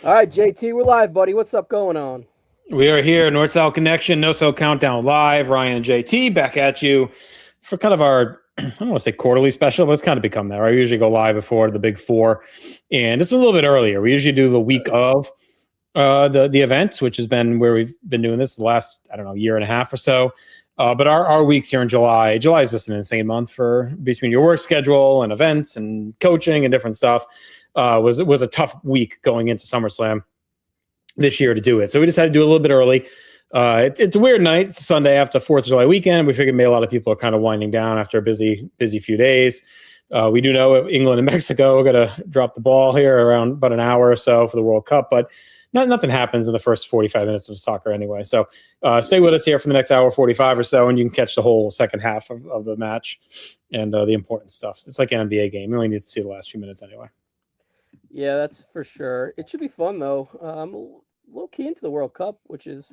All right, JT, we're live, buddy. What's up going on? We are here, North South Connection, No South Countdown Live. Ryan and JT back at you for kind of our, I don't want to say quarterly special, but it's kind of become that. Right? We usually go live before the big four, and it's a little bit earlier. We usually do the week of the events, which has been where we've been doing this the last, I don't know, year and a half or so. But our weeks here in July is just an insane month for between your work schedule and events and coaching and different stuff. Was a tough week going into SummerSlam this year to do it. So we decided to do it a little bit early. It's a weird night. It's a Sunday after 4th of July weekend. We figured maybe a lot of people are kind of winding down after a busy few days. We do know England and Mexico are going to drop the ball here around about an hour or so for the World Cup, but nothing happens in the first 45 minutes of soccer anyway. So stay with us here for the next hour 45 or so, and you can catch the whole second half of the match and the important stuff. It's like an NBA game. You only need to see the last few minutes anyway. Yeah, that's for sure. It should be fun, though. I'm low key into the World Cup, which is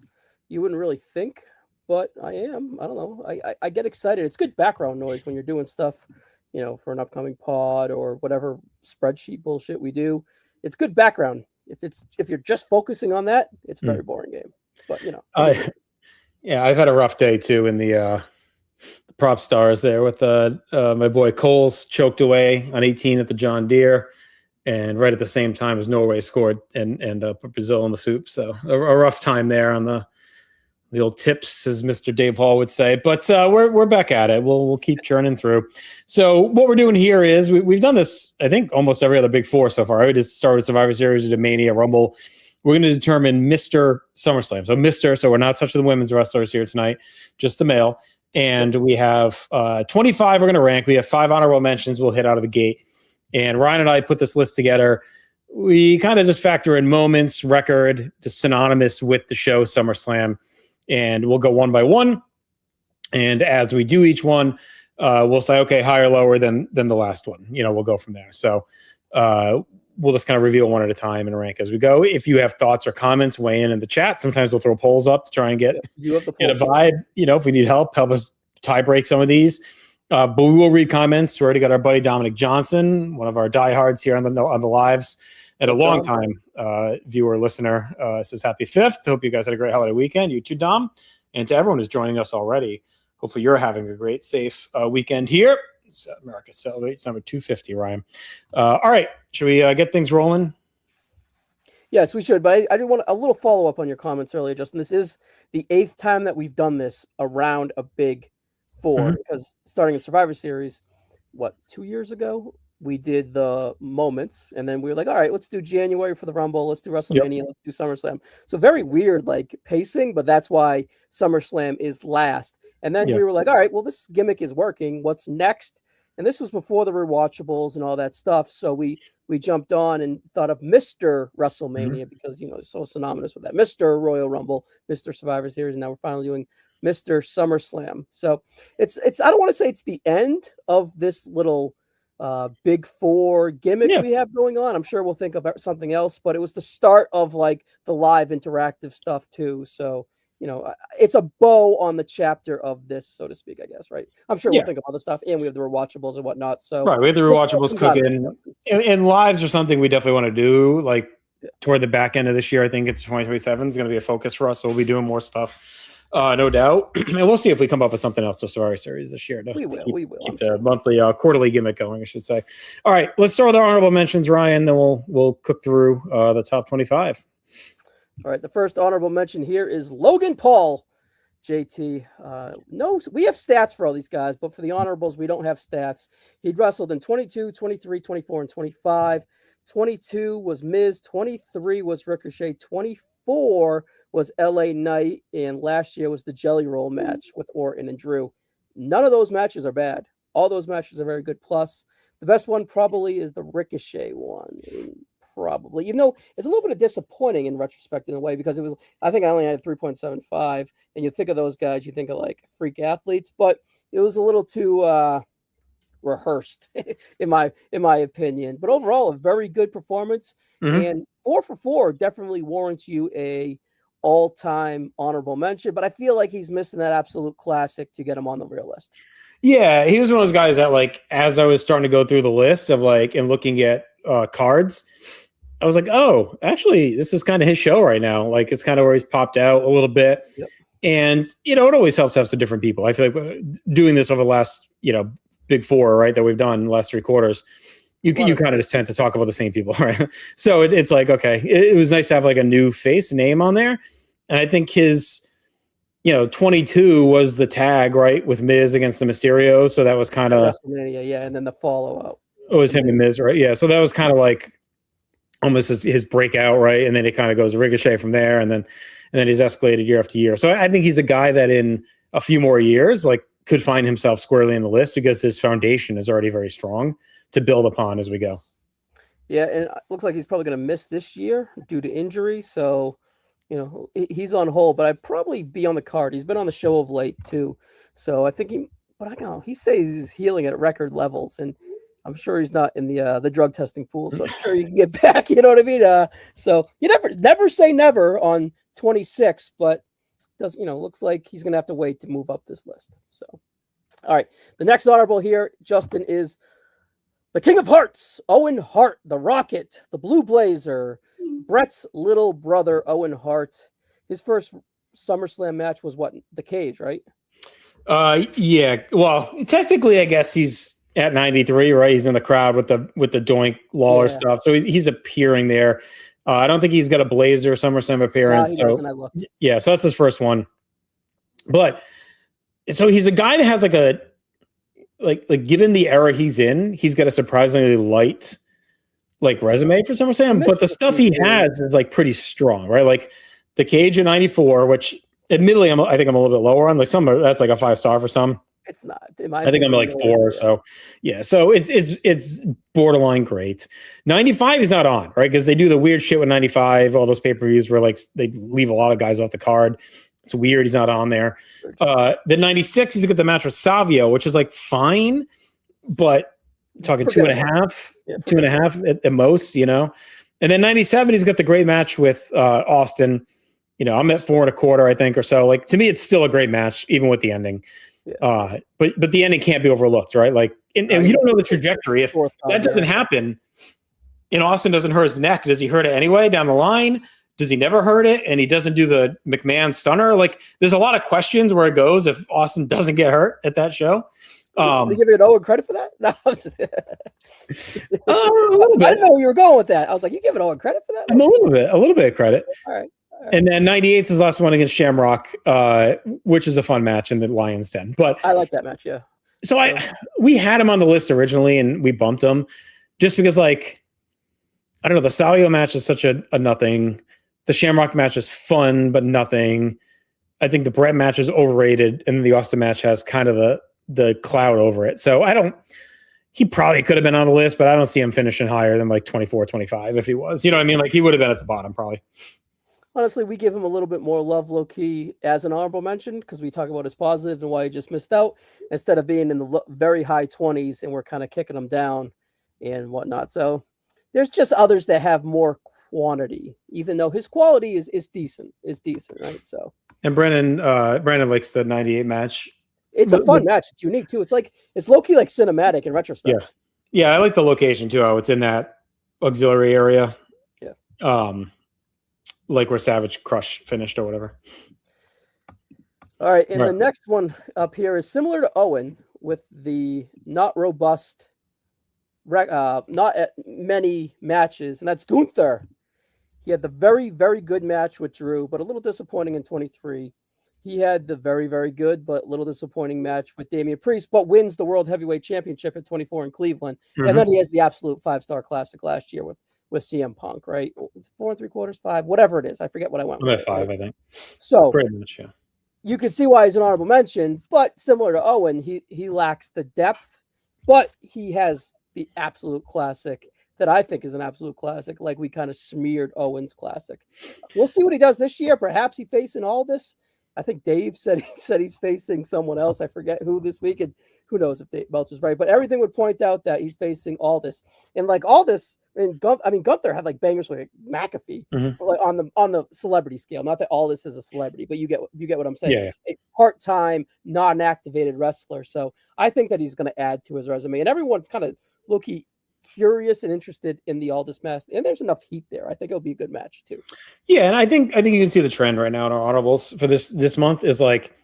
you wouldn't really think, but I am. I don't know. I get excited. It's good background noise when you're doing stuff, for an upcoming pod or whatever spreadsheet bullshit we do. It's good background. If you're just focusing on that, it's a very boring game. But yeah, I've had a rough day too in the prop stars there with my boy Coles choked away on 18 at the John Deere. And right at the same time as Norway scored and put Brazil in the soup. So a rough time there on the old tips, as Mr. Dave Hall would say. But we're back at it. We'll keep churning through. So what we're doing here is we've done this, I think, almost every other big four so far. We just started Survivor Series, we did Mania, Rumble. We're going to determine Mr. SummerSlam. So we're not touching the women's wrestlers here tonight, just the male. And we have 25 we're going to rank. We have 5 honorable mentions we'll hit out of the gate. And Ryan and I put this list together. We kind of just factor in moments, record, just synonymous with the show SummerSlam. And we'll go one by one. And as we do each one, we'll say, okay, higher or lower than the last one. We'll go from there. So we'll just kind of reveal one at a time and rank as we go. If you have thoughts or comments, weigh in the chat. Sometimes we'll throw polls up to try and get a vibe. If we need help us tie break some of these. But we will read comments. We already got our buddy Dominic Johnson, one of our diehards here on the lives, and a long time viewer, listener, says happy 5th. Hope you guys had a great holiday weekend. You too, Dom. And to everyone who's joining us already, hopefully you're having a great, safe weekend here. It's America Celebrates number 250, Ryan. All right. Should we get things rolling? Yes, we should. But I did want a little follow-up on your comments earlier, Justin. This is the 8th time that we've done this around a big four, because starting a Survivor Series, 2 years ago, we did the moments, and then we were like, all right, let's do January for the Rumble, let's do WrestleMania, let's do SummerSlam. So very weird, pacing, but that's why SummerSlam is last. And then we were like, all right, well, this gimmick is working. What's next? And this was before the rewatchables and all that stuff. So we jumped on and thought of Mr. WrestleMania because, it's so synonymous with that. Mr. Royal Rumble, Mr. Survivor Series, and now we're finally doing Mr. SummerSlam. So it's I don't want to say it's the end of this little big four gimmick we have going on. I'm sure we'll think of something else, but it was the start of the live interactive stuff too. So, it's a bow on the chapter of this, so to speak, I guess, right? I'm sure we'll think of other stuff, and we have the rewatchables and whatnot. So right, we have the rewatchables cooking. And lives are something we definitely want to do, toward the back end of this year. I think it's 2027 is going to be a focus for us. So we'll be doing more stuff. No doubt. And we'll see if we come up with something else to Survivor Series this year. We will. Keep the monthly, quarterly gimmick going, I should say. All right, let's start with our honorable mentions, Ryan. Then we'll cook through the top 25. All right, the first honorable mention here is Logan Paul. JT, no, we have stats for all these guys, but for the honorables, we don't have stats. He'd wrestled in 22, 23, 24, and 25. 22 was Miz, 23 was Ricochet, 24 was LA Knight, and last year was the Jelly Roll match with Orton and Drew. None of those matches are bad. All those matches are very good. Plus, the best one probably is the Ricochet one. Probably, even though it's a little bit of disappointing in retrospect in a way, because I think I only had 3.75, and you think of those guys, you think of freak athletes, but it was a little too rehearsed in my opinion. But overall, a very good performance, and 4 for 4 definitely warrants you a all-time honorable mention, but I feel like he's missing that absolute classic to get him on the real list. Yeah, he was one of those guys that, as I was starting to go through the list of and looking at cards, I was like, oh, actually, this is kind of his show right now. Like, it's kind of where he's popped out a little bit. Yep. And, it always helps to have some different people. I feel like doing this over the last, big four, right, that we've done in the last 3 quarters, you kind of just tend to talk about the same people, right? So it's like, okay, it was nice to have like a new face name on there. And I think his, 22 was the tag, right, with Miz against the Mysterios. So that was kind of WrestleMania, yeah, and then the follow-up. It was him and Miz, right? Yeah. So that was kind of like almost his breakout, right? And then it kind of goes Ricochet from there, and then he's escalated year after year. So I think he's a guy that in a few more years, like, could find himself squarely in the list because his foundation is already very strong to build upon as we go. Yeah, and it looks like he's probably going to miss this year due to injury. So, he's on hold, but I'd probably be on the card. He's been on the show of late too. So I think but I don't know. He says he's healing at record levels, and I'm sure he's not in the drug testing pool. So I'm sure you can get back. You know what I mean? So you never say never on 26, but looks like he's going to have to wait to move up this list. So, all right. The next honorable here, Justin, is the King of Hearts, Owen Hart, the Rocket, the Blue Blazer, Bret's little brother, Owen Hart. His first SummerSlam match was what? The cage, right? Yeah. Well, technically, I guess he's at 93, right? He's in the crowd with the Doink Lawler stuff. So he's appearing there. I don't think he's got a Blazer SummerSlam appearance. No, he doesn't. I looked. Yeah, so that's his first one. But so he's a guy that has like a like given the era he's in, he's got a surprisingly light like resume for SummerSlam. But the stuff he has is like pretty strong, right? Like the cage at 94, which admittedly I think I'm a little bit lower on. Like some that's like a 5-star for some. It's not. I think I'm like 4 or so. Yeah. So it's borderline great. 95 is not on, right? Because they do the weird shit with 95, all those pay-per-views where like they leave a lot of guys off the card. It's weird. He's not on there. The 96, he's got the match with Savio, which is like fine, but talking 2.5, 2.5 at most, And then 97, he's got the great match with Austin. I'm at 4.25, I think, or so. Like, to me, it's still a great match, even with the ending. Yeah. But the ending can't be overlooked, right? Like, and you don't know the trajectory. If that doesn't happen, and Austin doesn't hurt his neck, does he hurt it anyway down the line? Does he never hurt it? And he doesn't do the McMahon stunner? Like, there's a lot of questions where it goes if Austin doesn't get hurt at that show. You give it Owen credit for that? No, I didn't know where you were going with that. I was like, you give it Owen credit for that? I'm a little bit of credit. All right. And then 98 is his last one against Shamrock, which is a fun match in the Lion's Den. But I like that match, yeah. So we had him on the list originally, and we bumped him just because, like, I don't know, the Savio match is such a nothing. The Shamrock match is fun, but nothing. I think the Bret match is overrated, and the Austin match has kind of the cloud over it. So he probably could have been on the list, but I don't see him finishing higher than like 24, 25 if he was. You know what I mean? Like, he would have been at the bottom probably. Honestly, we give him a little bit more love, low-key, as an honorable mention, because we talk about his positives and why he just missed out, instead of being in the very high 20s, and we're kind of kicking him down and whatnot. So there's just others that have more quantity, even though his quality is decent, right? So. And Brandon likes the 98 match. It's a fun match. It's unique, too. It's low-key like cinematic in retrospect. Yeah, I like the location, too. How it's in that auxiliary area. Yeah. Like where Savage Crush finished or whatever. All right, and the next one up here is similar to Owen with the not robust, not many matches, and that's Gunther. He had the very, very good match with Drew, but a little disappointing in 23. He had the very, very good, but little disappointing match with Damian Priest, but wins the World Heavyweight Championship at 24 in Cleveland. Mm-hmm. And then he has the absolute 5-star classic last year with CM Punk, right? 4.75, 5, whatever it is. I forget what I went with. I'm at 5, I think. So pretty much, yeah. You could see why he's an honorable mention, but similar to Owen, he lacks the depth, but he has the absolute classic that I think is an absolute classic, like we kind of smeared Owen's classic. We'll see what he does this year. Perhaps he's facing all this. I think Dave said he's facing someone else. I forget who this week, and who knows if Dave Meltzer's right, but everything would point out that he's facing all this. And like all this, Gunther had like bangers with McAfee, like on the celebrity scale. Not that all this is a celebrity, but you get what I'm saying. Yeah. A part-time, non-activated wrestler. So I think that he's going to add to his resume, and everyone's kind of low-key curious and interested in the Aldis match, and there's enough heat there. I think it'll be a good match too. Yeah, and I think you can see the trend right now in our honorables for this month is like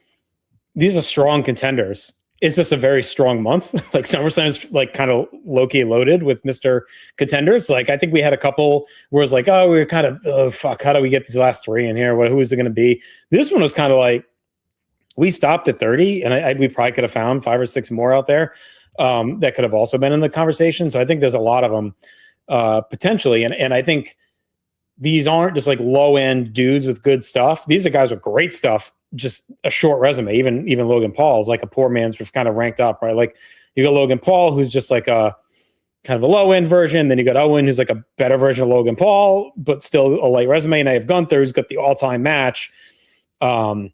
these are strong contenders. It's just a very strong month. Like SummerSlam is like kind of low-key loaded with Mr. Contenders. Like I think we had a couple where it's like, oh, we were kind of, oh fuck, how do we get these last three in here? Who is it going to be? This one was kind of like we stopped at 30, and we probably could have found 5 or 6 more out there that could have also been in the conversation. So I think there's a lot of them potentially, and I think these aren't just like low-end dudes with good stuff. These are guys with great stuff. Just a short resume. Even Logan Paul's like a poor man's kind of ranked up, right? Like you got Logan Paul, who's just like a kind of a low end version. Then you got Owen, who's like a better version of Logan Paul, but still a light resume. And I have Gunther, who's got the all time match, but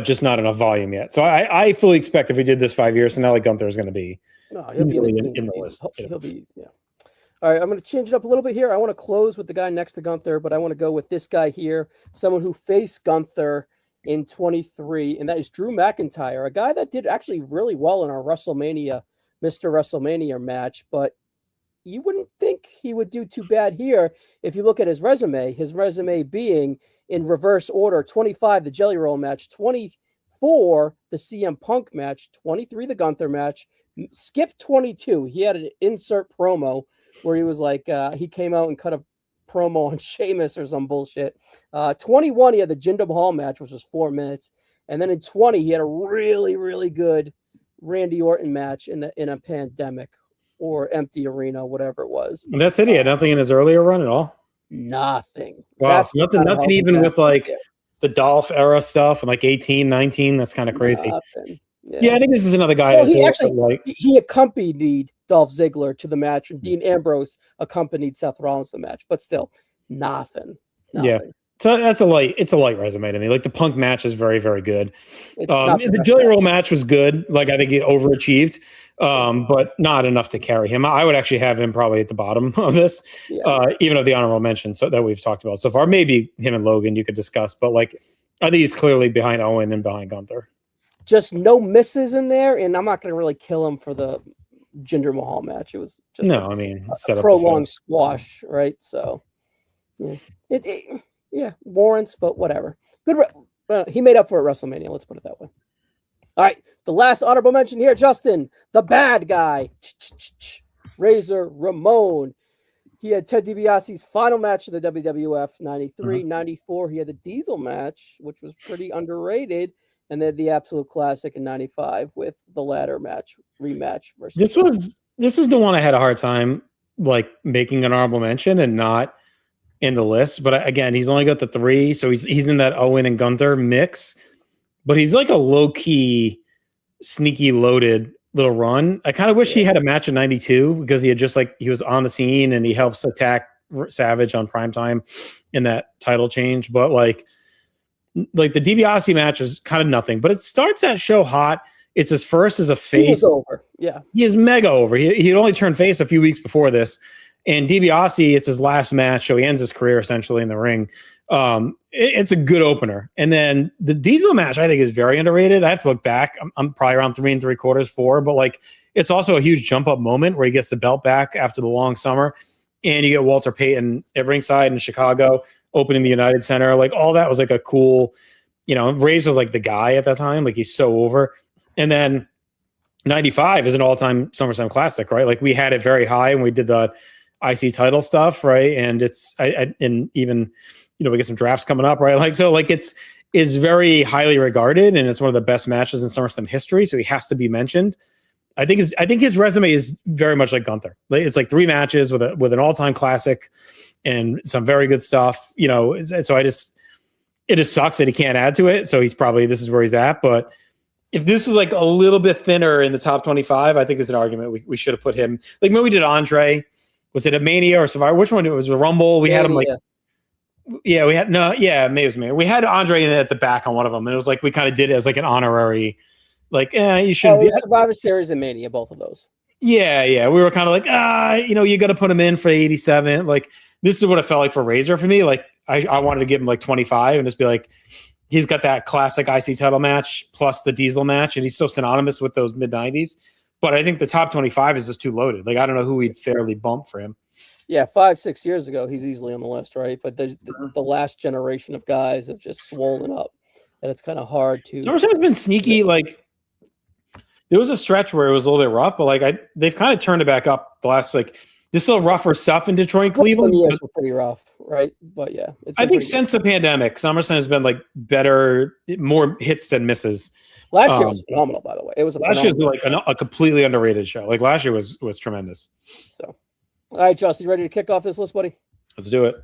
just not enough volume yet. So I fully expect if we did this 5 years from now, like Gunther is going to be, no, he'll be in the list. He'll be, yeah. All right, I'm going to change it up a little bit here. I want to close with the guy next to Gunther, but I want to go with this guy here, someone who faced Gunther in 23, and that is Drew McIntyre, a guy that did actually really well in our WrestleMania, Mr. WrestleMania match, but you wouldn't think he would do too bad here if you look at his resume being in reverse order: 25, the Jelly Roll match; 24, the CM Punk match; 23, the Gunther match; skip 22. He had an insert promo where he was like, he came out and cut a promo on Sheamus or some bullshit. 21, he had the Jinder Mahal match, which was 4 minutes. And then in 20, he had a really, really good Randy Orton match in a pandemic or empty arena, whatever it was. And that's it. He had nothing in his earlier run at all. Nothing. Wow. Nothing even with like the Dolph era stuff and like 18, 19. That's kind of crazy. Nothing. Yeah, I think this is another guy. Well, he accompanied Dolph Ziggler to the match, and Dean Ambrose accompanied Seth Rollins to the match, but still, nothing. Yeah, so that's a light resume to me. Like the Punk match is very, very good. The Jelly Roll match was good. Like I think he overachieved, but not enough to carry him. I would actually have him probably at the bottom of this, even of the honorable mention that we've talked about so far. Maybe him and Logan you could discuss, but like I think he's clearly behind Owen and behind Gunther. Just no misses in there, and I'm not going to really kill him for the Jinder Mahal match. It was just a prolonged squash, right? So, it warrants, but whatever. Good. He made up for it at WrestleMania. Let's put it that way. All right, the last honorable mention here, Justin, the bad guy, Razor Ramon. He had Ted DiBiase's final match in the WWF 93, 94. He had the Diesel match, which was pretty underrated. And then the Absolute Classic in 95 with the ladder match rematch versus this is the one I had a hard time like making an honorable mention and not in the list. But again, he's only got the 3, so he's in that Owen and Gunther mix. But he's like a low-key, sneaky loaded little run. I kind of wish he had a match in 92 because he was on the scene and he helps attack Savage on primetime in that title change. But like the DiBiase match is kind of nothing, but it starts that show hot. It's his first as a face. He was over. Yeah. He is mega over. He had only turned face a few weeks before this. And DiBiase, it's his last match, so he ends his career essentially in the ring. It's a good opener. And then the Diesel match, I think, is very underrated. I have to look back. I'm probably around 3 3/4, 4, but like it's also a huge jump up moment where he gets the belt back after the long summer. And you get Walter Payton at ringside in Chicago, opening the United Center. Like all that was like a cool, Razor was like the guy at that time. Like he's so over. And then 95 is an all-time SummerSlam classic, right? Like we had it very high when we did the IC title stuff, right? And and even, we get some drafts coming up, right? Like, so like it's very highly regarded and it's one of the best matches in SummerSlam history. So he has to be mentioned. I think his resume is very much like Gunther. It's like 3 matches with an all-time classic and some very good stuff, so it just sucks that he can't add to it. So this is where he's at. But if this was like a little bit thinner in the top 25, I think there's an argument we should have put him. Like when we did Andre, was it a Mania or Survivor? Which one? It was a Rumble. We had him like, maybe it was Mania. We had Andre at the back on one of them, and it was like we kind of did it as like an honorary, like, you shouldn't be. Survivor Series and Mania, both of those. Yeah. We were kind of like, you got to put him in for 87. Like this is what it felt like for Razor for me. Like I wanted to give him like 25 and just be like, he's got that classic IC title match plus the Diesel match, and he's so synonymous with those mid-90s. but I think the top 25 is just too loaded. Like, I don't know who we'd fairly bump for him. Yeah, 5-6 years ago, he's easily on the list, right? But there's the last generation of guys have just swollen up, and it's kind of hard to. SummerSlam's been sneaky. Like, there was a stretch where it was a little bit rough, but like they've kind of turned it back up the last there's still rougher stuff in Detroit and Cleveland. Years were pretty rough, right? But yeah, I think since the pandemic, SummerSlam has been like better, more hits than misses. Last year was phenomenal, by the way. It was last year was like a completely underrated show. Like last year was tremendous. So, all right, Justin, you ready to kick off this list, buddy? Let's do it.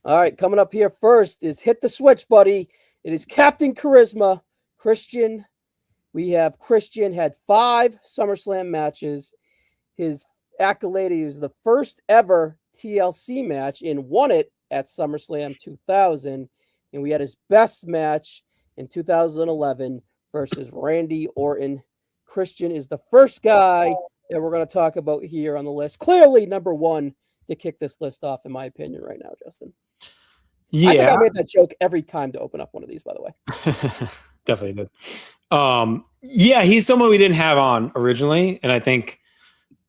All right, coming up here first is Hit the Switch, buddy. It is Captain Charisma, Christian. We have Christian had 5 SummerSlam matches. His accolade, he was the first ever TLC match and won it at SummerSlam 2000. And we had his best match in 2011 versus Randy Orton. Christian is the first guy that we're going to talk about here on the list. Clearly number 1 to kick this list off, in my opinion, right now, Justin. Yeah. I think I made that joke every time to open up one of these, by the way. Definitely did. Yeah, he's someone we didn't have on originally. And I think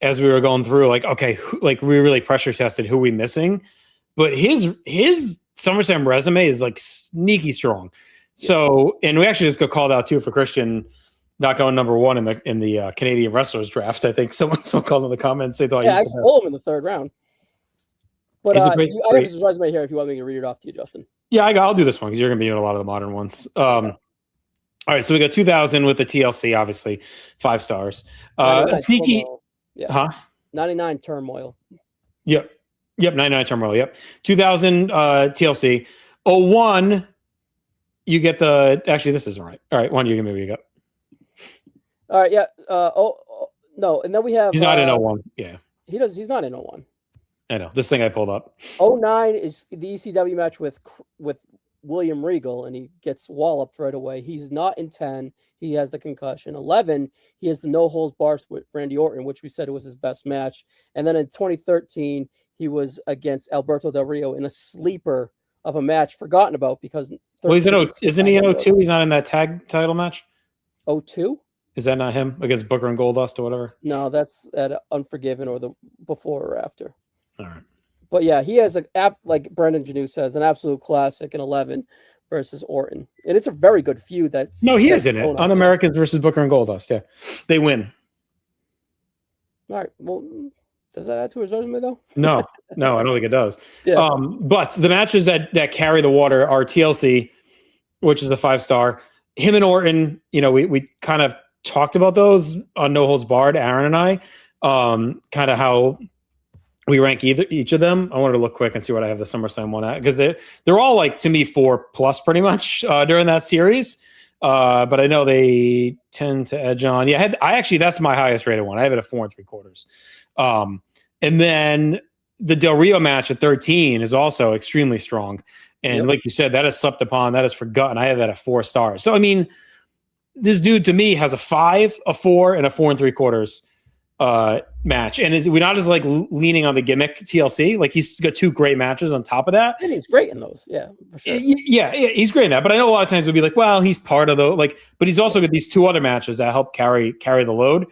as we were going through, like, okay, like we really pressure tested who we missing. But his SummerSlam resume is like sneaky strong. So, and we actually just got called out too for Christian not going number 1 in the Canadian wrestlers draft. I think someone called in the comments they thought. Yeah, I stole him in the 3rd round. But I have his resume here if you want me to read it off to you, Justin. Yeah, I'll do this one because you're going to be in a lot of the modern ones. Okay. All right, so we got 2000 with the TLC, obviously 5 stars. Sneaky, yeah, 99 turmoil. Yep, 99 turmoil. Yep, 2000 TLC. 01, you get the. Actually, this isn't right. All right, one you give me what you got. All right, yeah. No, and then we have. He's not in 01. Yeah, he's not in 01. I know this thing I pulled up. 09 is the ECW match with William Regal, and he gets walloped right away. He's not in 10. He has the concussion. 11, he has the no holds barred with Randy Orton, which we said was his best match. And then in 2013, he was against Alberto Del Rio in a sleeper of a match forgotten about because. Well, isn't he in 02? He's not in that tag title match. 02? Is that not him against Booker and Goldust or whatever? No, that's at Unforgiven or the before or after. All right. But yeah, he has like Brendan Janu says, an absolute classic in 11 versus Orton. And it's a very good feud. He is in it. Un-Americans versus Booker and Goldust. Yeah. They win. All right. Well, does that add to his resume though? No, I don't think it does. Yeah. But the matches that carry the water are TLC, which is the 5-star. Him and Orton, we kind of talked about those on No Holds Barred, Aaron and I, kind of how we rank each of them. I wanted to look quick and see what I have the SummerSlam one at because they're all like to me 4+ pretty much during that series. But I know they tend to edge on. Yeah, I actually that's my highest rated one. I have it at 4 3/4. And then the Del Rio match at 13 is also extremely strong. And like you said, that is slept upon. That is forgotten. I have that at 4 stars. So I mean, this dude to me has a 5, a 4, and a 4 3/4 match, and we're not just like leaning on the gimmick TLC. Like he's got 2 great matches on top of that, and he's great in those. Yeah, for sure. Yeah, he's great in that. But I know a lot of times we'll be like, well, he's part of the but he's also got these 2 other matches that help carry the load.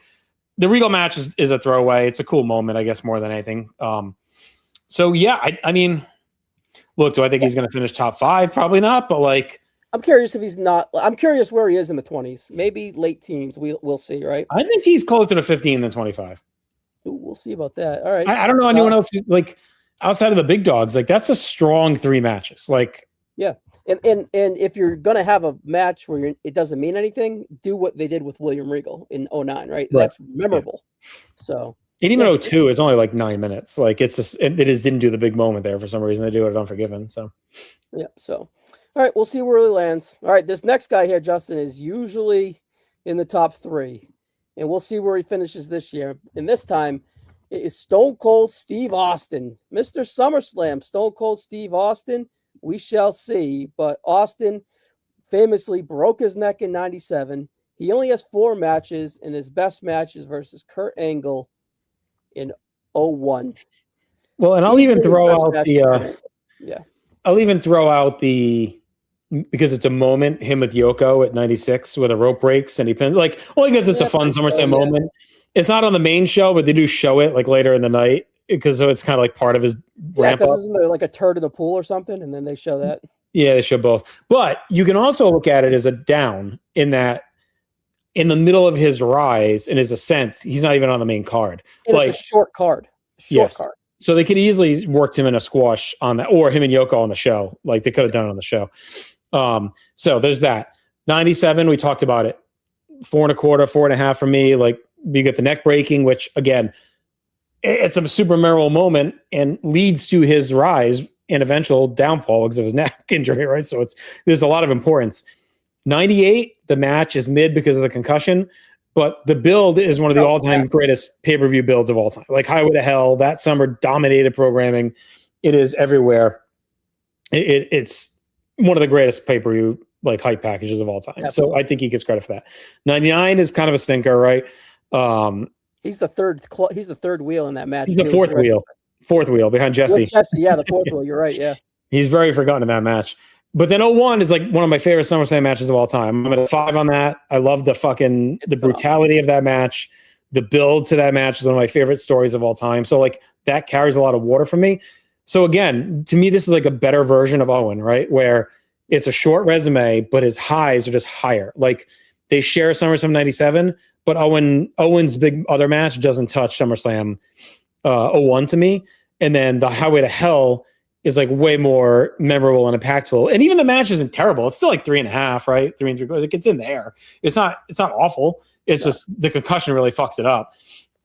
The Regal match is a throwaway. It's a cool moment, I guess, more than anything. So yeah, I mean, look, do I think he's going to finish top 5? Probably not, but like. I'm curious if he's not. I'm curious where he is in the 20s, maybe late teens. We'll see, right? I think he's closer to 15 than 25. Ooh, we'll see about that. All right. I don't know anyone else like outside of the big dogs. Like that's a strong 3 matches. Like yeah, and if you're gonna have a match where it doesn't mean anything, do what they did with William Regal in 09, right? That's memorable. Yeah. So. And even 02, it's only like 9 minutes. Like it just didn't do the big moment there for some reason. They do it at Unforgiven. So yeah. So. All right, we'll see where he lands. All right, this next guy here, Justin, is usually in the top 3. And we'll see where he finishes this year. And this time, it is Stone Cold Steve Austin. Mr. SummerSlam, Stone Cold Steve Austin. We shall see. But Austin famously broke his neck in 97. He only has 4 matches, and his best match is versus Kurt Angle in 01. Well, and I'll even throw out the... I'll even throw out because it's a moment, him with Yoko at 96 where the rope breaks and he pins, like, only because it's a fun SummerSlam moment. It's not on the main show, but they do show it like later in the night because so it's kind of like part of his Yeah, ramp because up. isn't there like a turd in the pool or something, and then they show that? Yeah, they show both. But you can also look at it as a down in that in the middle of his rise and his ascent, he's not even on the main card. And Like, it's a short card. Short yes. card. So they could easily worked him in a squash on that, or him and Yoko on the show. Like they could have done it on the show. So there's that. 97, we talked about it. 4.25, 4.5 for me. Like you get the neck breaking, which again, it's a super memorable moment and leads to his rise and eventual downfall because of his neck injury, right? So there's a lot of importance. 98, the match is mid because of the concussion, but the build is one of the all-time greatest pay-per-view builds of all time. Like Highway to Hell, that summer dominated programming. It is everywhere. It's one of the greatest pay-per-view like hype packages of all time. Absolutely. So I think he gets credit for that. 99 is kind of a stinker, right? He's the third wheel in that match. He's the fourth wheel behind Jesse. Yeah, the fourth wheel. You're right. Yeah. He's very forgotten in that match. But then 01 is like one of my favorite SummerSlam matches of all time. I'm at a 5 on that. I love the brutality of that match. The build to that match is one of my favorite stories of all time. So like that carries a lot of water for me. So again, to me, this is like a better version of Owen, right? Where it's a short resume, but his highs are just higher. Like they share SummerSlam 97, but Owen's big other match doesn't touch SummerSlam 01 to me. And then the Highway to Hell is like way more memorable and impactful. And even the match isn't terrible. It's still like 3.5, right? 3 3/4. It gets in there. It's not awful. It's just the concussion really fucks it up.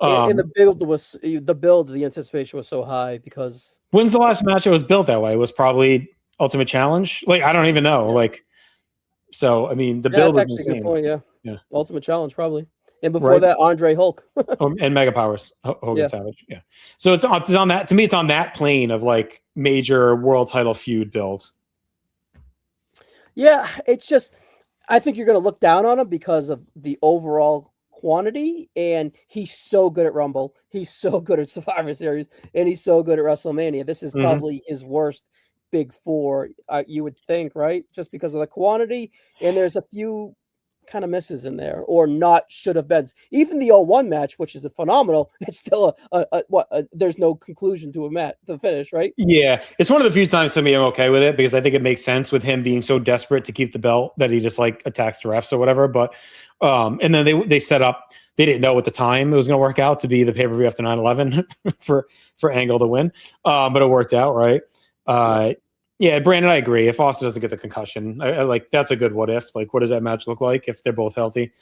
And the anticipation was so high because when's the last match that was built that way? It was probably Ultimate Challenge. Like I don't even know. Yeah. Like so. I mean, the build is actually insane. A good point. Yeah. Ultimate Challenge probably. And before right. that, Andre Hulk and Mega Powers, Hogan Savage. Yeah. So it's on that. To me, it's on that plane of like major world title feud build. Yeah, it's just I think you're going to look down on him because of the overall quantity, and he's so good at Rumble. He's so good at Survivor Series, and he's so good at WrestleMania. This is probably his worst Big Four, you would think, right? Just because of the quantity, and there's a few kind of misses in there or not should have been. Even the 01 match, which is a phenomenal, it's still there's no conclusion to the finish, right? Yeah, it's one of the few times to me I'm okay with it because I think it makes sense with him being so desperate to keep the belt that he just like attacks the refs or whatever. But and then they set up, they didn't know at the time it was going to work out to be the pay-per-view after 9/11 for Angle to win, but it worked out, right? Yeah, Brandon, I agree. If Austin doesn't get the concussion, I like that's a good what if. Like, what does that match look like if they're both healthy?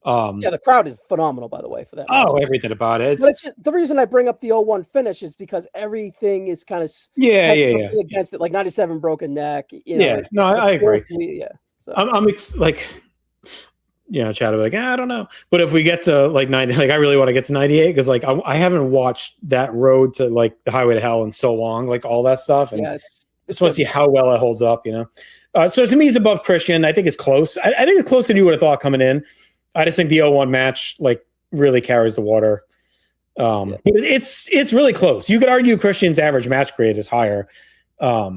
The crowd is phenomenal, by the way, for that match. Oh, everything about it. The reason I bring up the 01 finish is because everything is kind of against it, like 97 broken neck. I agree. Yeah, so I'm like, Chad will be like, I don't know. But if we get to like 90, like I really want to get to 98 because like I haven't watched that road to like the Highway to Hell in so long, like all that stuff. And it's want to see how well it holds up, So to me, it's above Christian. I think it's close. I think it's closer than you would have thought coming in. I just think the 01 match like really carries the water. But it's really close. You could argue Christian's average match grade is higher. But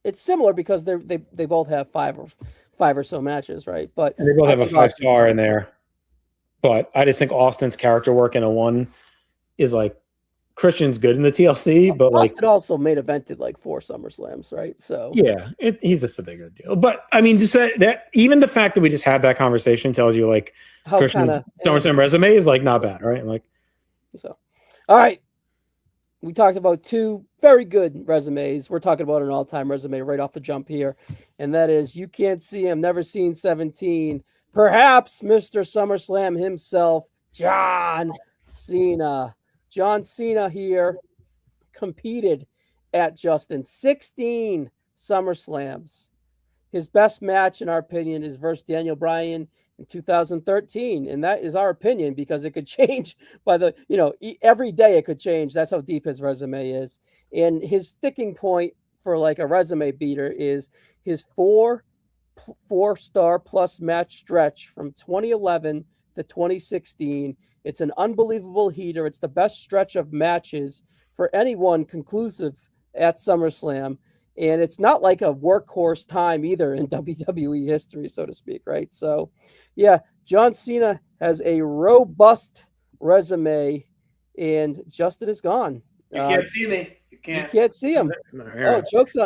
it's similar because they both have five or so matches, right? But and they both have a 5-star in there. But I just think Austin's character work in 01 is like Christian's good in the TLC, but Austin also main evented like 4 SummerSlams, right? So yeah, he's just a bigger deal. But I mean, just that even the fact that we just had that conversation tells you like how Christian's SummerSlam resume is like not bad, right? Like so. All right, we talked about 2 very good resumes. We're talking about an all-time resume right off the jump here, and that is You Can't See Him, Never Seen 17. Perhaps Mr. SummerSlam himself, John Cena. John Cena here competed at Justin 16 SummerSlams. His best match, in our opinion, is versus Daniel Bryan in 2013. And that is our opinion because it could change by every day it could change. That's how deep his resume is. And his sticking point for like a resume beater is his 4-star plus match stretch from 2011 to 2016. It's an unbelievable heater. It's the best stretch of matches for anyone conclusive at SummerSlam. And it's not like a workhorse time either in WWE history, so to speak, right? So, yeah, John Cena has a robust resume, and Justin is gone. You can't see me. You You can't. can't see him. Oh,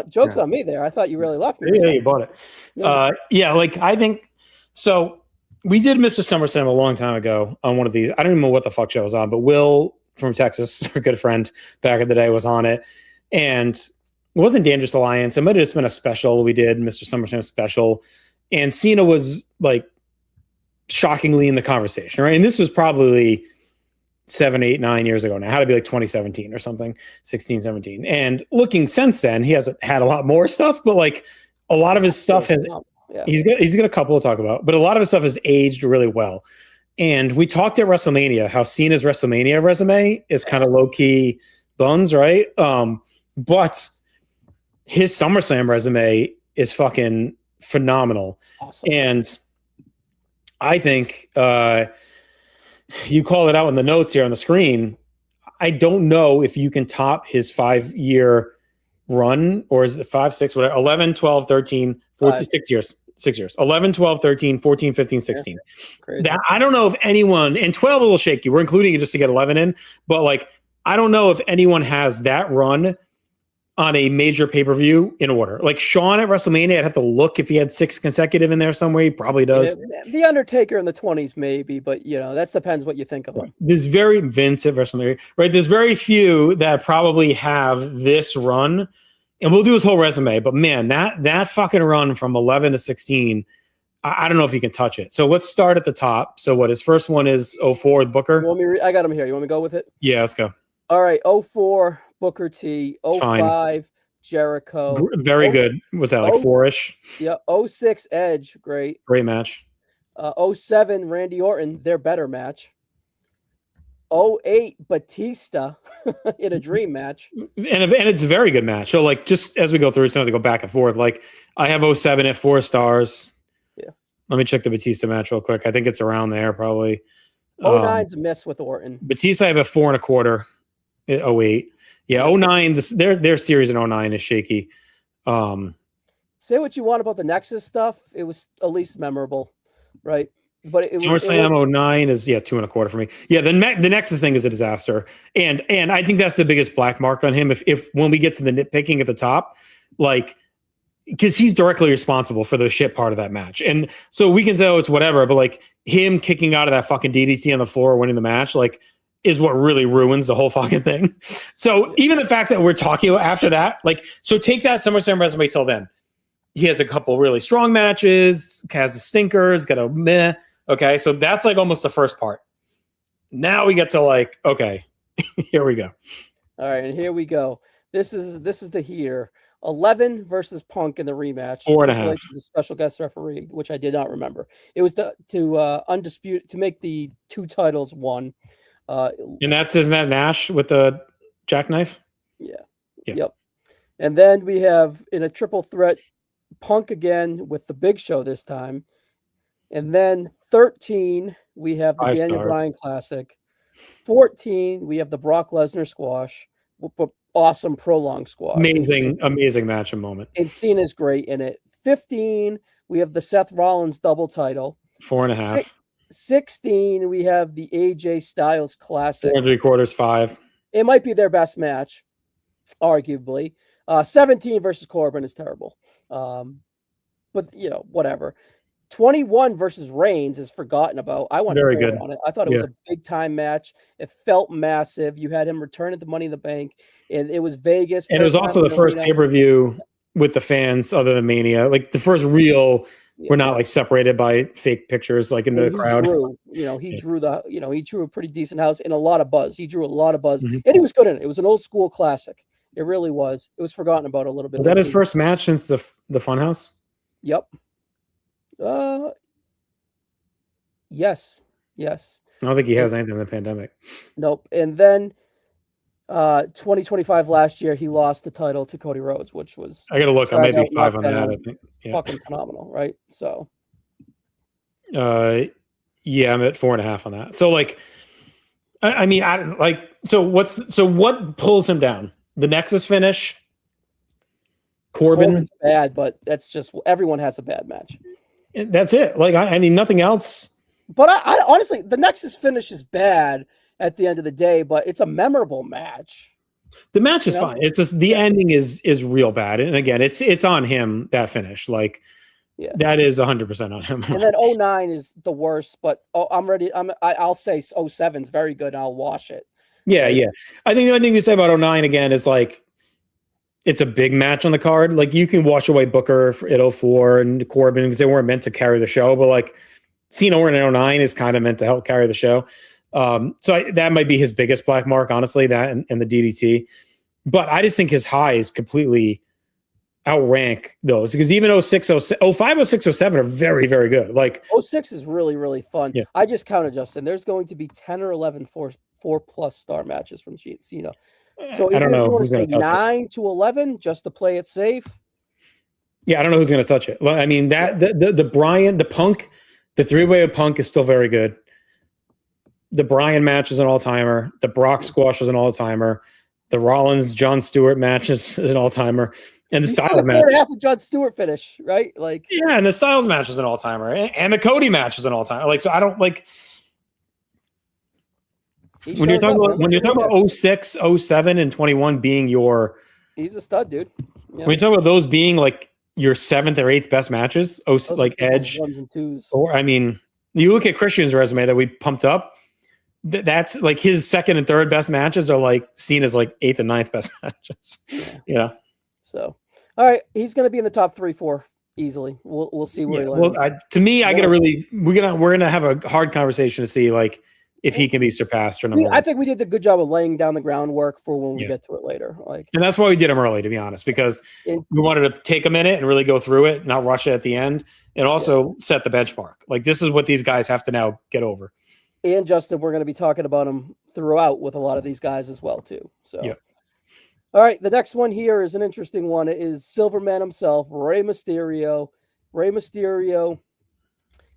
jokes on me there. I thought you really left me. Yeah, you bought it. No. Yeah, like I think so. We did Mr. SummerSlam a long time ago on one of these. I don't even know what the fuck show was on, but Will from Texas, our good friend back in the day, was on it. And it wasn't Dangerous Alliance. It might have just been a special we did, Mr. SummerSlam special. And Cena was like shockingly in the conversation, right? And this was probably 7, 8, 9 years ago now. It had to be like 2017 or something, 16, 17. And looking since then, he hasn't had a lot more stuff, but like a lot of his stuff has. Yeah. He's got a couple to talk about, but a lot of his stuff has aged really well. And we talked at WrestleMania how Cena's WrestleMania resume is kind of low key buns, right? But his SummerSlam resume is fucking phenomenal. Awesome. And I think you call it out in the notes here on the screen. I don't know if you can top his 5-year run, or is it 5, 6, whatever, 11, 12, 13, 14, 6 years. 6 years. 11, 12, 13, 14, 15, 16. Yeah, that, I don't know if anyone, and 12 a little shaky. We're including it just to get 11 in, but like, I don't know if anyone has that run on a major pay-per-view in order. Like Shawn at WrestleMania, I'd have to look if he had 6 consecutive in there somewhere. He probably does. The Undertaker in the 20s, maybe, but that depends what you think of him. There's very Vince at WrestleMania, right? There's very few that probably have this run. And we'll do his whole resume, but man, that fucking run from 11 to 16, I don't know if you can touch it. So let's start at the top. So what his first one is 04 with Booker. I got him here. You want me to go with it? Yeah, let's go. All right, 04 Booker T, 05 Jericho. Very good. Was that like 4-ish? Yeah, 06 Edge, great match. 07 Randy Orton, their better match. 08 Batista in a dream match. And it's a very good match. So like just as we go through, it's going to go back and forth. Like I have 07 at 4 stars. Yeah. Let me check the Batista match real quick. I think it's around there probably. 09's a miss with Orton. Batista I have a 4.25 at 08. Yeah, 09, their series in 09 is shaky. Say what you want about the Nexus stuff. It was at least memorable, right? But it SummerSlam 09 is 2.25 for me. Yeah, the Nexus thing is a disaster, and I think that's the biggest black mark on him. If when we get to the nitpicking at the top, like because he's directly responsible for the shit part of that match, and so we can say it's whatever, but like him kicking out of that fucking DDT on the floor, winning the match, like is what really ruins the whole fucking thing. So even the fact that we're talking about after that, like, so take that SummerSlam resume till then. He has a couple really strong matches, has a stinkers, got a meh. Okay, so that's like almost the first part. Now we get to like, okay, here we go. All right, and here we go. This is the here. 11 versus Punk in the rematch. 4.5. The special guest referee, which I did not remember. It was to undisputed to make the 2 titles one. And isn't that Nash with the jackknife? Yeah. Yep. And then we have in a triple threat, Punk again with the Big Show this time. And then 13, we have the Daniel Bryan Classic. 14, we have the Brock Lesnar squash. Awesome prolonged squash. Amazing match and moment. And Cena's great in it. 15, we have the Seth Rollins double title. 4.5. 16, we have the AJ Styles Classic. 4.75. 5. It might be their best match, arguably. 17 versus Corbin is terrible. But, whatever. 21 versus Reigns is forgotten about. I went very good on it. I thought it was a big time match. It felt massive. You had him return at the Money in the Bank, and it was Vegas. And it was also the first pay-per-view with the fans other than Mania. Like the first real, we're not like separated by fake pictures like in the crowd. He drew a pretty decent house and a lot of buzz. He drew a lot of buzz, and he was good in it. It was an old school classic. It really was. It was forgotten about a little bit. Was that his first match since the Funhouse? Yep. Yes. I don't think he has anything in the pandemic. Nope. And then 2025 last year, he lost the title to Cody Rhodes, which was I gotta look. I might be 5 on that. I think fucking phenomenal, right? So I'm at 4.5 on that. So like I mean I don't like what pulls him down? The Nexus finish? Corbin's bad, but that's just everyone has a bad match. That's it. Like I mean, nothing else. But I honestly, the Nexus finish is bad at the end of the day, but it's a memorable match. The match is fine. It's just the ending is real bad. And again, it's on him, that finish. Like, that is 100% on him. And then 09 is the worst, but I'm ready. I'll say 07 is very good. I'll wash it. Yeah, yeah. I think the only thing we say about 09 again is like, it's a big match on the card. Like, you can wash away Booker at 04 and Corbin because they weren't meant to carry the show, but like Cena Orton in 09 is kind of meant to help carry the show. That might be his biggest black mark, honestly, that and the DDT. But I just think his highs completely outrank those, because even 06, 05, 06, 07 are very, very good. Like 06 is really, really fun. Yeah. I just counted, Justin. There's going to be 10 or 11 four-plus star matches from Cena. So I don't know who's going to say 9 to 11 just to play it safe. Yeah, I don't know who's going to touch it. I mean, the Bryan, the Punk, the three-way of Punk is still very good. The Bryan match is an all-timer. The Brock squash is an all-timer. The Rollins John Stewart match is an all-timer. And the Styles match. 4.5 of John Stewart finish, right? Like, yeah, and the Styles match is an all-timer. And the Cody match is an all-timer. Like, so I don't like when you're talking about 06, 07, and 21 being your, he's a stud, dude. Yeah. When you talk about those being like your 7th or 8th best matches, like Edge, 1s and 2s. Or I mean, you look at Christian's resume that we pumped up. That's like his 2nd and 3rd best matches are like seen as like 8th and 9th best matches. Yeah. So, all right, he's going to be in the top 3, 4 easily. We'll see where he lands. Well, to me, we're gonna have a hard conversation to see like if he can be surpassed or not. I think we did a good job of laying down the groundwork for when we get to it later. Like, and that's why we did him early, to be honest, because we wanted to take a minute and really go through it, not rush it at the end, and also set the benchmark. Like, this is what these guys have to now get over. And Justin, we're going to be talking about him throughout with a lot of these guys as well too. So, all right, the next one here is an interesting one. It is Silverman himself, Rey Mysterio. Rey Mysterio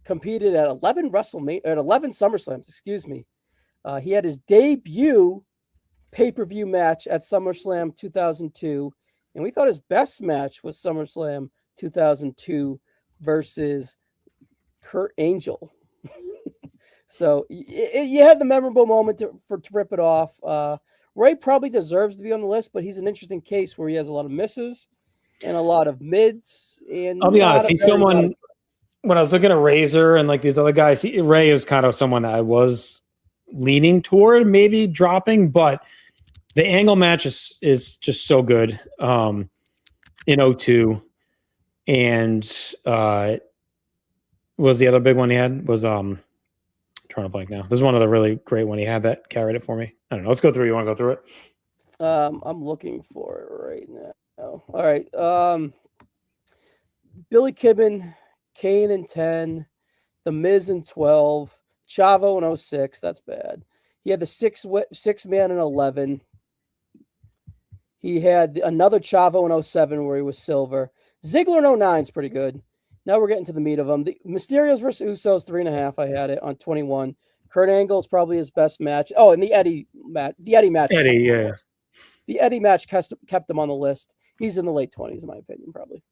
competed at 11 SummerSlams. Excuse me. He had his debut pay-per-view match at SummerSlam 2002, and we thought his best match was SummerSlam 2002 versus Kurt Angle. So you had the memorable moment to rip it off. Ray probably deserves to be on the list, but he's an interesting case where he has a lot of misses and a lot of mids. And I'll be honest, he's someone. When I was looking at Razor and like these other guys, Ray is kind of someone that I was leaning toward maybe dropping, but the Angle match is just so good in 02. And was the other big one he had was trying to blank now. This is one of the really great one he had that carried it for me. I don't know. Let's go through. You want to go through it? I'm looking for it right now. All right. Billy Kidman, Kane in 10, The Miz in 12, Chavo in 06. That's bad. He had the six man in 11. He had another Chavo in 07 where he was silver. Ziggler in 09 is pretty good. Now we're getting to the meat of them. The Mysterios versus Usos, 3.5. I had it on 21. Kurt Angle is probably his best match. Oh, and the Eddie match. The Eddie match. The Eddie match kept him on the list. He's in the late 20s, in my opinion, probably.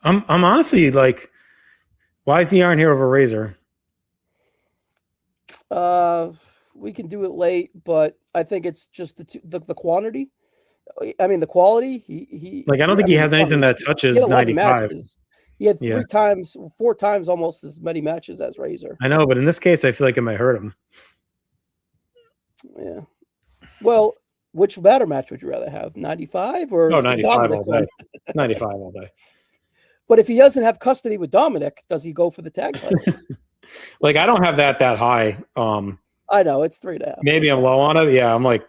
I'm honestly like, why is he aren't here over Razor? We can do it late, but I think it's just the quantity. I mean, the quality. He like, I don't think he has anything that touches 95. He had 4 times almost as many matches as Razor. I know, but in this case, I feel like it might hurt him. Yeah. Well, which ladder match would you rather have? 95 or 95 all day. 95 all day. But if he doesn't have custody with Dominic, does he go for the tag titles? Like, I don't have that high. I know it's 3.5. Maybe I'm low on it. Yeah, I'm like,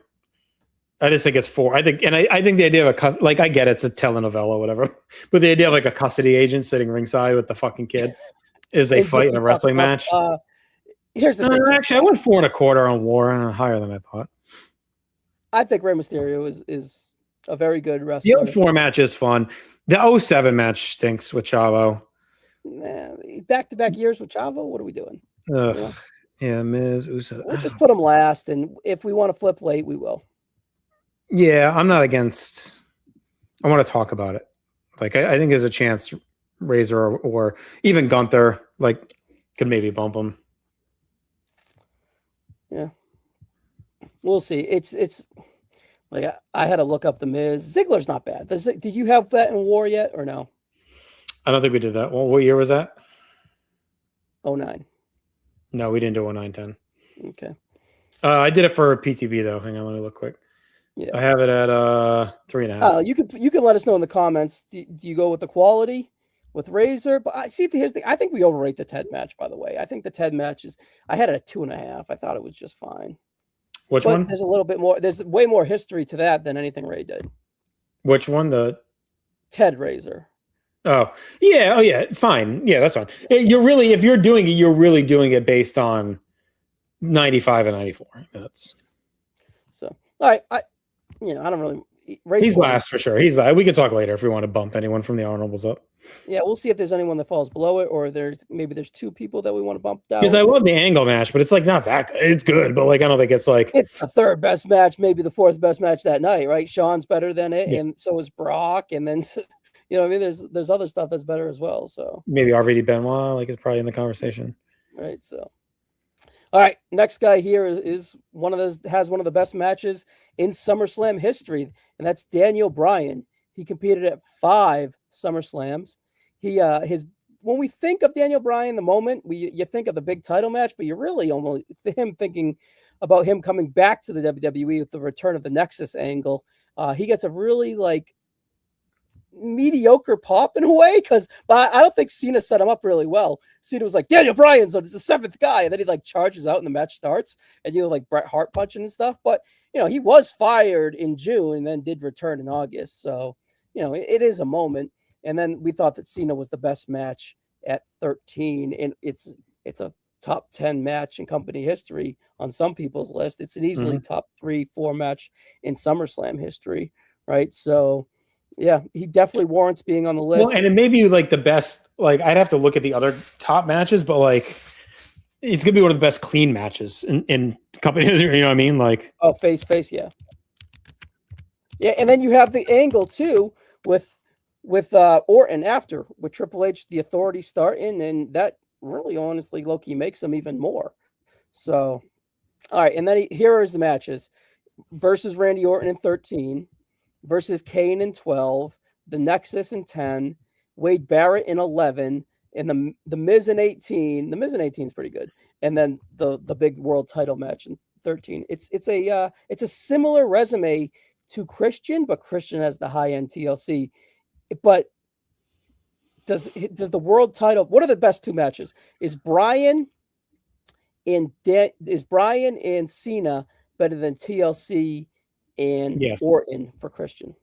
I just think it's 4. I think the idea of I get it's a telenovela or whatever, but the idea of like a custody agent sitting ringside with the fucking kid is they fight in a wrestling match. Here's the thing. Actually, I went 4.25 on War, higher than I thought. I think Rey Mysterio is a very good wrestler. The 04 match is fun. The 07 match stinks with Chavo. Back-to-back years with Chavo. What are we doing? Yeah, Miz, Uso. We'll just put him last, and if we want to flip late, we will. Yeah, I'm not against. I want to talk about it. Like, I think there's a chance Razor or even Gunther, like, could maybe bump him. Yeah, we'll see. It's like I had to look up the Miz. Ziggler's not bad. Did you have that in War yet or no? I don't think we did that. Well, what year was that? 09. No, we didn't do 0910. Okay. I did it for PTB though. Hang on, let me look quick. Yeah. I have it at 3.5. You can let us know in the comments. Do you go with the quality with Razor? But I see. Here's the. I think we overrate the Ted match. By the way, I think the Ted match is. I had it at 2.5. I thought it was just fine. Which but one? There's a little bit more. There's way more history to that than anything Ray did. Which one? The Ted Razor. Oh yeah. Fine. Yeah, that's fine. You're really, if you're doing it, you're really doing it based on 95 and 94. That's so. All right. I don't really. He's last for sure. He's last. We can talk later if we want to bump anyone from the honorables up. Yeah, we'll see if there's anyone that falls below it, or there's two people that we want to bump down. Because I love the angle match, but it's like not that good. It's good, but like I don't think it's like it's the third best match, maybe the fourth best match that night, right? Shawn's better than it, and so is Brock, and then I mean, there's other stuff that's better as well. So maybe RVD Benoit, like, is probably in the conversation, right? So, all right, next guy here is has one of the best matches in SummerSlam history, and that's Daniel Bryan. He competed at 5 SummerSlams. When we think of Daniel Bryan, the moment you think of the big title match, but you're really only thinking about him coming back to the WWE with the return of the Nexus angle. He gets a really mediocre pop in a way, but I don't think Cena set him up really well. Cena was like, Daniel Bryan's the 7th guy, and then he charges out and the match starts, and like Bret Hart punching and stuff. But he was fired in June and then did return in August. So it is a moment. And then we thought that Cena was the best match at 13, and it's a top 10 match in company history on some people's list. It's an easily top 3-4 match in SummerSlam history, right? So yeah, he definitely warrants being on the list. Well, and it may be the best. I'd have to look at the other top matches, but it's gonna be one of the best clean matches in company history. You know what I mean? Face, yeah. And then you have the angle too with Orton after, with Triple H, the Authority starting, and that really honestly Loki makes him even more. So, all right, and then here are his matches: versus Randy Orton in 13, versus Kane in 12, the Nexus in 10, Wade Barrett in 11, and the Miz in 18. The Miz in 18 is pretty good, and then the big world title match in 13. It's a similar resume to Christian, but Christian has the high end TLC. But does the world title? What are the best 2 matches? Is Bryan and Cena better than TLC and Orton for Christian?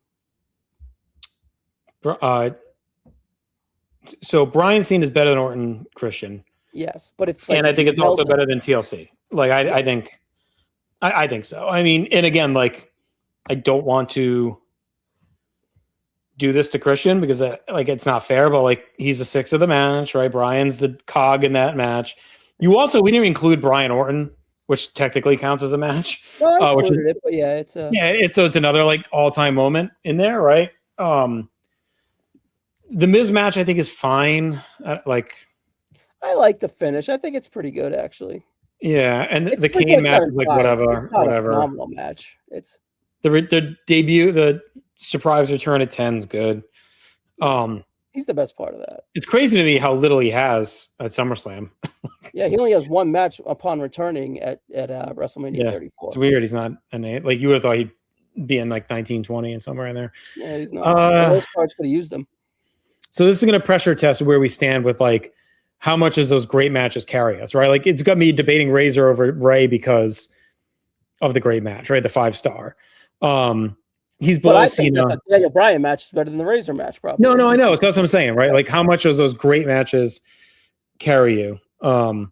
So Bryan Cena is better than Orton Christian. Yes, but and I think it's also better than TLC. I think so. I mean, and again, I don't want to do this to Christian because it's not fair, but he's the 6th of the match, right? Bryan's the cog in that match. We didn't include Bryan Orton, which technically counts as a match. Well, I included it, but yeah, it's another all-time moment in there, right? The Miz match I think is fine. I like the finish. I think it's pretty good actually. Yeah, and the Kane match is whatever. It's not a phenomenal match. It's the debut, the surprise return at 10 is good. He's the best part of that. It's crazy to me how little he has at SummerSlam. Yeah, he only has 1 match upon returning at WrestleMania 34. It's weird. He's not an 8. You would have thought he'd be in 1920 and somewhere in there. Yeah, he's not. Those cards could have used him. So this is going to pressure test where we stand with how much does those great matches carry us, right? It's got me debating Razor over Ray because of the great match, right? The 5-star. He's below Cena. The Daniel Bryan match is better than the Razor match, probably. No, I know. That's what I'm saying, right? How much does those great matches carry you? All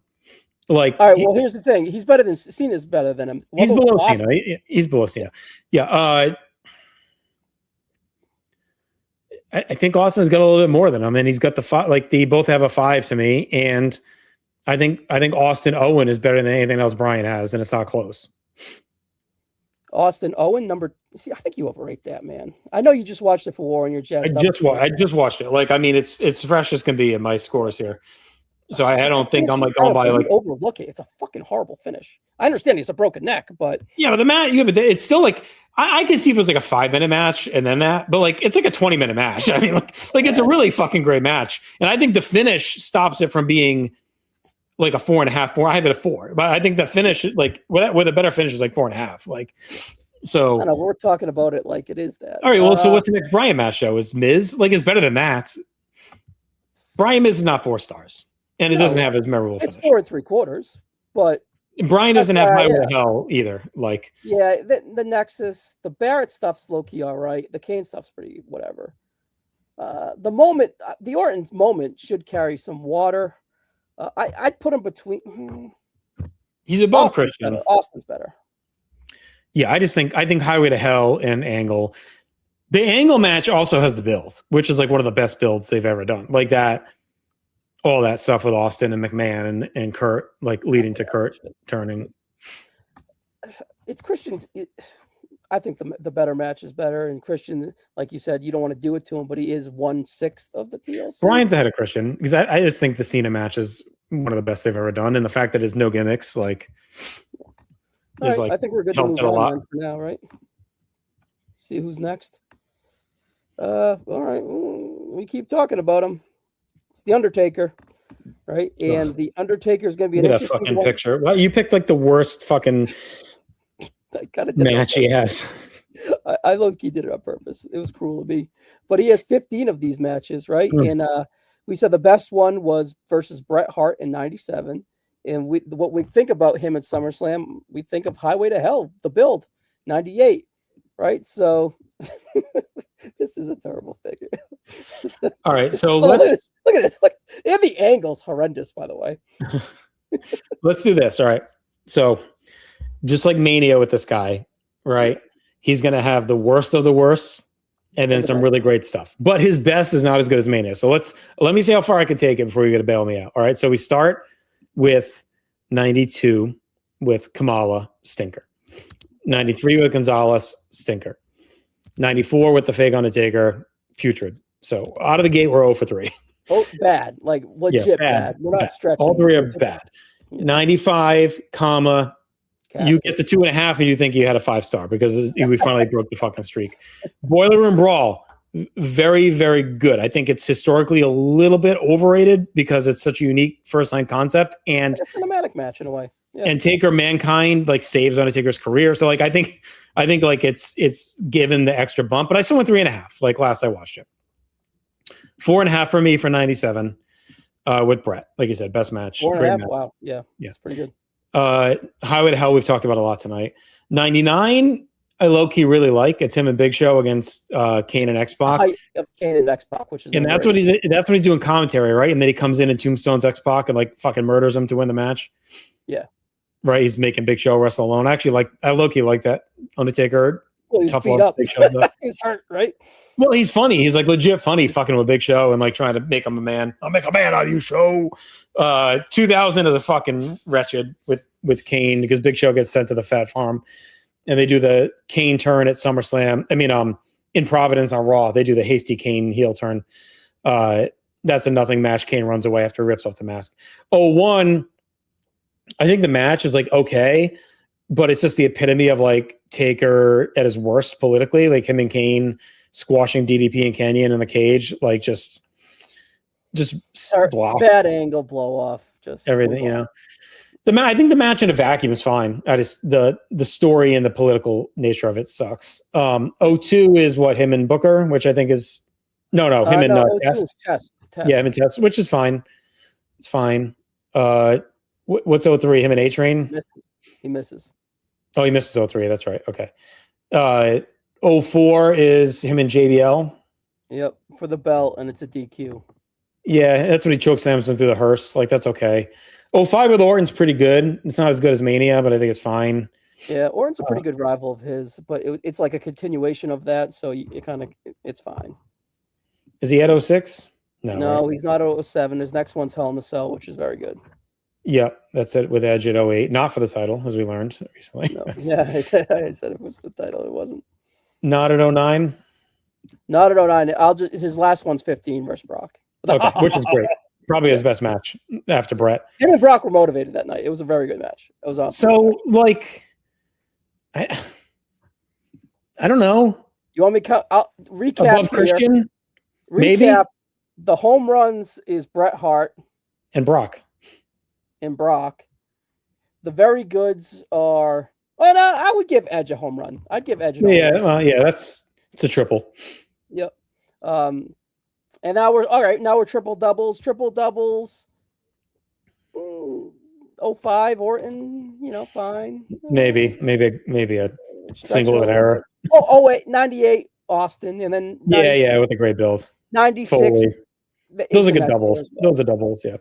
right. Well, here's the thing. He's better than Cena's better than him. He's below Cena. He's below Cena. Yeah. I think Austin's got a little bit more than him, and he's got the 5. They both have a 5 to me, and I think Austin Owen is better than anything else Bryan has, and it's not close. Austin Owen, I think you overrate that, man. I know you just watched it for War and you're jazzed. I just watched it. It's fresh as can be in my scores here. So I don't think I'm like I going don't by know, like we overlook it. It's a fucking horrible finish. I understand it's a broken neck, but yeah, but the match, yeah, but it's still like I could see if it was like a 5-minute match and then that, but like it's like a 20-minute match. I mean, like it's a really fucking great match, and I think the finish stops it from being like a 4.5, 4. I have it at 4, but I think the finish, like with a better finish, is like 4.5. Like so. I don't know. We're talking about it like it is that. All right, well, so what's the next Bryan match show? Is Miz like is better than that? Bryan Miz is not 4 stars, and it doesn't have as memorable It's finish. 4 3/4, but Bryan doesn't have Highway to Hell either. Like yeah, the Nexus, the Barrett stuff's low key all right. The Kane stuff's pretty whatever. The Orton's moment should carry some water. I'd put him between. he's above Austin's Christian. better. Austin's better. Yeah, I think Highway to Hell and Angle. The Angle match also has the build, which is like one of the best builds they've ever done. Like that, all that stuff with Austin and McMahon and Kurt, like leading to Kurt turning. It's Christian's. I think the better match is better. And Christian, like you said, you don't want to do it to him, but he is 1/6 of the TLC. Bryan's ahead of Christian because I just think the Cena match is one of the best they've ever done, and the fact that it's no gimmicks, like, is like I think we're good to move on for now, right? See who's next. All right, we keep talking about him. It's the Undertaker, right? And the Undertaker is going to be an interesting fucking picture. Well, you picked like the worst fucking match he has. I low-key did it on purpose. It was cruel of me. But he has 15 of these matches, right? And we said the best one was versus Bret Hart in 97. And what we think about him at SummerSlam, we think of Highway to Hell, the build, 98, right? So this is a terrible figure. All right, so look at this. Look, and the angle's horrendous, by the way. Let's do this. All right. So just like Mania with this guy, right? He's going to have the worst of the worst and then some really great stuff. But his best is not as good as Mania. So let me see how far I can take it before you get to bail me out. All right. So we start with 92 with Kamala, stinker. 93 with Gonzalez, stinker. 94 with the fake Undertaker, putrid. So out of the gate, we're 0 for 3. Oh, bad. Like legit bad. We're not stretching. All 3 are bad. 95, comma. You get the 2.5 and you think you had a 5-star because we finally broke the fucking streak. Boiler Room Brawl, very, very good. I think it's historically a little bit overrated because it's such a unique first-line concept. And it's a cinematic match in a way. Yeah. And Taker Mankind like saves Undertaker's career. So like I think like it's given the extra bump, but I still went 3.5 like last I watched it. 4.5 for me for 97 with Bret. Like you said, best match. 4.5. Wow. Yeah. It's pretty good. Highway to Hell we've talked about a lot tonight. 99 I low-key really like. It's him and Big Show against Kane and X-Pac. Kane and X-Pac, which is that's what he's doing commentary, right? And then he comes in and tombstones X-Pac and like fucking murders him to win the match. Yeah. Right, he's making Big Show wrestle alone. Actually, I low-key like that. Undertaker, well, he's tough beat up. Big Show. He's hurt, right? Well, he's funny. He's like legit funny, fucking with Big Show and like trying to make him a man. I'll make a man out of you, Show. 2000 is a fucking wretched with Kane because Big Show gets sent to the Fat Farm, and they do the Kane turn at SummerSlam. I mean, in Providence on Raw, they do the hasty Kane heel turn. That's a nothing match. Kane runs away after he rips off the mask. 01. I think the match is like okay, but it's just the epitome of like Taker at his worst politically, like him and Kane squashing DDP and Kenyon in the cage, like just bad angle, blow off, just everything, you know. I think the match in a vacuum is fine. I just the story and the political nature of it sucks. 02 is what him and Booker, which I think is him and Test. Yeah, him and Test, which is fine. It's fine. What's 03? Him and A-Train? He misses. Oh, he misses 03. That's right. Okay. 04 is him and JBL. Yep, for the belt, and it's a DQ. Yeah, that's when he chokeslams him through the hearse. Like, that's okay. 05 with Orton's pretty good. It's not as good as Mania, but I think it's fine. Yeah, Orton's a pretty good rival of his, but it's like a continuation of that, so it's fine. Is he at 06? No, right? He's not 07. His next one's Hell in the Cell, which is very good. Yeah, that's it with Edge at 08. Not for the title, as we learned recently. No. Yeah, I said it was for the title. It wasn't. Not at 09? Not at 09. His last one's 15 versus Brock. Okay, which is great. Probably his best match after Bret. Him and Brock were motivated that night. It was a very good match. It was awesome. So, like, I don't know. You want me to I'll recap Above here. Christian? Recap. Maybe? The home runs is Bret Hart. And Brock. The very goods are... Well, no, I would give Edge a home run. I'd give Edge a home run. Well, it's a triple. Yep. And now we're... All right, now we're triple doubles. 05 Orton, fine. Maybe a single error. Wait, 98 Austin, and then with a great build. 96. Those are good doubles. Well. Those are doubles, yeah.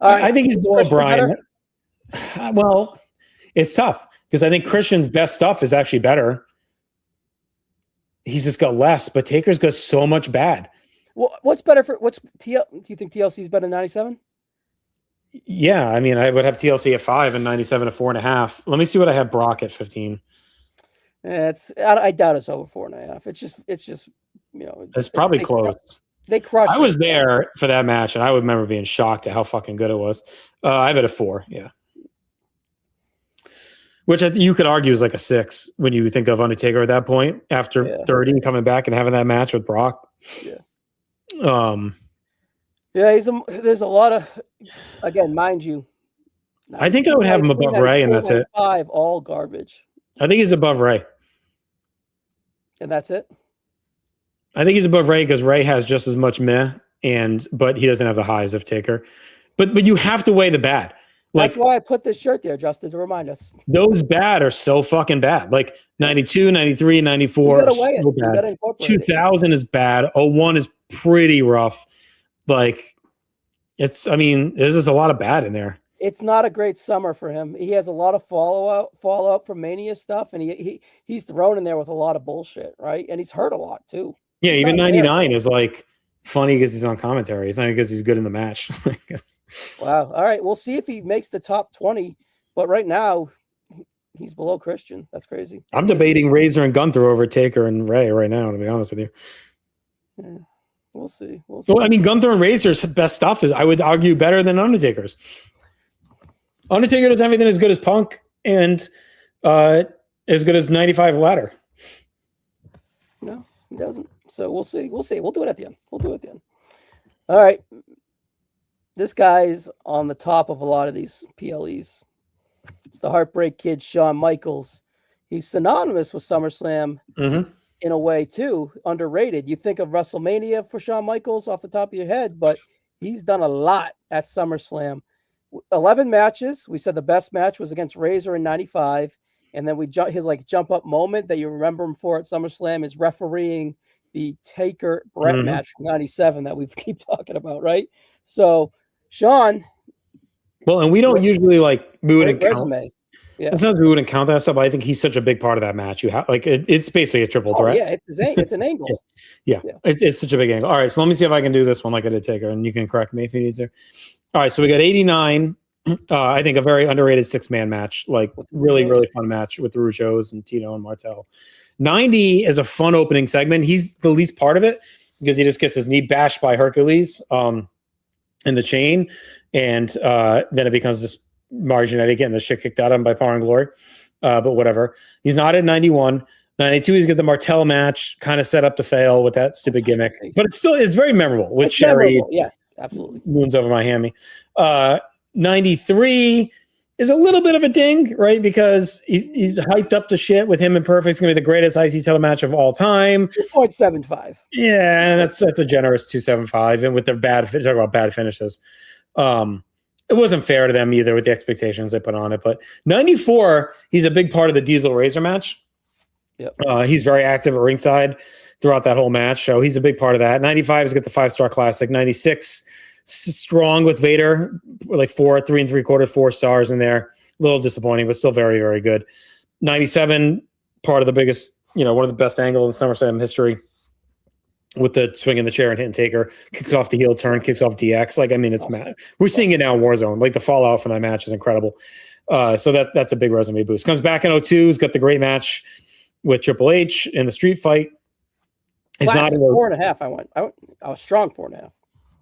I think he's below Brian. Well, it's tough because I think Christian's best stuff is actually better. He's just got less, but Taker's got so much bad. Well, do you think TLC is better than 97? Yeah, I mean, I would have TLC at 5 and 97 at 4.5. Let me see what I have Brock at 15. I doubt it's over 4.5. It's just it's probably close. They crushed. I was there for that match, and I remember being shocked at how fucking good it was. I have it at 4, yeah. Which you could argue is like a 6 when you think of Undertaker at that point after 30 coming back and having that match with Brock. Yeah. There's a lot of, again, mind you. I think I would have him above Ray, and that's it. 5, all garbage. I think he's above Ray. And that's it? I think he's above Ray because Ray has just as much meh, but he doesn't have the highs of Taker. But you have to weigh the bad. That's why I put this shirt there, Justin, to remind us. Those bad are so fucking bad. Like 92, 93, 94 are so bad. 2000 is bad. 01 is pretty rough. Like, there's just a lot of bad in there. It's not a great summer for him. He has a lot of fallout from Mania stuff, and he's thrown in there with a lot of bullshit, right? And he's hurt a lot too. Yeah, even 99 is like funny because he's on commentary. It's not because he's good in the match. Wow. All right, we'll see if he makes the top 20. But right now, he's below Christian. That's crazy. I'm debating Razor and Gunther over Taker and Ray right now, to be honest with you. Yeah. We'll see. Well, I mean, Gunther and Razor's best stuff is, I would argue, better than Undertaker's. Undertaker does everything as good as Punk and as good as 95 ladder. No, he doesn't. So we'll see. We'll do it at the end. All right. This guy's on the top of a lot of these PLEs. It's the Heartbreak Kid, Shawn Michaels. He's synonymous with SummerSlam in a way, too. Underrated. You think of WrestleMania for Shawn Michaels off the top of your head, but he's done a lot at SummerSlam. 11 matches. We said the best match was against Razor in 95. And then his jump up moment that you remember him for at SummerSlam is refereeing the Taker Bret match from 97 that we keep talking about, right? So Shawn. Well, and we don't usually we wouldn't count. Resume. Yeah. Sometimes we wouldn't count that stuff, but I think he's such a big part of that match. You have it's basically a triple threat. Yeah, it's an angle. Yeah. It's such a big angle. All right, so let me see if I can do this one like I did Taker, and you can correct me if you need to. All right, so we got 89. I think a very underrated 6-man match, really, really fun match with the Ruchos and Tino and Martel. 90 is a fun opening segment. He's the least part of it because he just gets his knee bashed by Hercules in the chain, and then it becomes this marginette getting the shit kicked out of him by Power and Glory. But whatever. He's not at 91. 92, he's got the Martel match, kind of set up to fail with that stupid gimmick. But it's very memorable with Sherry. Yes, absolutely. Moons over my hammy. 93 is a little bit of a ding, right? Because he's hyped up to shit with him and Perfect's going to be the greatest IC title match of all time. 2.75. Yeah, and that's a generous 2.75. And with their talk about bad finishes. It wasn't fair to them either with the expectations they put on it. But 94, he's a big part of the Diesel Razor match. Yep. He's very active at ringside throughout that whole match. So he's a big part of that. 95 has got the 5-star classic. 96, strong with Vader, 3 3/4, 4 stars in there. A little disappointing, but still very, very good. 97, part of the biggest, one of the best angles in SummerSlam history with the swing in the chair and hitting Taker. Kicks off the heel turn, kicks off DX. It's awesome. Mad. We're seeing it now in Warzone. The fallout from that match is incredible. So that's a big resume boost. Comes back in 02, has got the great match with Triple H in the street fight. It's not 4.5. I was strong 4.5.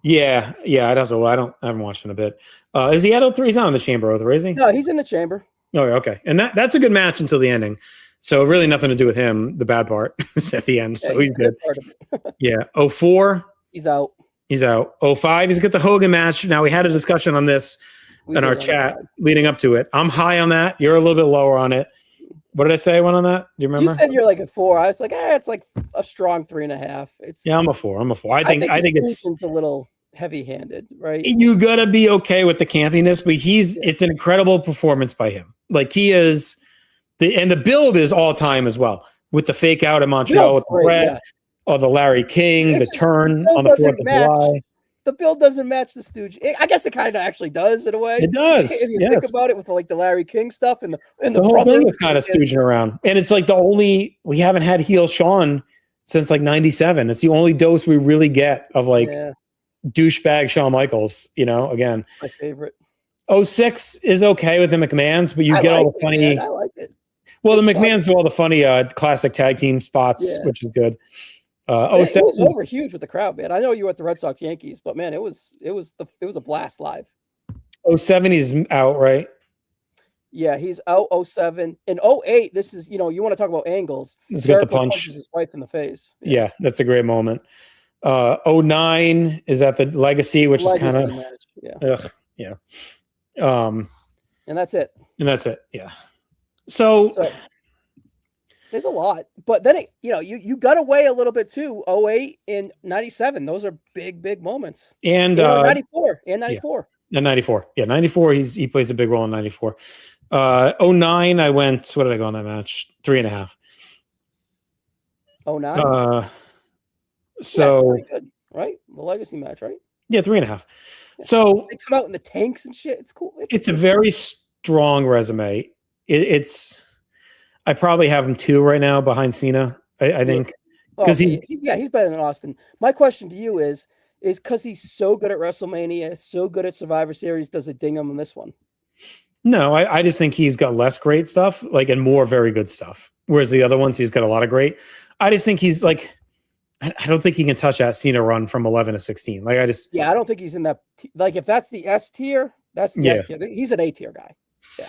Yeah, I'd have to. I haven't watched in a bit. Is he at 03? He's not in the chamber 03, is he? No, he's in the chamber. Oh, okay. And that's a good match until the ending. So really nothing to do with him. The bad part is at the end. Yeah, So he's good. Part of it. Yeah. 04. He's out. He's out. 05. He's got the Hogan match. Now we had a discussion on this in our chat leading up to it. I'm high on that. You're a little bit lower on it. What did I say I went on that? Do you remember? You said you're like a 4. I was like, it's like a strong 3.5. It's I'm a 4. I think it's a little heavy-handed, right? You gotta be okay with the campiness, but it's an incredible performance by him. Like he is and the build is all time as well. With the fake out in Montreal with the Bret, or the Larry King, the turn on the 4th of July. The build doesn't match the Stooge. I guess it kind of actually does in a way. It does. If you think about it with like the Larry King stuff and the whole thing is kind of stooging around. And it's like we haven't had heel Shawn since like 97. It's the only dose we really get of like douchebag Shawn Michaels, again. My favorite. 06 is okay with the McMahons, but you get all the funny. Man. I like it. Well, the McMahons do all the funny classic tag team spots, which is good. 07 it was over huge with the crowd, man. I know you were at the Red Sox Yankees, but man, it was a blast live. 07 he's out, right? Yeah, he's out 07. In 08, this is, you want to talk about angles. Let's get the punch. Punches his wife in the face. Yeah, that's a great moment. 09 is at the Legacy, which is kind of yeah. And that's it. Yeah. So there's a lot, but then you got to weigh a little bit too. 08 and 97, those are big moments. And 94 and 94. And 94. Yeah, 94 he plays a big role in 94. 09 I went, what did I go on that match? 3.5. 09? So pretty good, right? The Legacy match, right? Yeah, 3.5. Yeah. So they come out in the tanks and shit. It's cool. It's a very strong resume. I probably have him 2 right now behind Cena. I think because he's better than Austin. My question to you is because he's so good at WrestleMania, so good at Survivor Series, does it ding him on this one? No, I just think he's got less great stuff, and more very good stuff. Whereas the other ones, he's got a lot of great. I just think he's like, I don't think he can touch that Cena run from 11 to 16. I don't think he's in that. If that's the S tier, that's the S tier. He's an A tier guy. Yeah.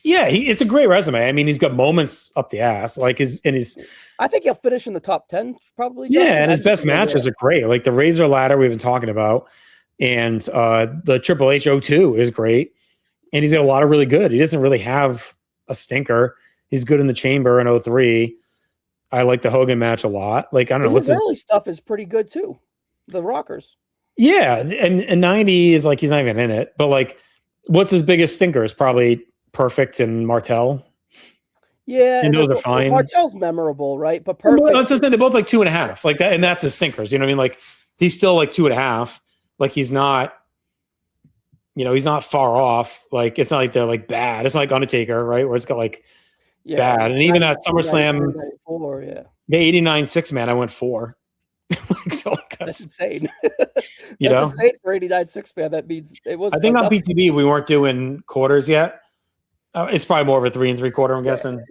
Yeah, it's a great resume. I mean, he's got moments up the ass. I think he'll finish in the top 10 probably. Yeah, and his best matches are great. Like the Razor Ladder we've been talking about, and the Triple H 02 is great. And he's got a lot of really good. He doesn't really have a stinker. He's good in the chamber in 03. I like the Hogan match a lot. I don't know. His early stuff is pretty good too. The Rockers. Yeah, and 90 is he's not even in it. But what's his biggest stinker? Is probably Perfect and Martel. Yeah, and those are fine. Martel's memorable, right? But Perfect. Let's just say they're both 2.5, like that, and that's his stinkers. You know what I mean? He's still 2.5. He's not. He's not far off. It's not they're bad. It's not like Undertaker, right? Where it's got bad. And even that SummerSlam, the 89 6-man, I went 4. That's insane. That's insane for 89 6-man. That means it was. I think on BTB we weren't doing quarters yet. It's probably more of a 3 3/4, I'm guessing,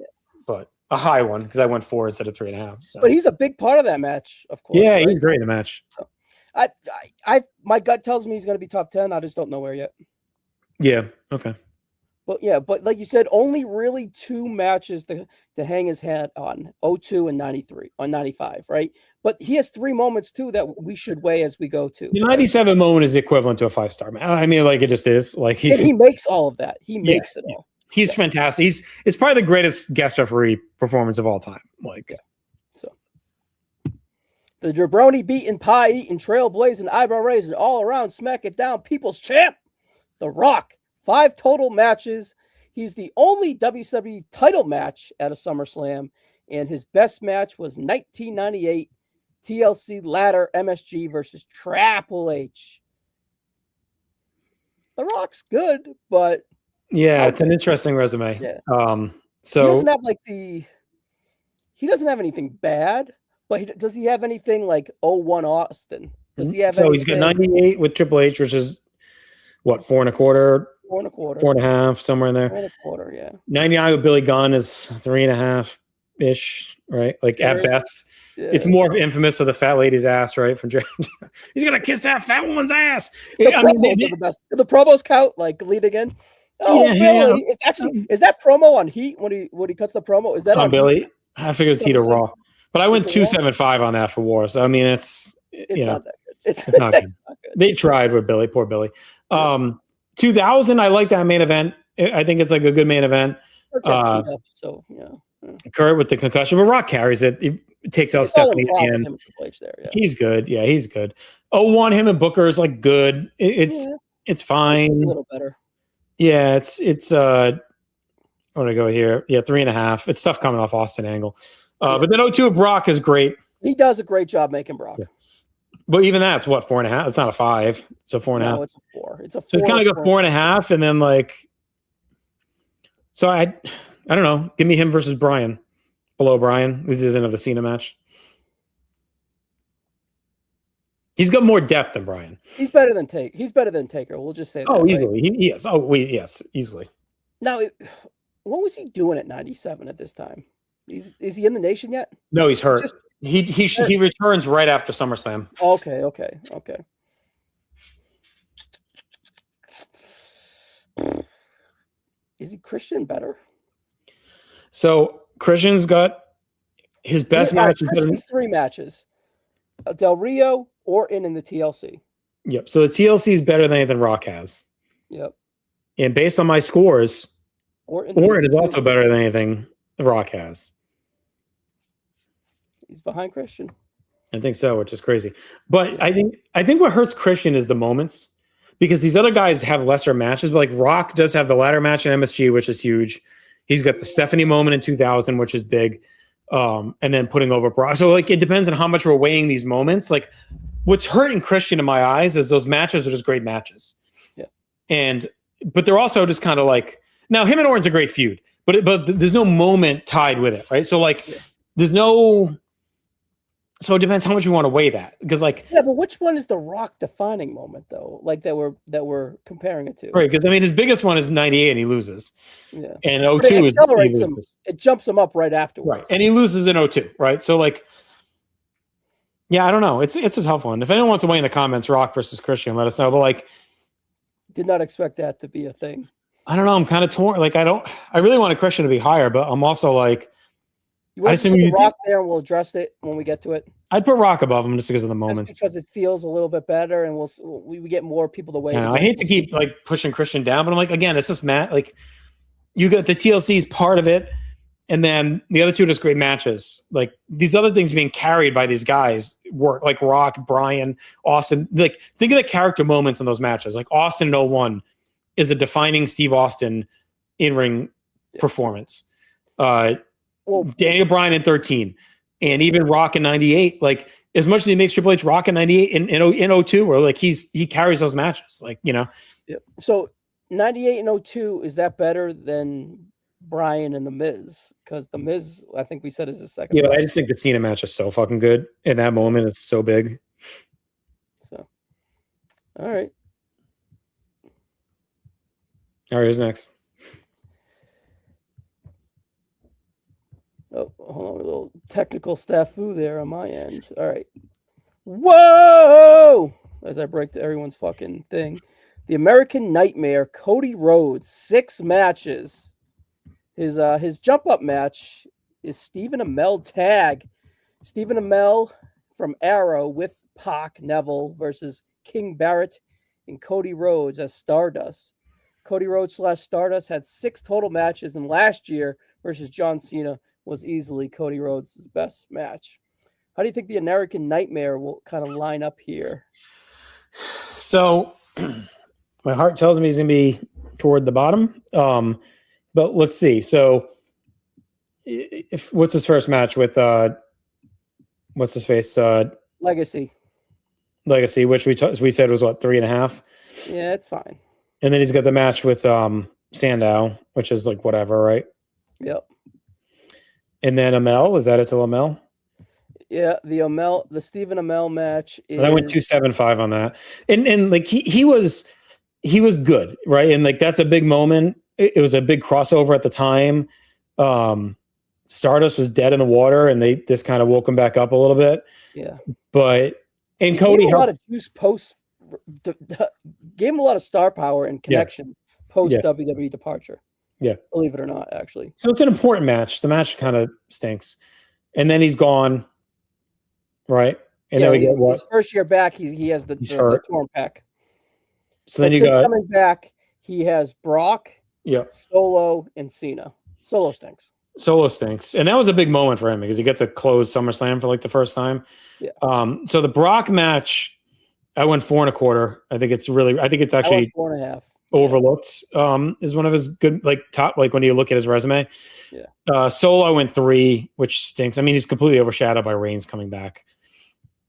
but a high one because I went 4 instead of 3.5. So. But he's a big part of that match, of course. Yeah, right? He's great in the match. So, my gut tells me he's going to be top 10. I just don't know where yet. Yeah. Okay. But like you said, only really 2 matches to hang his hat on: 02 and 93 on 95, right? But he has 3 moments too that we should weigh as we go to. The 97 moment is equivalent to a 5-star man. I mean, it just is. He makes all of that. He makes it all. He's fantastic. It's probably the greatest guest referee performance of all time. So the jabroni beating, pie eating, trailblazing, eyebrow raising, all around smack it down, people's champ, The Rock. 5 total matches. He's the only WWE title match at a SummerSlam, and his best match was 1998 TLC ladder MSG versus Triple H. The Rock's good, but it's an interesting resume. Yeah. So he doesn't have anything bad, but does he have anything like 01 Austin? Does he have? So he's got 98 with Triple H, which is what, 4.25. 4.25. 4.5, somewhere in there. 4.25, yeah. 99 with Billy Gunn is 3.5 ish, right? At best. It's more infamous for the fat lady's ass, right? From he's gonna kiss that fat woman's ass. The promos are the best. Do the promos count like leading in? Oh, yeah, Billy! It's actually is that promo on Heat when he cuts the promo? Is that on Billy? Heat? I figured it's Heat or Raw, but I went 275 on that for War. So I mean, it's not that good. It's not good. Not good. They tried with Billy, poor Billy. 2000, I like that main event. I think it's like a good main event. Kurt with the concussion, but Rock carries it. He takes out Stephanie at the end. He's good. Yeah, he's good. 01, him and Booker is like good. It's fine. It's a little better. Yeah, it's where do I go here? Yeah, 3.5. It's tough coming off Austin Angle. But then 02 of Brock is great. He does a great job making Brock. Yeah. But even that's what, 4.5? It's not a 5. It's a 4.5. No, it's a 4. It's a 4. So it's kind of like a 4.5, and then like. So I don't know. Give me him versus Bryan. Below Bryan. This isn't of the Cena match. He's got more depth than Bryan. He's better than Taker. He's better than Taker. We'll just say that. Oh, easily. Right? Yes. Oh, yes, easily. Now, what was he doing at 97 at this time? Is he in the nation yet? No, he's hurt. He returns right after SummerSlam. Okay. Is he Christian better? So Christian's got his best match. Christian's 3 matches: Del Rio, Orton, and the TLC. Yep. So the TLC is better than anything Rock has. Yep. And based on my scores, Orton is also better than anything Rock has. He's behind Christian. I think so, which is crazy. But I think what hurts Christian is the moments, because these other guys have lesser matches. But like Rock does have the ladder match in MSG, which is huge. He's got the Stephanie moment in 2000, which is big. And then putting over Brock. So like it depends on how much we're weighing these moments. Like what's hurting Christian in my eyes is those matches are just great matches. Yeah. But they're also just kind of like, now him and Orton's a great feud, but there's no moment tied with it, right? So like there's no. So it depends how much you want to weigh that, because like but which one is the Rock defining moment though? Like that we're comparing it to, right? Because I mean his biggest one is 98 and he loses, yeah, and 02 accelerates him. It jumps him up right afterwards, right? And he loses in 02, right? So like, yeah, I don't know. It's a tough one. If anyone wants to weigh in the comments, Rock versus Christian, let us know. But like, did not expect that to be a thing. I don't know. I'm kind of torn. Like I really want a Christian to be higher, but I'm also like. You want to put the Rock there, and we'll address it when we get to it. I'd put Rock above him just because of the moments. Just because it feels a little bit better, and we get more people to weigh. I hate to keep like pushing Christian down, but I'm like, again, it's just Matt. Like, you got the TLC's part of it, and then the other two are just great matches. Like these other things being carried by these guys work, like Rock, Bryan, Austin. Like think of the character moments in those matches. Like Austin in 01 is a defining Steve Austin in-ring performance. Daniel Bryan in 13, and even Rock in 98. Like as much as he makes Triple H Rock in 98 in 02, where like he carries those matches, like Yeah. So 98 and 02, is that better than Bryan and the Miz? Because the Miz, I think we said, is his second. Yeah, but I just think the Cena match is so fucking good in that moment. It's so big. So, all right. Who's next? Oh, hold on, a little technical snafu there on my end. All right. Whoa! As I break everyone's fucking thing. The American Nightmare, Cody Rhodes, 6 matches. His jump up match is Stephen Amell tag. Stephen Amell from Arrow with Pac, Neville versus King Barrett and Cody Rhodes as Stardust. Cody Rhodes / Stardust had 6 total matches, and last year versus John Cena was easily Cody Rhodes' best match. How do you think the American Nightmare will kind of line up here? So my heart tells me he's going to be toward the bottom. But let's see. So what's his first match with what's his face? Legacy, which we said was what, 3.5? Yeah, it's fine. And then he's got the match with Sandow, which is like whatever, right? Yep. And then Amell, is that it to Amell? Yeah, the Stephen Amell match is. And I went 275 on that, and like he was good, right? And like that's a big moment. It was a big crossover at the time. Stardust was dead in the water, and this kind of woke him back up a little bit. Yeah. But and He Cody gave him a lot helped. of juice gave him a lot of star power and connections post WWE departure. Yeah. Believe it or not, actually. So it's an important match. The match kind of stinks. And then he's gone. Right. And then we get what? His first year back, he has the torn pec. So then you got coming back, he has Brock, Solo, and Cena. Solo stinks. And that was a big moment for him because he gets to close SummerSlam for like the first time. Yeah. So the Brock match, I went 4.25. I think it's actually 4.5. Overlooked. Is one of his good, like top, like when you look at his resume. Yeah. Solo went 3, which stinks. I mean, he's completely overshadowed by Reigns coming back.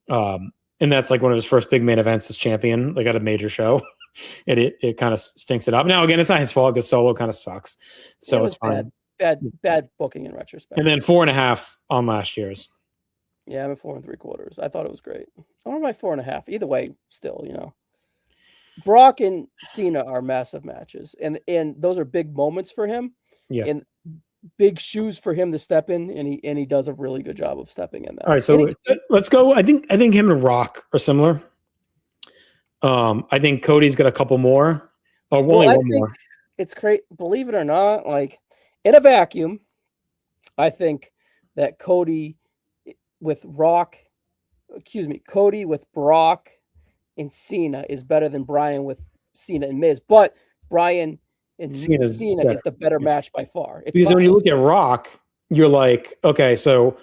And that's like one of his first big main events as champion, like at a major show. And it kind of stinks it up. Now, again, it's not his fault because Solo kind of sucks. So it's fine. Bad booking in retrospect. And then 4.5 on last year's. Yeah, I'm at 4.75. I thought it was great. Or am I 4.5? Either way, still, Brock and Cena are massive matches, and those are big moments for him. Yeah, and big shoes for him to step in, and he does a really good job of stepping in that. All right, so let's go. I think him and Rock are similar. I think Cody's got a couple more. Only one more. It's great. Believe it or not, like in a vacuum, I think that Cody with Brock and Cena is better than Bryan with Cena and Miz, but Bryan and Cena is the better match by far. Because when you look at Rock, you're like, okay, so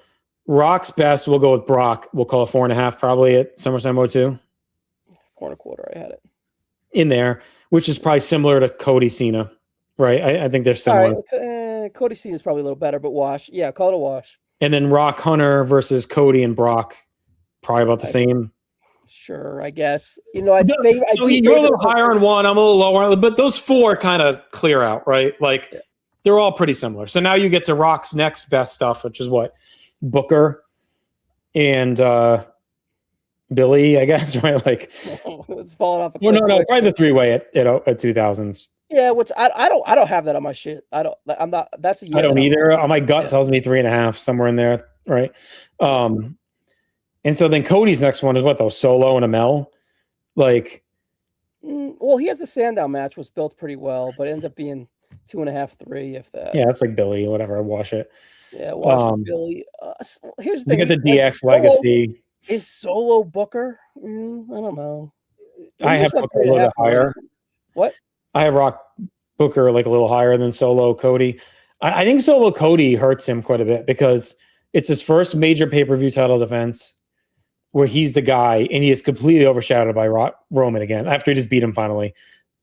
Rock's best, we'll go with Brock. We'll call it 4.5 probably at SummerSlam 02. 4.25, I had it in there, which is probably similar to Cody Cena, right? I think they're similar. Cody Cena is probably a little better, but wash. Yeah, call it a wash. And then Rock Hunter versus Cody and Brock, probably about the same. Sure, I guess. You're a little higher on one, I'm a little lower, but those 4 kind of clear out, right? Like they're all pretty similar. So now you get to Rock's next best stuff, which is what? Booker and Billy, I guess, right? Like it's falling off. No, probably the 3-way at 2000s. Yeah, which I don't have that on my shit. I'm not. That's a year. I don't either. My gut tells me 3.5, somewhere in there, right? And so then Cody's next one is what though? Solo and Amell, like. Well, he has a Sandown match, was built pretty well, but ended up being 2.5, 3, if that. Yeah, that's like Billy, whatever. I wash it. Yeah, wash it, Billy. Here's the thing. You get the DX legacy. Is Solo Booker? I don't know. I have Booker a little bit higher. What? I have Rock Booker like a little higher than Solo Cody. I think Solo Cody hurts him quite a bit because it's his first major pay-per-view title defense where he's the guy and he is completely overshadowed by Roman again after he just beat him finally.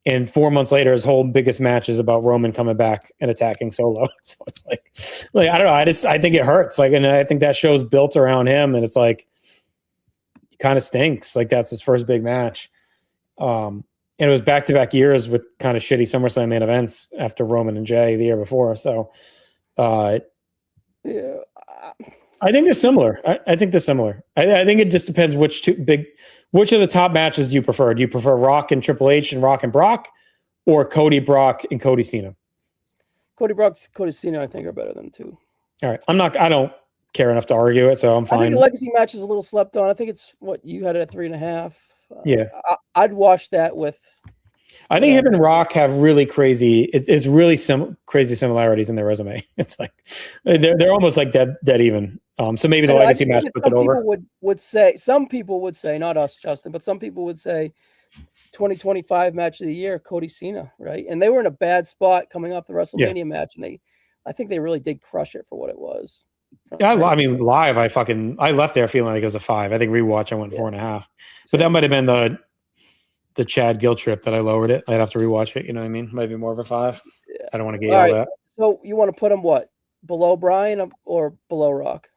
And 4 months later, his whole biggest match is about Roman coming back and attacking Solo. So it's like I don't know. I think it hurts. Like, and I think that show's built around him, and it's like it kind of stinks. Like that's his first big match. And it was back-to-back years with kind of shitty SummerSlam main events after Roman and Jay the year before. So, yeah. I think they're similar. I think they're similar. I think it just depends which of the top matches do you prefer? Do you prefer Rock and Triple H and Rock and Brock, or Cody Brock and Cody Cena? Cody Brock, Cody Cena, I think are better than 2. All right, I don't care enough to argue it, so I'm fine. I think the legacy match is a little slept on. I think it's what you had it at 3.5. Yeah, I'd watch that with. I think him and Rock have really crazy. It's really crazy similarities in their resume. It's like they're almost like dead even. So maybe the legacy match puts it over. Some people would say, not us, Justin, but some people would say 2025 match of the year, Cody Cena, right? And they were in a bad spot coming off the WrestleMania match, and I think they really did crush it for what it was. Yeah, I mean, live, I left there feeling like it was a 5. I think rewatch I went 4.5. So that might have been the Chad Gill trip that I lowered it. I'd have to rewatch it. You know what I mean? Might be more of a 5. Yeah. I don't want to get all that. So you want to put him what? Below Bryan or below Rock?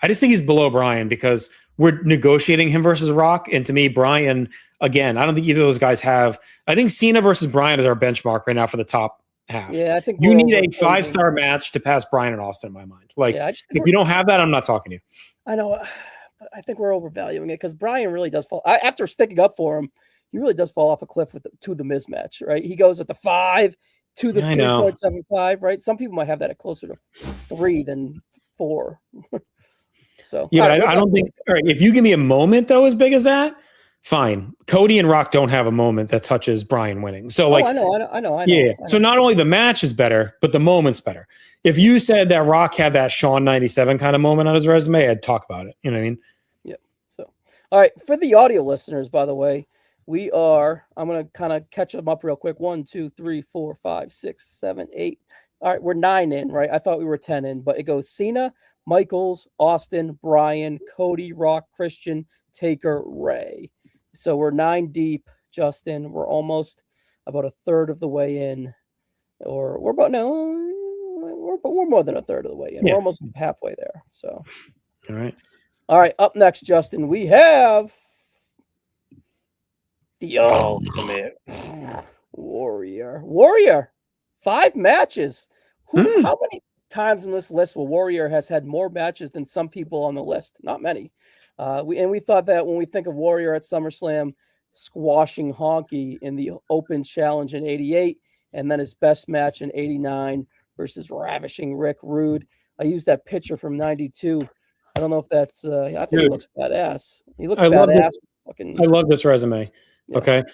I just think he's below Bryan because we're negotiating him versus Rock. And to me, Bryan, again, I don't think either of those guys have. I think Cena versus Bryan is our benchmark right now for the top half. Yeah, I think you need a 5-star match to pass Bryan and Austin in my mind. Like, if you don't have that, I'm not talking to you. I know. I think we're overvaluing it because Bryan really does fall. After sticking up for him, he really does fall off a cliff to the Miz match, right? He goes at the 5 to the 3.75, right? Some people might have that at closer to 3 than 4. So yeah, right, but I don't think. All right, if you give me a moment though as big as that, fine. Cody and Rock don't have a moment that touches Bryan winning. So like, I know. yeah. So not only the match is better, but the moment's better. If you said that Rock had that Shawn 97 kind of moment on his resume, I'd talk about it. You know what I mean? Yeah. So, all right, for the audio listeners, by the way, I'm going to kind of catch them up real quick. 1, 2, 3, 4, 5, 6, 7, 8. All right, we're 9 in, right? I thought we were 10 in, but it goes Cena, Michaels, Austin, Bryan, Cody, Rock, Christian, Taker, Ray. So we're 9 deep, Justin. We're almost about a third of the way in, or we're about we're more than a third of the way in. Yeah. We're almost halfway there. So, all right. Up next, Justin, we have the Ultimate Warrior. 5 matches. How many times in this list will Warrior has had more matches than some people on the list? Not many. We thought that when we think of Warrior at SummerSlam, squashing Honky in the Open Challenge in '88, and then his best match in '89 versus ravishing Rick Rude. I used that picture from '92. I don't know if that's. I think he looks badass. He looks badass. I love this resume. Yeah. Okay,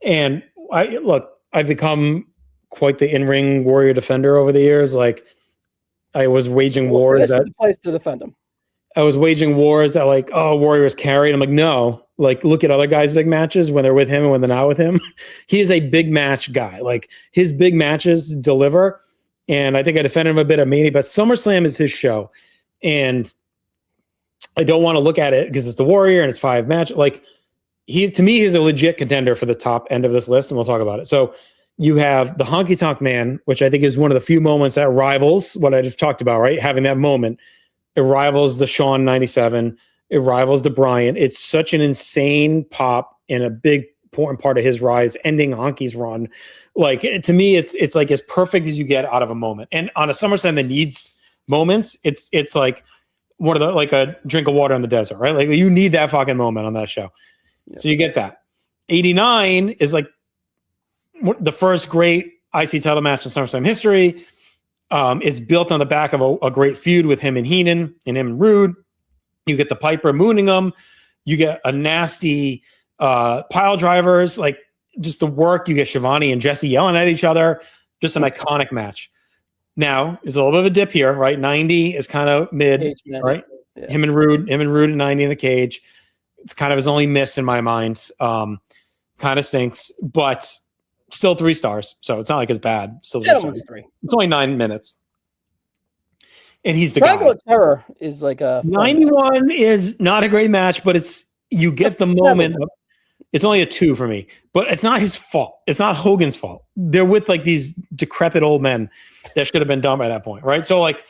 and I've become quite the in-ring Warrior defender over the years. Like, I was waging wars. This is the place to defend him. I was waging wars that like, oh, Warrior's carried. I'm like, no. Like, look at other guys' big matches when they're with him and when they're not with him. He is a big match guy. Like, his big matches deliver. And I think I defended him a bit at Mania, but SummerSlam is his show. And I don't want to look at it because it's the Warrior and it's 5 matches. Like, to me, he's a legit contender for the top end of this list, and we'll talk about it. So you have the Honky Tonk Man, which I think is one of the few moments that rivals what I just talked about, right? Having that moment. It rivals the Shawn 97. It rivals the Bryan. It's such an insane pop and a big important part of his rise, ending Honky's run. Like, to me, it's like as perfect as you get out of a moment. And on a SummerSlam that needs moments, it's like one of the, like a drink of water in the desert, right? Like, you need that fucking moment on that show. Yeah. So you get that. 89 is like the first great IC title match in SummerSlam history. Is built on the back of a great feud with him and Heenan and him and Rude. You get the Piper mooning him. You get a nasty pile drivers, like just the work. You get Shivani and Jesse yelling at each other. Just an iconic match. Now, there's a little bit of a dip here, right? 90 is kind of mid, right? Yeah. Him and Rude at 90 in the cage. It's kind of his only miss in my mind. Kind of stinks, but still 3 stars, so it's not like it's bad. Still 3. It's only 9 minutes, and he's the Triangle guy. of Terror is like a 91 is not a great match, but you get the moment. It's only a 2 for me, but it's not his fault. It's not Hogan's fault. They're with like these decrepit old men that should have been done by that point, right? So like,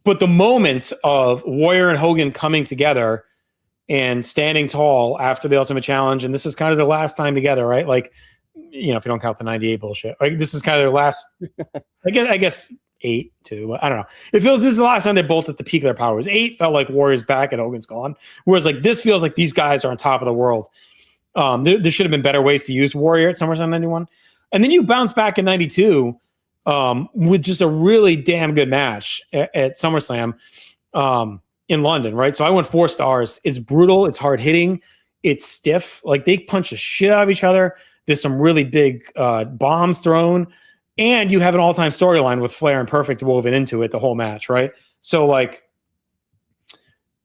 but the moment of Warrior and Hogan coming together and standing tall after the Ultimate Challenge, and this is kind of the last time together, right? Like, you know, if you don't count the 98 bullshit, like this is kind of their last, I guess 8 too. I don't know. It feels this is the last time they're both at the peak of their powers. 8 felt like Warrior's back and Hogan's gone. Whereas like this feels like these guys are on top of the world. There should have been better ways to use Warrior at SummerSlam 91. And then you bounce back in 92 with just a really damn good match at SummerSlam in London, right? So I went 4 stars. It's brutal. It's hard hitting. It's stiff. Like they punch the shit out of each other. There's some really big bombs thrown, and you have an all-time storyline with Flair and Perfect woven into it the whole match, right? So, like,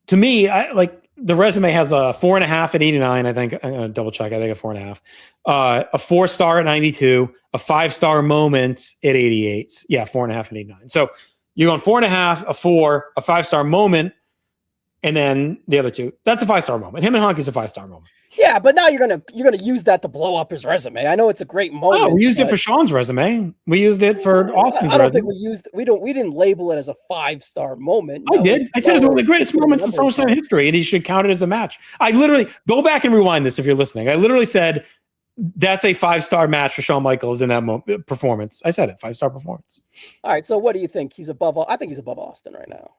to me, the resume has a 4.5 at 89. I think I'm gonna double check. I think a 4.5, a 4-star at 92, a 5-star moment at 88. Yeah, 4.5 at 89. So you're going 4.5, a 4, a 5-star moment, and then the other 2. That's a 5-star moment. Him and Honky's a 5-star moment. Yeah, but now you're gonna use that to blow up his resume. I know it's a great moment. Oh, we used it for Shawn's resume. We used it for Austin's. I don't think we didn't label it as a 5-star moment. I did. I said it's one of the greatest moments in SummerSlam history, and he should count it as a match. I literally go back and rewind this if you're listening. I literally said that's a 5-star match for Shawn Michaels in that performance. I said it, 5-star performance. All right. So what do you think? He's above. I think he's above Austin right now.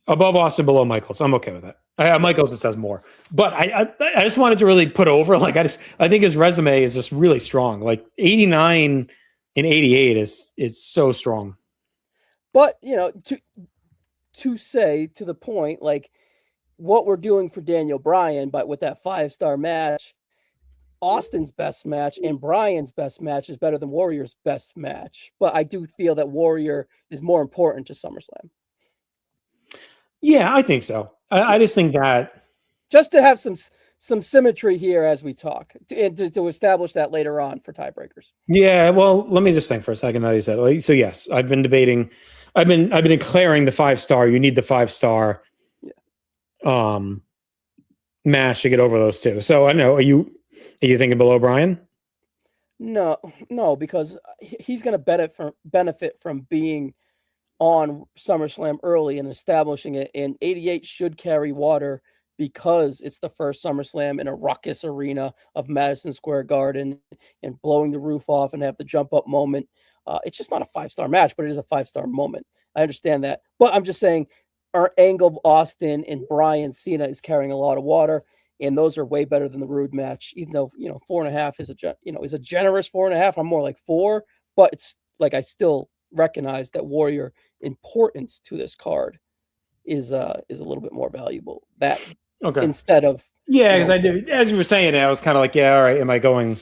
Above Austin, below Michaels. I'm okay with that. Michaels just says more, but I just wanted to really put over. Like I think his resume is just really strong. Like 89 in '88 is so strong. But to say to the point, like what we're doing for Daniel Bryan, but with that 5-star match, Austin's best match and Bryan's best match is better than Warrior's best match. But I do feel that Warrior is more important to SummerSlam. Yeah, I think so. I just think that just to have some symmetry here as we talk to establish that later on for tiebreakers. Yeah, well, let me just think for a second. Now you said so. Yes, I've been debating. I've been declaring the 5-star. You need the 5-star match to get over those two. So I know. Are you thinking below Bryan? No, because he's going to benefit from being on SummerSlam early and establishing it. And '88 should carry water because it's the first SummerSlam in a ruckus arena of Madison Square Garden and blowing the roof off and have the jump up moment. It's just not a 5-star match, but it is a 5-star moment. I understand that. But I'm just saying our angle of Austin and Bryan Cena is carrying a lot of water. And those are way better than the Rude match, even though 4.5 is a generous 4.5. I'm more like 4, but it's like I still recognize that Warrior importance to this card is a little bit more valuable. That instead of because I do, as you were saying, I was kind of like, yeah, all right, am I going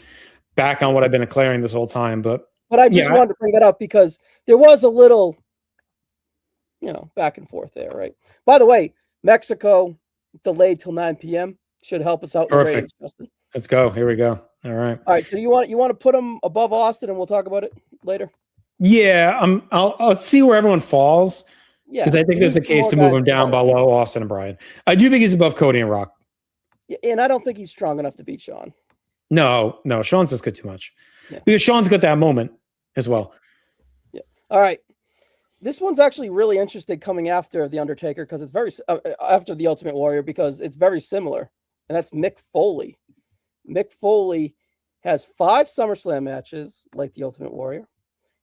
back on what I've been declaring this whole time? But I just wanted to bring that up because there was a little, back and forth there, right? By the way, Mexico delayed till 9 p.m. should help us out in ratings, Justin. Let's go. Here we go. All right. So you want to put them above Austin, and we'll talk about it later. Yeah, I'll see where everyone falls. Yeah, because I think there's a case to move him down below Austin and Bryan. I do think he's above Cody and Rock. Yeah, and I don't think he's strong enough to beat Shawn. No, Shawn's just good too much. Yeah. Because Shawn's got that moment as well. Yeah. All right. This one's actually really interesting coming after The Undertaker because it's very after The Ultimate Warrior because it's very similar, and that's Mick Foley. Mick Foley has 5 SummerSlam matches like The Ultimate Warrior.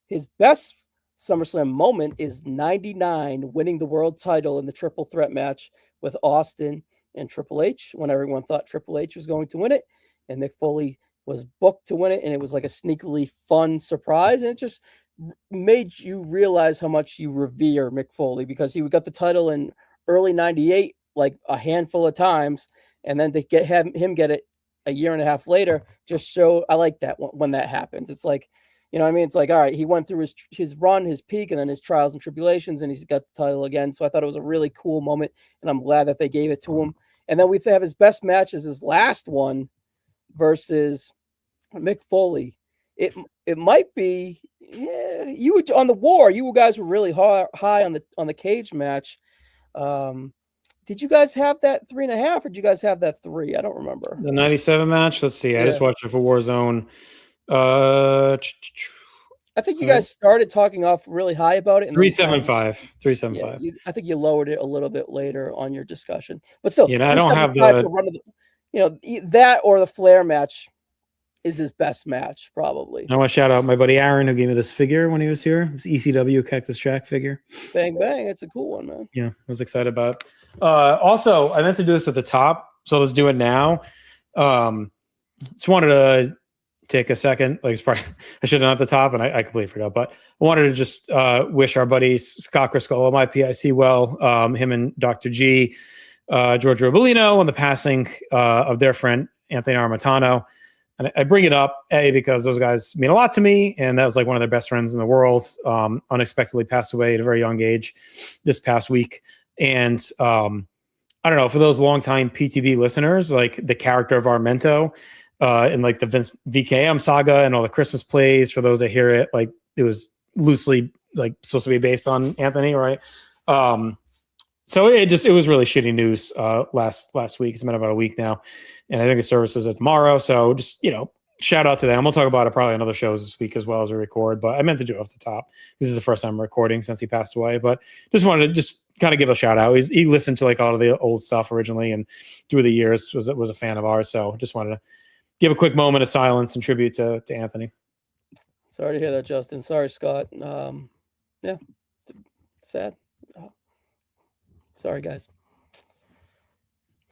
His best SummerSlam moment is '99, winning the world title in the triple threat match with Austin and Triple H when everyone thought Triple H was going to win it. And Mick Foley was booked to win it, and it was like a sneakily fun surprise. And it just made you realize how much you revere Mick Foley because he got the title in early '98 like a handful of times. And then to have him get it a year and a half later just show I like that when that happens. It's like, it's like, all right, he went through his run, his peak, and then his trials and tribulations, and he's got the title again. So I thought it was a really cool moment, and I'm glad that they gave it to him. And then we have his best match as his last one versus Mick Foley. It might be, you were on the War. You guys were really high on the cage match. Did you guys have that 3.5, or did you guys have that 3? I don't remember. The '97 match. Let's see. I just watched it for Warzone. I think you guys started talking off really high about it. 375. 375. Yeah, I think you lowered it a little bit later on your discussion, but still, I don't have the that or the Flair match is his best match probably. I want to shout out my buddy Aaron who gave me this figure when he was here. It's ECW Cactus Jack figure. Bang bang! It's a cool one, man. Yeah, I was excited about it. Also, I meant to do this at the top, so let's do it now. Just wanted to take a second. Like, it's probably, I should have done at the top, and I completely forgot. But I wanted to just wish our buddies Scott Criscola, my PIC, well. Him and Dr. G, George Robolino, on the passing of their friend Anthony Armatano. And I bring it up because those guys mean a lot to me, and that was like one of their best friends in the world. Unexpectedly passed away at a very young age this past week. And I don't know, for those longtime PTB listeners, like the character of Armento and like the Vince VKM saga and all the Christmas plays, for those that hear it, like it was loosely like supposed to be based on Anthony, right? So it was really shitty news last week. It's been about a week now, and I think the service is tomorrow. So just shout out to them. We'll talk about it probably on other shows this week as well as we record. But I meant to do it off the top. This is the first time I'm recording since he passed away. But just wanted to kind of give a shout out. He listened to like all of the old stuff originally, and through the years was a fan of ours. So just wanted to give a quick moment of silence and tribute to Anthony. Sorry to hear that, Justin. Sorry, Scott. Yeah, sad. Sorry, guys.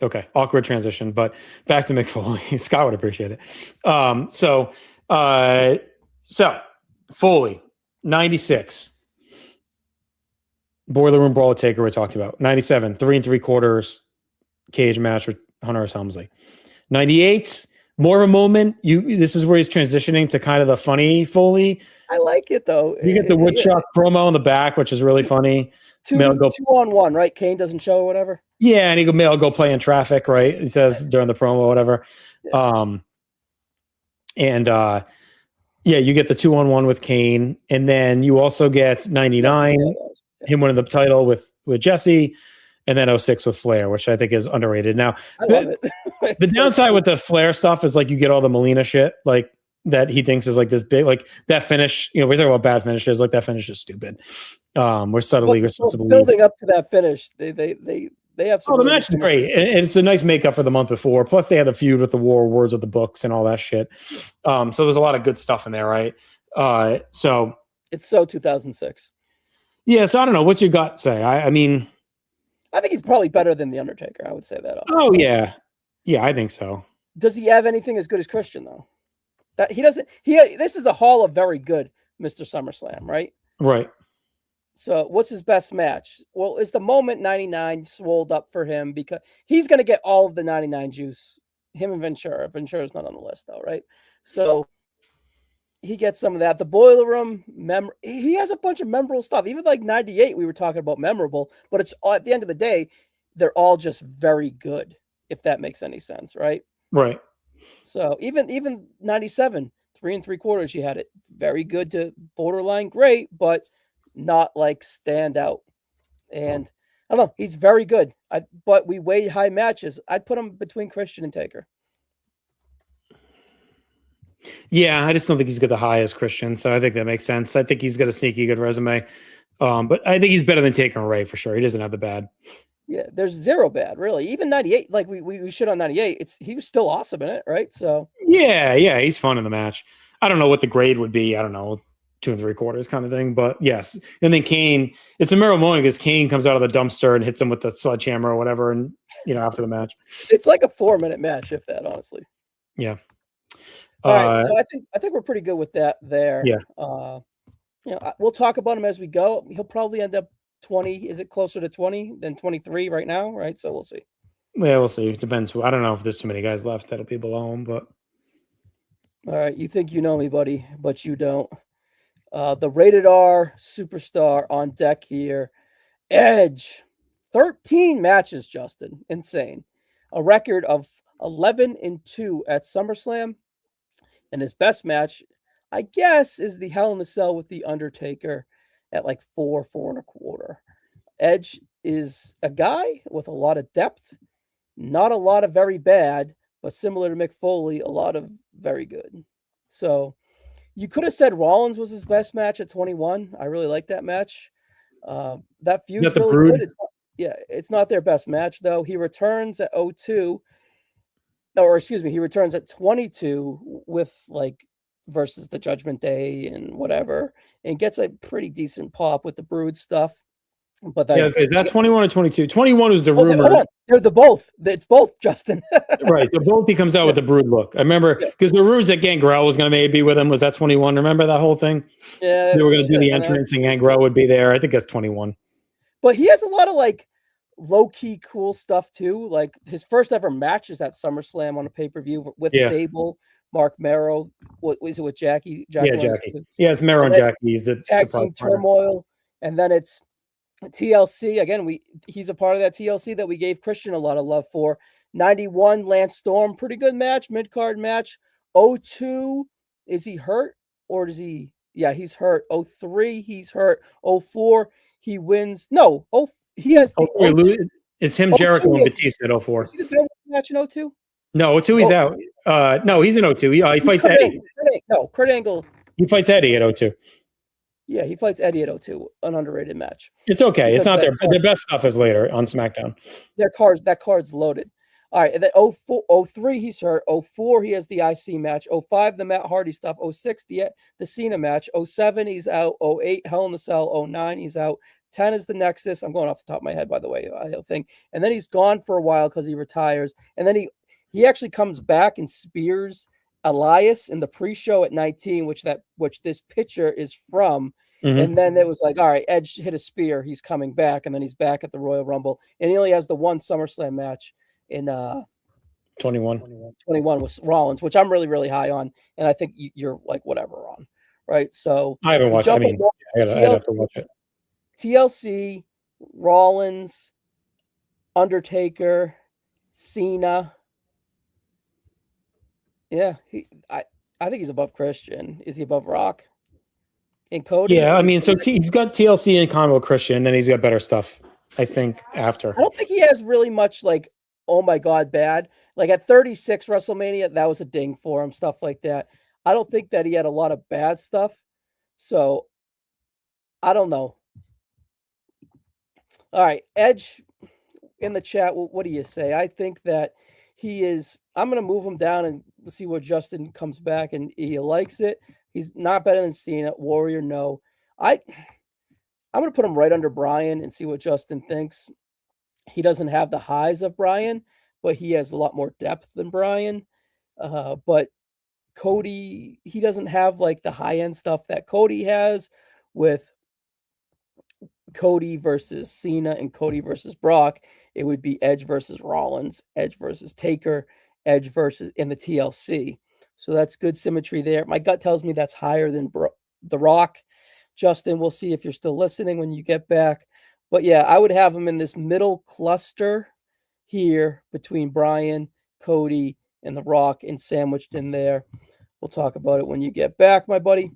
Okay, awkward transition, but back to Mick Foley. Scott would appreciate it. So Foley, 96. Boiler Room Brawl Taker we talked about. 97, 3 3/4 cage match with Hunter S. Helmsley. 98, more of a moment. This is where he's transitioning to kind of the funny Foley. I like it though. You get the woodchuck promo in the back, which is really funny. Two on one, right? Kane doesn't show or whatever. Yeah, and I'll go play in traffic, right? He says during the promo or whatever. Yeah. You get the 2-on-1 with Kane, and then you also get 99, him winning the title with Jesse, and then 06 with Flair, which I think is underrated. Now, I love it. The downside with the Flair stuff is like you get all the Melina shit, like that he thinks is like this big, like that finish. You know, we talk about bad finishes, like that finish is stupid. We're subtly building up to that finish. They have some. Oh, the match is great, and it's a nice makeup for the month before. Plus, they had the feud with the War Words of the Books and all that shit. So there's a lot of good stuff in there, right? So it's so 2006. Yeah, so I don't know. What's your gut say? I mean, I think he's probably better than the Undertaker. I would say that. Oh yeah, I think so. Does he have anything as good as Christian though? That he doesn't. This is a Hall of Very Good, Mr. SummerSlam, right? Right. So what's his best match? Well, is the moment 99 swolled up for him because he's going to get all of the 99 juice. Him and Ventura. Ventura's not on the list though, right? So he gets some of that. The Boiler Room, he has a bunch of memorable stuff. Even like 98, we were talking about memorable, but it's at the end of the day, they're all just very good, if that makes any sense, right? Right. So even 97, 3 3/4, you had it very good to borderline great, but not like stand out. And I don't know, he's very good. But we weighed high matches. I'd put him between Christian and Taker. Yeah, I just don't think he's got the highest Christian, so I think that makes sense. I think he's got a sneaky good resume, but I think he's better than Taker and Ray for sure. He doesn't have the bad. Yeah, there's zero bad really. Even 98, like we shit on 98. He was still awesome in it, right? So yeah, he's fun in the match. I don't know what the grade would be. I don't know, 2 3/4 kind of thing, but yes. And then Kane, it's a memorable moment because Kane comes out of the dumpster and hits him with the sledgehammer or whatever, and after the match, it's like a 4-minute match, if that, honestly. Yeah. All right, so I think we're pretty good with that there. Yeah. We'll talk about him as we go. He'll probably end up 20. Is it closer to 20 than 23 right now? Right. So we'll see. Yeah, we'll see. It depends. I don't know if there's too many guys left that'll be below him, but. All right. You think you know me, buddy, but you don't. The Rated R superstar on deck here. Edge. 13 matches, Justin. Insane. A record of 11-2 at SummerSlam. And his best match, I guess, is the Hell in a Cell with the Undertaker at like 4 1/4. Edge is a guy with a lot of depth, not a lot of very bad, but similar to Mick Foley, a lot of very good. So you could have said Rollins was his best match at 21. I really like that match. That feud's really good. It's not their best match though. He returns at 02. He returns at 22 with like versus the Judgment Day and whatever, and gets a pretty decent pop with the Brood stuff. But is that 21 or 22? 21 was the rumor. Hold on. They're both. It's both, Justin. Right. So both he comes out with the Brood look. I remember because the rumors that Gangrel was going to maybe be with him. Was that 21? Remember that whole thing? Yeah. They were going to do the entrance and Gangrel would be there. I think that's 21. But he has a lot of like low-key cool stuff too. Like his first ever match is at SummerSlam on a pay-per-view with Sable, Mark Merrow. What was it with Jackie? Jackie. Yeah, it's Merrow and Jackie. He's a tag team turmoil. And then it's TLC. Again, he's a part of that TLC that we gave Christian a lot of love for. 91, Lance Storm. Pretty good match, mid-card match. 02, is he hurt? Or does he... Yeah, he's hurt. 03, he's hurt. 04, he wins. No, he has the it's him, Jericho, and Batista at 04. Is he the best match in 02? No, 02 he's out. No, he's in 02. He fights Eddie. Kurt Angle. He fights Eddie at 02. Yeah, he fights Eddie at 02. An underrated match. It's okay. It's not their best stuff is later on SmackDown. That card's loaded. All right, and then 03, he's hurt. 04, he has the IC match. 05, the Matt Hardy stuff. 06, the Cena match. 07, he's out. 08, Hell in the Cell. 09, he's out. 10 is the Nexus. I'm going off the top of my head, by the way, I think. And then he's gone for a while because he retires. And then he actually comes back and spears Elias in the pre-show at 19, which this picture is from. Mhm. And then it was like, all right, Edge hit a spear, he's coming back, and then he's back at the Royal Rumble, and he only has the one SummerSlam match in 21. 21 with Rollins, which I'm really, really high on, and I think you're like whatever on, right? So I haven't you watched. I jump mean, on I'd have to watch it. TLC, Rollins, Undertaker, Cena. Yeah, I think he's above Christian. Is he above Rock and Cody? Yeah, I mean, so he's got TLC and Convo Christian, and then he's got better stuff, I think, after. I don't think he has really much like, oh my God, bad. Like at 36 WrestleMania, that was a ding for him, stuff like that. I don't think that he had a lot of bad stuff. So I don't know. All right, Edge in the chat, what do you say? I think that he is. I'm going to move him down and see what Justin comes back and he likes it. He's not better than Cena. Warrior, no. I'm going to put him right under Bryan and see what Justin thinks. He doesn't have the highs of Bryan, but he has a lot more depth than Bryan. But Cody, he doesn't have like the high end stuff that Cody has with Cody versus Cena and Cody versus Brock. It would be Edge versus Rollins, Edge versus Taker, Edge versus in the TLC. So that's good symmetry there. My gut tells me that's higher than The Rock. Justin, we'll see if you're still listening when you get back. But yeah, I would have him in this middle cluster here between Bryan, Cody, and The Rock, and sandwiched in there. We'll talk about it when you get back, my buddy.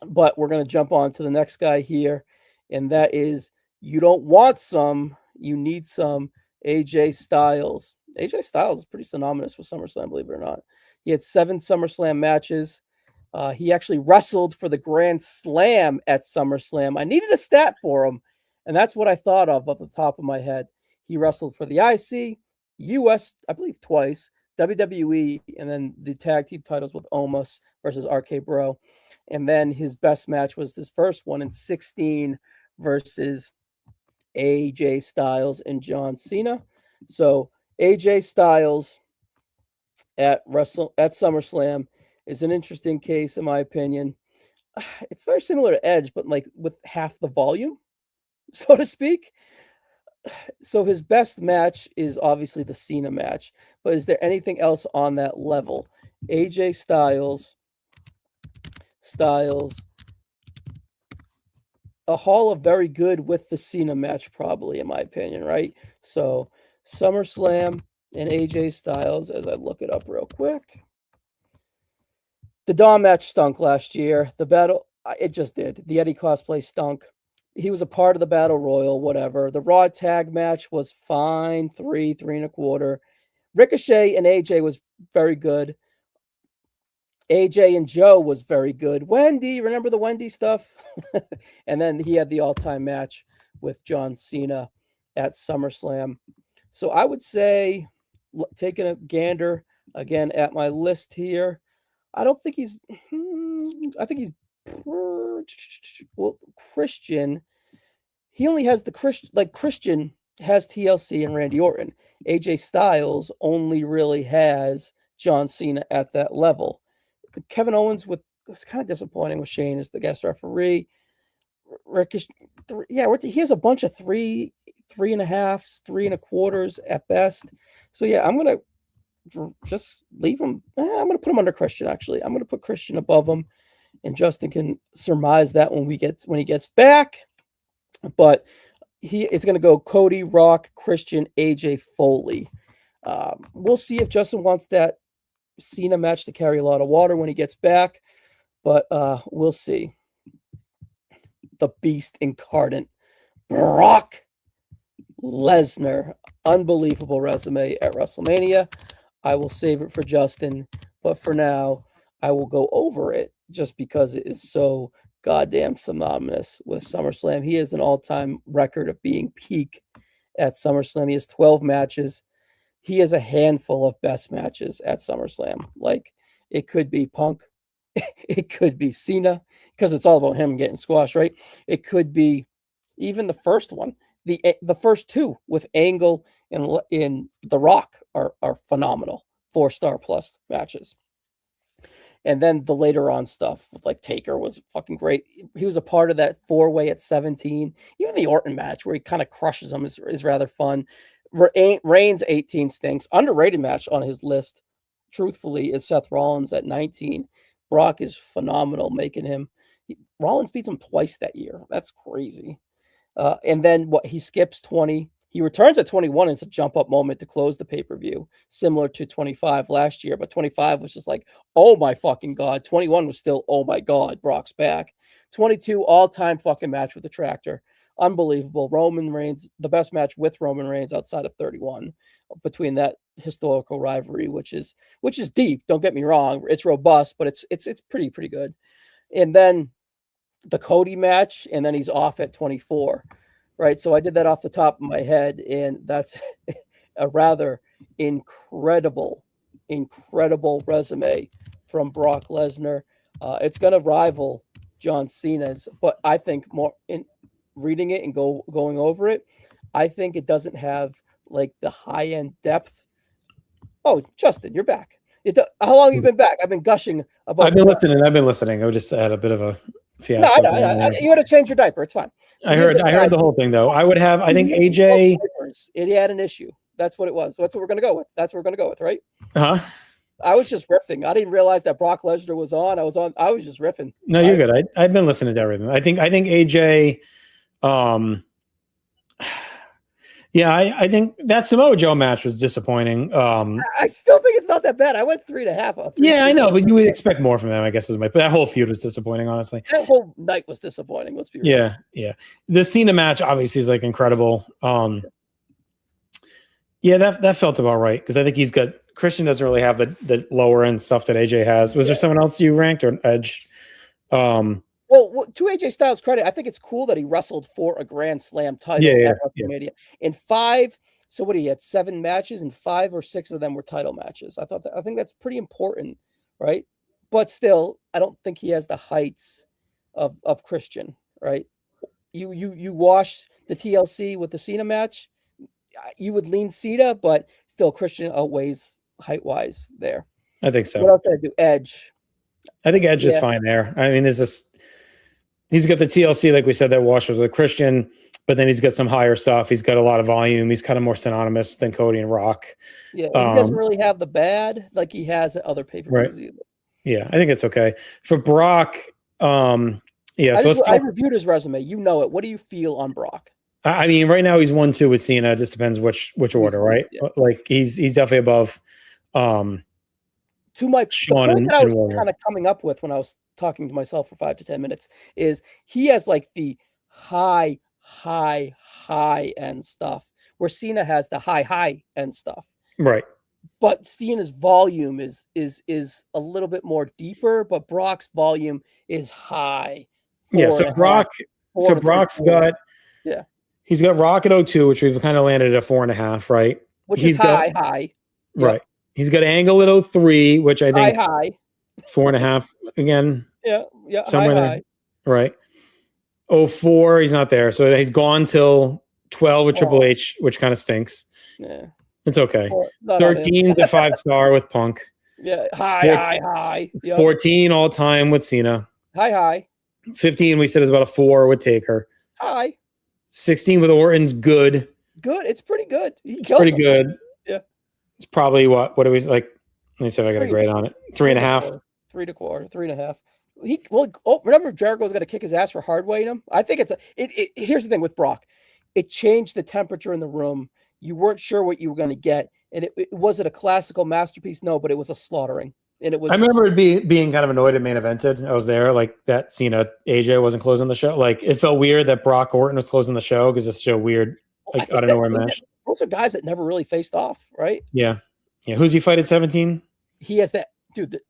But we're going to jump on to the next guy here, and that is you don't want some, you need some AJ Styles. AJ Styles is pretty synonymous with SummerSlam, believe it or not. He had 7 SummerSlam matches. He actually wrestled for the Grand Slam at SummerSlam. I needed a stat for him, and that's what I thought of off the top of my head. He wrestled for the IC, US, I believe twice, WWE, and then the tag team titles with Omos versus RK Bro. And then his best match was his first one in 16 versus AJ Styles and John Cena. So AJ Styles at SummerSlam is an interesting case in my opinion. It's very similar to Edge, but like with half the volume, so to speak. So his best match is obviously the Cena match, but is there anything else on that level? AJ Styles, a Hall of Very Good with the Cena match, probably, in my opinion, right? So SummerSlam and AJ Styles, as I look it up real quick. The Dawn match stunk last year. The battle, it just did. The Eddie cosplay stunk. He was a part of the Battle Royal, whatever. The Raw tag match was fine, 3.25. Ricochet and AJ was very good. AJ and Joe was very good. Wendy, remember the Wendy stuff? And then he had the all-time match with John Cena at SummerSlam. So I would say, taking a gander again at my list here, I don't think he's, I think he's, well, Christian. He only has the Christian, like Christian has TLC and Randy Orton. AJ Styles only really has John Cena at that level. Kevin Owens was kind of disappointing with Shane as the guest referee. Ricochet, he has a bunch of 3.5s, 3.25s at best. So yeah, I'm gonna just leave him. I'm gonna put him under Christian. Actually, I'm gonna put Christian above him, and Justin can surmise that when he gets back. But it's gonna go Cody, Rock, Christian, AJ, Foley. We'll see if Justin wants that Cena match to carry a lot of water when he gets back, but we'll see. The Beast incarnate, Brock Lesnar, unbelievable resume at WrestleMania. I will save it for Justin, but for now, I will go over it just because it is so goddamn synonymous with SummerSlam. He has an all-time record of being peak at SummerSlam. He has 12 matches. He has a handful of best matches at SummerSlam. Like, it could be Punk. It could be Cena, because it's all about him getting squashed, right? It could be even the first one. The first two with Angle and in The Rock are phenomenal. 4-star plus matches. And then the later on stuff with like Taker was fucking great. He was a part of that 4-way at 17. Even the Orton match where he kind of crushes him is rather fun. Reigns 18 stinks. Underrated match on his list, truthfully, is Seth Rollins at 19. Brock is phenomenal, making him. Rollins beats him twice that year. That's crazy. And then he skips 20. He returns at 21. And it's a jump up moment to close the pay-per-view, similar to 25 last year. But 25 was just like, oh my fucking God. 21 was still, oh my God, Brock's back. 22, all-time fucking match with the tractor. Unbelievable. Roman Reigns, the best match with Roman Reigns outside of 31 between that historical rivalry, which is deep. Don't get me wrong. It's robust, but it's pretty good. And then the Cody match, and then he's off at 24, right? So I did that off the top of my head, and that's a rather incredible resume from Brock Lesnar. It's going to rival John Cena's, but I think more in reading it and going over it, I think it doesn't have like the high end depth. Oh, Justin, you're back. How long have you been back? I've been gushing about. I've been listening. I just had a bit of a fiasco. No, you had to change your diaper. It's fine. I heard the whole thing though. I think AJ. It had an issue. That's what it was. So that's what we're gonna go with. Right? Huh? I was just riffing. I didn't realize that Brock Lesnar was on. I was just riffing. No, you're good. I've been listening to everything. I think AJ. Yeah, I think that Samoa Joe match was disappointing. I still think it's not that bad. I went 3.5. Yeah, I know, but you would expect more from them, I guess. But that whole feud was disappointing, honestly. That whole night was disappointing. Let's be real. Yeah. The Cena match obviously is like incredible. Yeah, that felt about right because I think he's got Christian doesn't really have the lower end stuff that AJ has. Was there someone else you ranked or Edge? Well, to AJ Styles' credit, I think it's cool that he wrestled for a Grand Slam title at WrestleMania. In 5, so what he had 7 matches, and 5 or 6 of them were title matches. I think that's pretty important, right? But still, I don't think he has the heights of Christian, right? You wash the TLC with the Cena match, you would lean Cena, but still Christian outweighs height-wise there. I think so. What else did I do? Edge. I think Edge is fine there. I mean, he's got the TLC, like we said, that washes with Christian, but then he's got some higher stuff. He's got a lot of volume. He's kind of more synonymous than Cody and Rock. Yeah, he doesn't really have the bad like he has at other pay-per-views either. Yeah, I think it's okay. For Brock, I reviewed his resume. You know it. What do you feel on Brock? I mean, right now he's 1-2 with Cena. It just depends which order, right? Yeah. Like he's definitely above to my Shawn and I was kind of coming up with when I was talking to myself for 5 to 10 minutes is he has like the high end stuff where Cena has the high end stuff. Right. But Cena's volume is a little bit more deeper, but Brock's volume is high. So Brock's got he's got Rock at 02, which we've kind of landed at 4.5, right? Which is high. Right. He's got Angle at 03, which I think high. 4.5 again. Yeah. Somewhere there. Right. 04, he's not there. So he's gone till 12 with Triple H, which kind of stinks. Yeah. It's okay. 13 to 5-star with Punk. Yeah. High. Yep. 14 all time with Cena. High. 15 we said is about a 4 with Taker. High. 16 with Orton's good. Good. It's pretty good. It's pretty good. Yeah. It's probably what do we like? Let me see if I got a grade on it. 3.5. 3.25. Remember Jericho's got to kick his ass for hard weighting him? I think here's the thing with Brock. It changed the temperature in the room. You weren't sure what you were going to get. And was it a classical masterpiece? No, but it was a slaughtering. And it was. I remember it being kind of annoyed at main evented. I was there, like that Cena AJ wasn't closing the show. Like it felt weird that Brock Orton was closing the show because it's such a weird, like out of nowhere match. Those are guys that never really faced off, right? Yeah. Who's he fight at 17? He has that dude. Is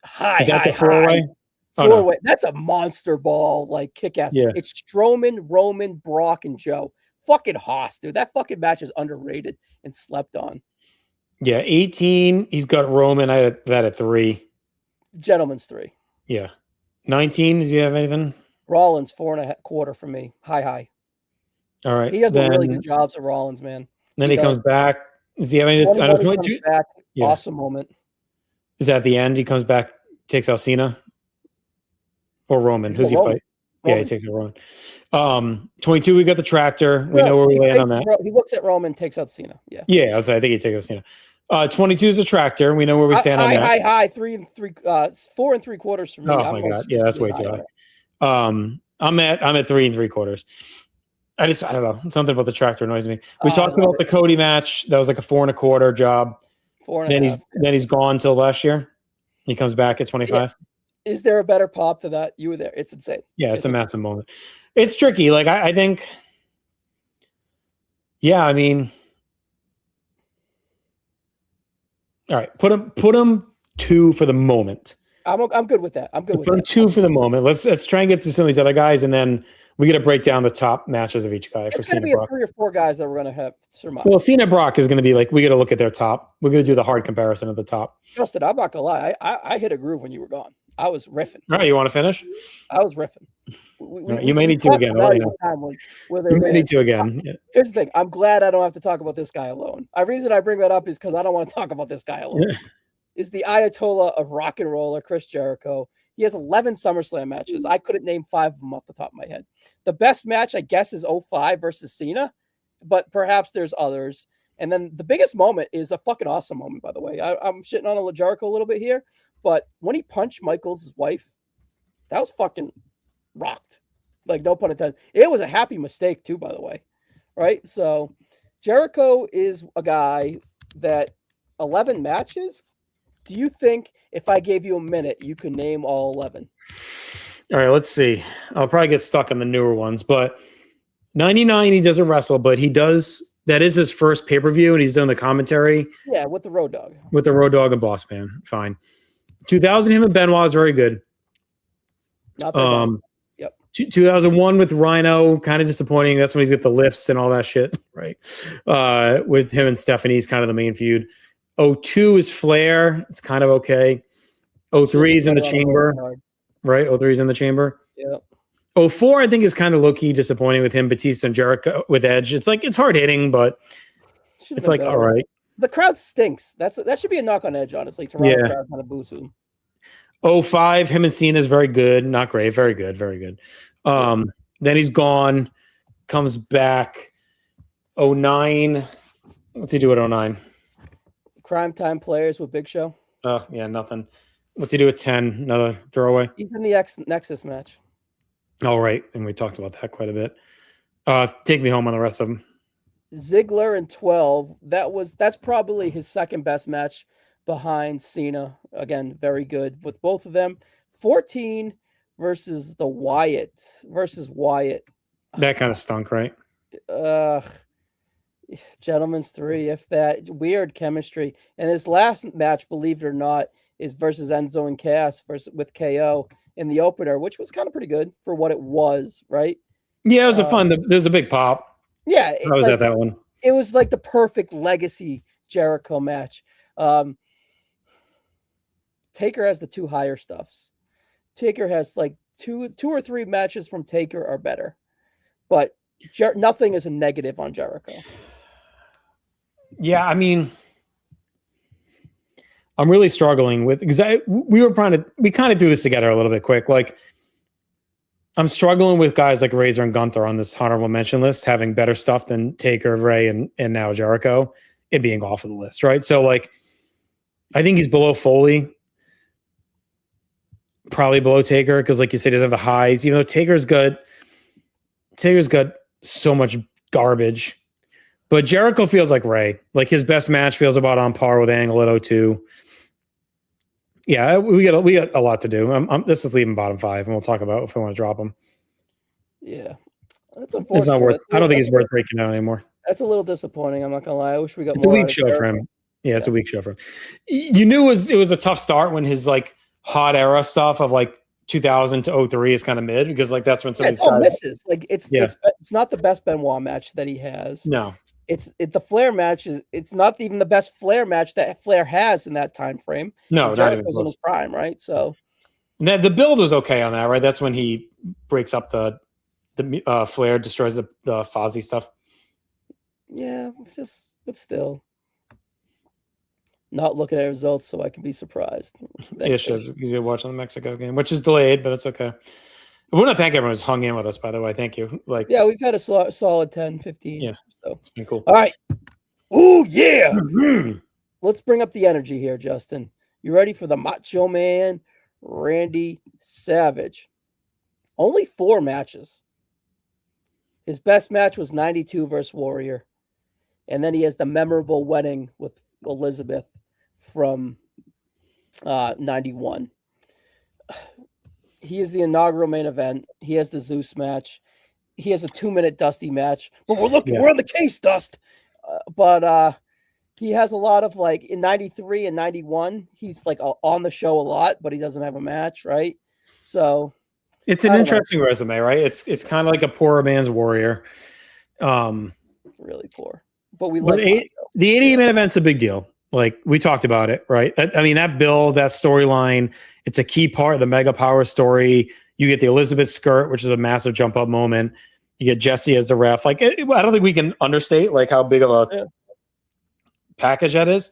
that the 4-way? Four-way. That's a monster ball, like kick ass. Yeah. It's Strowman, Roman, Brock, and Joe. Fucking Haas, dude. That fucking match is underrated and slept on. Yeah, 18. He's got Roman. I had that at 3. Gentleman's 3. Yeah. 19. Does he have anything? Rollins 4.25 for me. High. All right. He does really good jobs at Rollins, man. Then he comes back. Does he have anything? Back, yeah. Awesome moment. Is that the end? He comes back, takes out Cena. Or Roman? Who's he Roman. fight? Yeah, he takes it Roman. 22, we got the tractor. We No, know where we land on that. He looks at Roman, takes out Cena. Yeah. Yeah, I think he takes Cena. 22 is a tractor. We know where we stand on that. High. 4 3/4 for me. Oh my god, yeah, that's way too high. I'm at 3 3/4. I don't know. Something about the tractor annoys me. We talked about the Cody match. That was like a 4 1/4 job. 4.5. Then he's gone till last year. He comes back at 25. Yeah. Is there a better pop to that? You were there. It's insane. Yeah, it's a massive moment. It's tricky. Like I think. Yeah, I mean. All right, put him 2 for the moment. I'm good with that. I'm good with that. Put him 2 for the moment. Let's try and get to some of these other guys, and then we got to break down the top matches of each guy. It's for going to Cena, be 3 or 4 guys that we're going to have surmise. Well, Cena Brock is going to be like we got to look at their top. We're going to do the hard comparison of the top. Justin, I'm not gonna lie. I hit a groove when you were gone. I was riffing. All right, you want to finish? I was riffing. You may need to again. You may need to again. Yeah. Here's the thing. I'm glad I don't have to talk about this guy alone. The reason I bring that up is because I don't want to talk about this guy alone. Yeah. Is the Ayatollah of rock and roller, Chris Jericho. He has 11 SummerSlam matches. I couldn't name 5 of them off the top of my head. The best match, I guess, is 05 versus Cena, but perhaps there's others. And then the biggest moment is a fucking awesome moment, by the way. I'm shitting on Jericho a little bit here, but when he punched Michaels' wife, that was fucking rocked. Like, no pun intended. It was a happy mistake, too, by the way. Right? So, Jericho is a guy that 11 matches. Do you think if I gave you a minute, you could name all 11? All right, let's see. I'll probably get stuck on the newer ones, but 99, he doesn't wrestle, but he does. That is his first pay-per-view, and he's done the commentary. Yeah, with the Road Dogg. With the Road Dogg and Boss Man. Fine. 2000, him and Benoit is very good. Not that yep. 2001 with Rhino, kind of disappointing. That's when he's got the lifts and all that shit, right? With him and Stephanie's kind of the main feud. 02 is Flair. It's kind of okay. 03 is in the chamber, right? 03 is in the chamber. Yeah. 04, I think, is kind of low-key disappointing with him, Batista and Jericho with Edge. It's like, it's hard hitting, but it's like, all right. The crowd stinks. That should be a knock on Edge, honestly. Toronto crowd kind of boos him. 05, him and Cena is very good. Not great. Very good. Very good. Then he's gone. Comes back. 09. What's he do at 09? Crime Time Players with Big Show. Oh, yeah, nothing. What's he do at 10? Another throwaway? He's in the Nexus match. Oh, right. And we talked about that quite a bit. Take me home on the rest of them. Ziggler in 12. That's probably his second best match behind Cena. Again, very good with both of them. 14 versus Wyatt. That kind of stunk, right? Gentlemen's 3, if that. Weird chemistry. And his last match, believe it or not, is versus Enzo and Cass with KO in the opener, which was kind of pretty good for what it was, right? Yeah, it was there's a big pop. Yeah. I was at that one. It was like the perfect legacy Jericho match. Taker has the 2 higher stuffs. Taker has like two or 3 matches from Taker are better. But nothing is a negative on Jericho. Yeah, I mean, I'm really struggling with because we kind of threw this together a little bit quick. Like, I'm struggling with guys like Razor and Gunther on this honorable mention list having better stuff than Taker, Ray, and now Jericho, and being off of the list, right? So, like, I think he's below Foley, probably below Taker because, like you said, he doesn't have the highs. Even though Taker's got so much garbage. But Jericho feels like Ray. Like, his best match feels about on par with Angle at 02. Yeah, we got a lot to do. This is leaving bottom 5, and we'll talk about if we want to drop them. Yeah, that's unfortunate. It's not worth. I don't think it's worth breaking down anymore. That's a little disappointing. I'm not gonna lie. I wish we got. It's a weak show for him. Yeah, it's a weak show for him. You knew it was a tough start when his like hot era stuff of like 2000 to 03 is kind of mid because like that's when some it's all misses. Like it's not the best Benoit match that he has. No. The Flair match it's not even the best Flair match that Flair has in that time frame. No, not even close. In his prime, right? So the build is okay on that, right? That's when he breaks up the Flair, destroys the Fozzy stuff. Yeah, but still. Not looking at results, so I can be surprised. Yeah, sure. You're watching the Mexico game, which is delayed, but it's okay. I want to thank everyone who's hung in with us, by the way. Thank you. Like, yeah, we've had a solid 10, 15. yeah, So it's been cool. all right. Oh yeah. Let's bring up the energy here, Justin. You ready for the Macho Man, Randy Savage? Only 4 matches. His best match was 92 versus Warrior. And then he has the memorable wedding with Elizabeth from 91. He is the inaugural main event. He has the Zeus match. He has a 2-minute Dusty match. But we're on the case, Dust. But he has a lot of, like, in 93 and 91, he's like on the show a lot, but he doesn't have a match, right? So it's an interesting resume, right? It's kind of like a poor man's Warrior. Really poor. But we like the 88 main event's a big deal. Like, we talked about it, right? I mean, that build, that storyline, it's a key part of the Mega Power story. You get the Elizabeth skirt, which is a massive jump up moment. You get Jesse as the ref. Like, I don't think we can understate like how big of a package that is.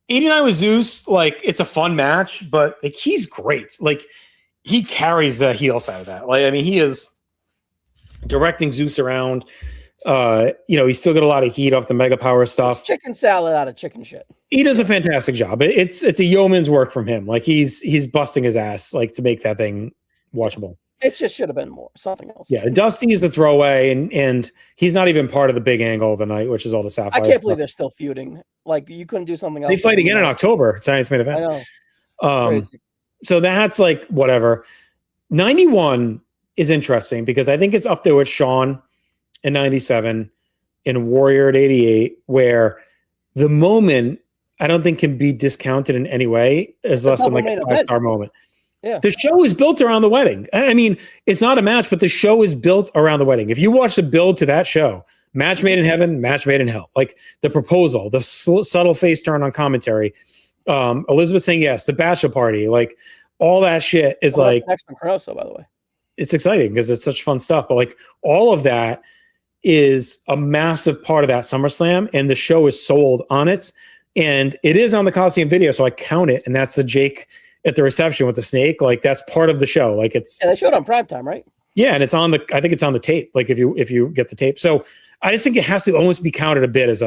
89 with Zeus, like, it's a fun match, but like, he's great. Like, he carries the heel side of that. Like, I mean, he is directing Zeus around. He's still got a lot of heat off the Mega Power stuff. It's chicken salad out of chicken shit. He does a fantastic job. It's a yeoman's work from him. Like, he's busting his ass like to make that thing watchable. It just should have been something else. Yeah, Dusty is the throwaway, and he's not even part of the big angle of the night, which is all the Sapphire. I can't believe they're still feuding. Like, you couldn't do something else. They fight again in October. It's tonight's main event. I know. So that's like whatever. 91 is interesting because I think it's up there with Shawn in 97 and Warrior at 88, where the moment I don't think can be discounted in any way as less than like a 5-star moment. Yeah. The show is built around the wedding. I mean, it's not a match, but the show is built around the wedding. If you watch the build to that show, match made in heaven, match made in hell, like the proposal, the subtle face turn on commentary, Elizabeth saying yes, the bachelor party, like all that shit is like next on Crosso, by the way. It's exciting because it's such fun stuff. But like all of that is a massive part of that SummerSlam, and the show is sold on it. And it is on the Coliseum video, so I count it, and that's the Jake at the reception with the snake. Like, that's part of the show. Like, it's they showed on primetime, right? Yeah, and it's on I think it's on the tape. Like, if you get the tape, so I just think it has to almost be counted a bit as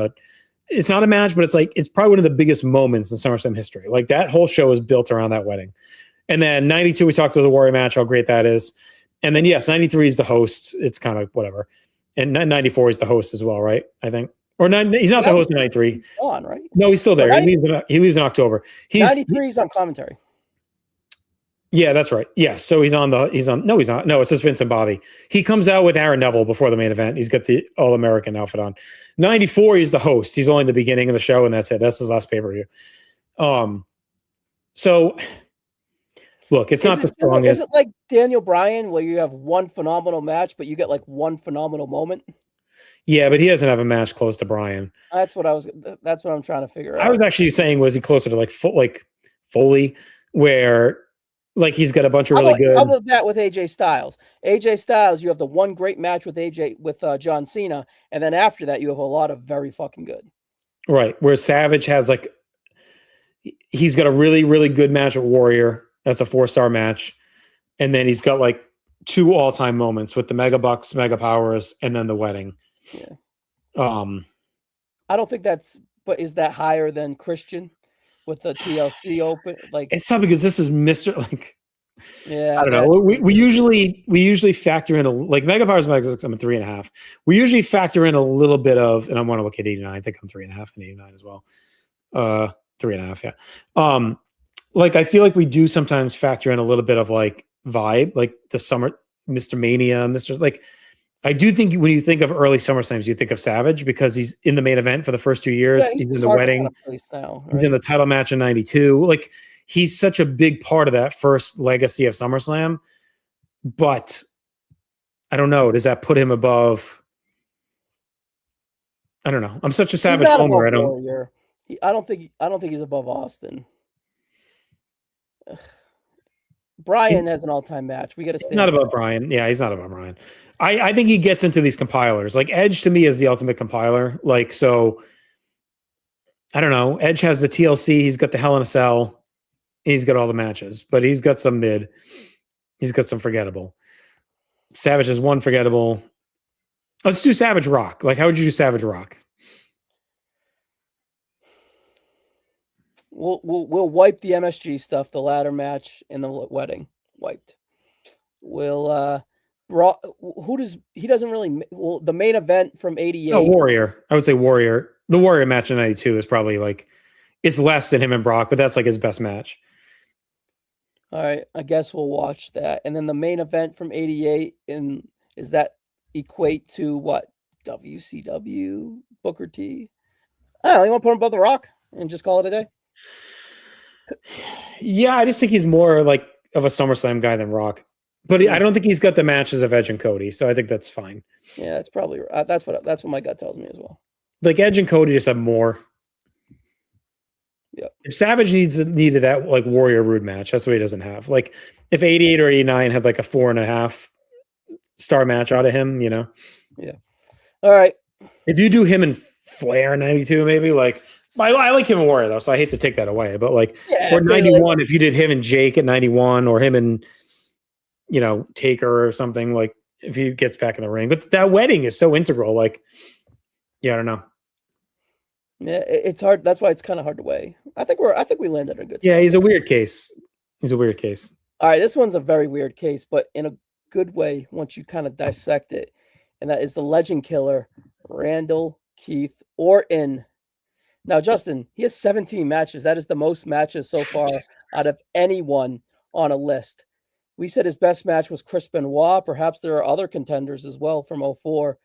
it's not a match, but it's like it's probably one of the biggest moments in SummerSlam history. Like, that whole show is built around that wedding. And then 92, we talked about the Warrior match, how great that is. And then yes, 93 is the host. It's kind of whatever. And 94 is the host as well, right? I think. Or he's not the host in 93. He's gone, right? No, he's still there. He leaves in October. 93 is on commentary. Yeah, that's right. Yeah, so he's on. No, he's not. No, it's just Vince and Bobby. He comes out with Aaron Neville before the main event. He's got the All-American outfit on. 94, he's the host. He's only in the beginning of the show, and that's it. That's his last pay-per-view. So look, it's not the strongest. Is it like Daniel Bryan, where you have one phenomenal match, but you get like one phenomenal moment? Yeah, but he doesn't have a match close to Bryan. That's what I'm trying to figure out. I was actually saying, was he closer to like Foley, where like he's got a bunch of really good. How about that with AJ Styles? AJ Styles, you have the one great match with John Cena, and then after that, you have a lot of very fucking good. Right, where Savage has like, he's got a really, really good match with Warrior. That's a 4-star match, and then he's got like 2 all-time moments with the Mega Bucks, Mega Powers, and then the wedding. Yeah. I don't think but is that higher than Christian with the TLC Open? Like, it's tough because this is Mr. Like, yeah, I don't know. We usually factor in like Mega Powers, Mega Bucks. I'm a 3.5. We usually factor in a little bit of, and I want to look at 89. I think I'm 3.5 and 89 as well. 3.5, yeah. Like, I feel like we do sometimes factor in a little bit of like vibe, like the summer, Mr. Mania, like. I do think when you think of early SummerSlams, you think of Savage because he's in the main event for the first 2 years. Yeah, he's in the wedding. Now, right? He's in the title match in 92. Like, he's such a big part of that first legacy of SummerSlam. But I don't know. Does that put him above? I don't know. I'm such a Savage homer. I don't think he's above Austin. Ugh. Bryan has an all-time match. We got to stay. Not about Bryan. Yeah, he's not about Bryan. I think he gets into these compilers. Like, Edge to me is the ultimate compiler. Like, so I don't know. Edge has the TLC. He's got the Hell in a Cell. He's got all the matches, but he's got some mid. He's got some forgettable. Savage has one forgettable. Let's do Savage Rock. Like, how would you do Savage Rock? We'll wipe the MSG stuff, the ladder match and the wedding wiped. We'll who does he doesn't really well the main event from 88. No, Warrior. I would say Warrior. The Warrior match in 92 is probably like it's less than him and Brock, but that's like his best match. All right, I guess we'll watch that. And then the main event from 88 is that equate to what? WCW, Booker T. I don't know, you want to put him above The Rock and just call it a day? Yeah, I just think he's more like of a SummerSlam guy than Rock. But I don't think he's got the matches of Edge and Cody, so I think that's fine. Yeah, that's probably that's what my gut tells me as well. Like Edge and Cody just have more. Yeah. If Savage needed that like Warrior Rude match, that's what he doesn't have. Like if 88 or 89 had like a 4.5 star match out of him, you know. Yeah. All right. If you do him and Flair in 92, maybe like I like him and Warrior though, so I hate to take that away. But like or 91, if you did him and Jake at 91, or him and Taker or something, like if he gets back in the ring. But that wedding is so integral. Like, yeah, I don't know. Yeah, it's hard. That's why it's kind of hard to weigh. I think we landed a good spot. Yeah, he's a weird case. All right, this one's a very weird case, but in a good way once you kind of dissect it. And that is the legend killer, Randall Keith Orton. Now, Justin, he has 17 matches. That is the most matches so far out of anyone on a list. We said his best match was Chris Benoit. Perhaps there are other contenders as well from 04.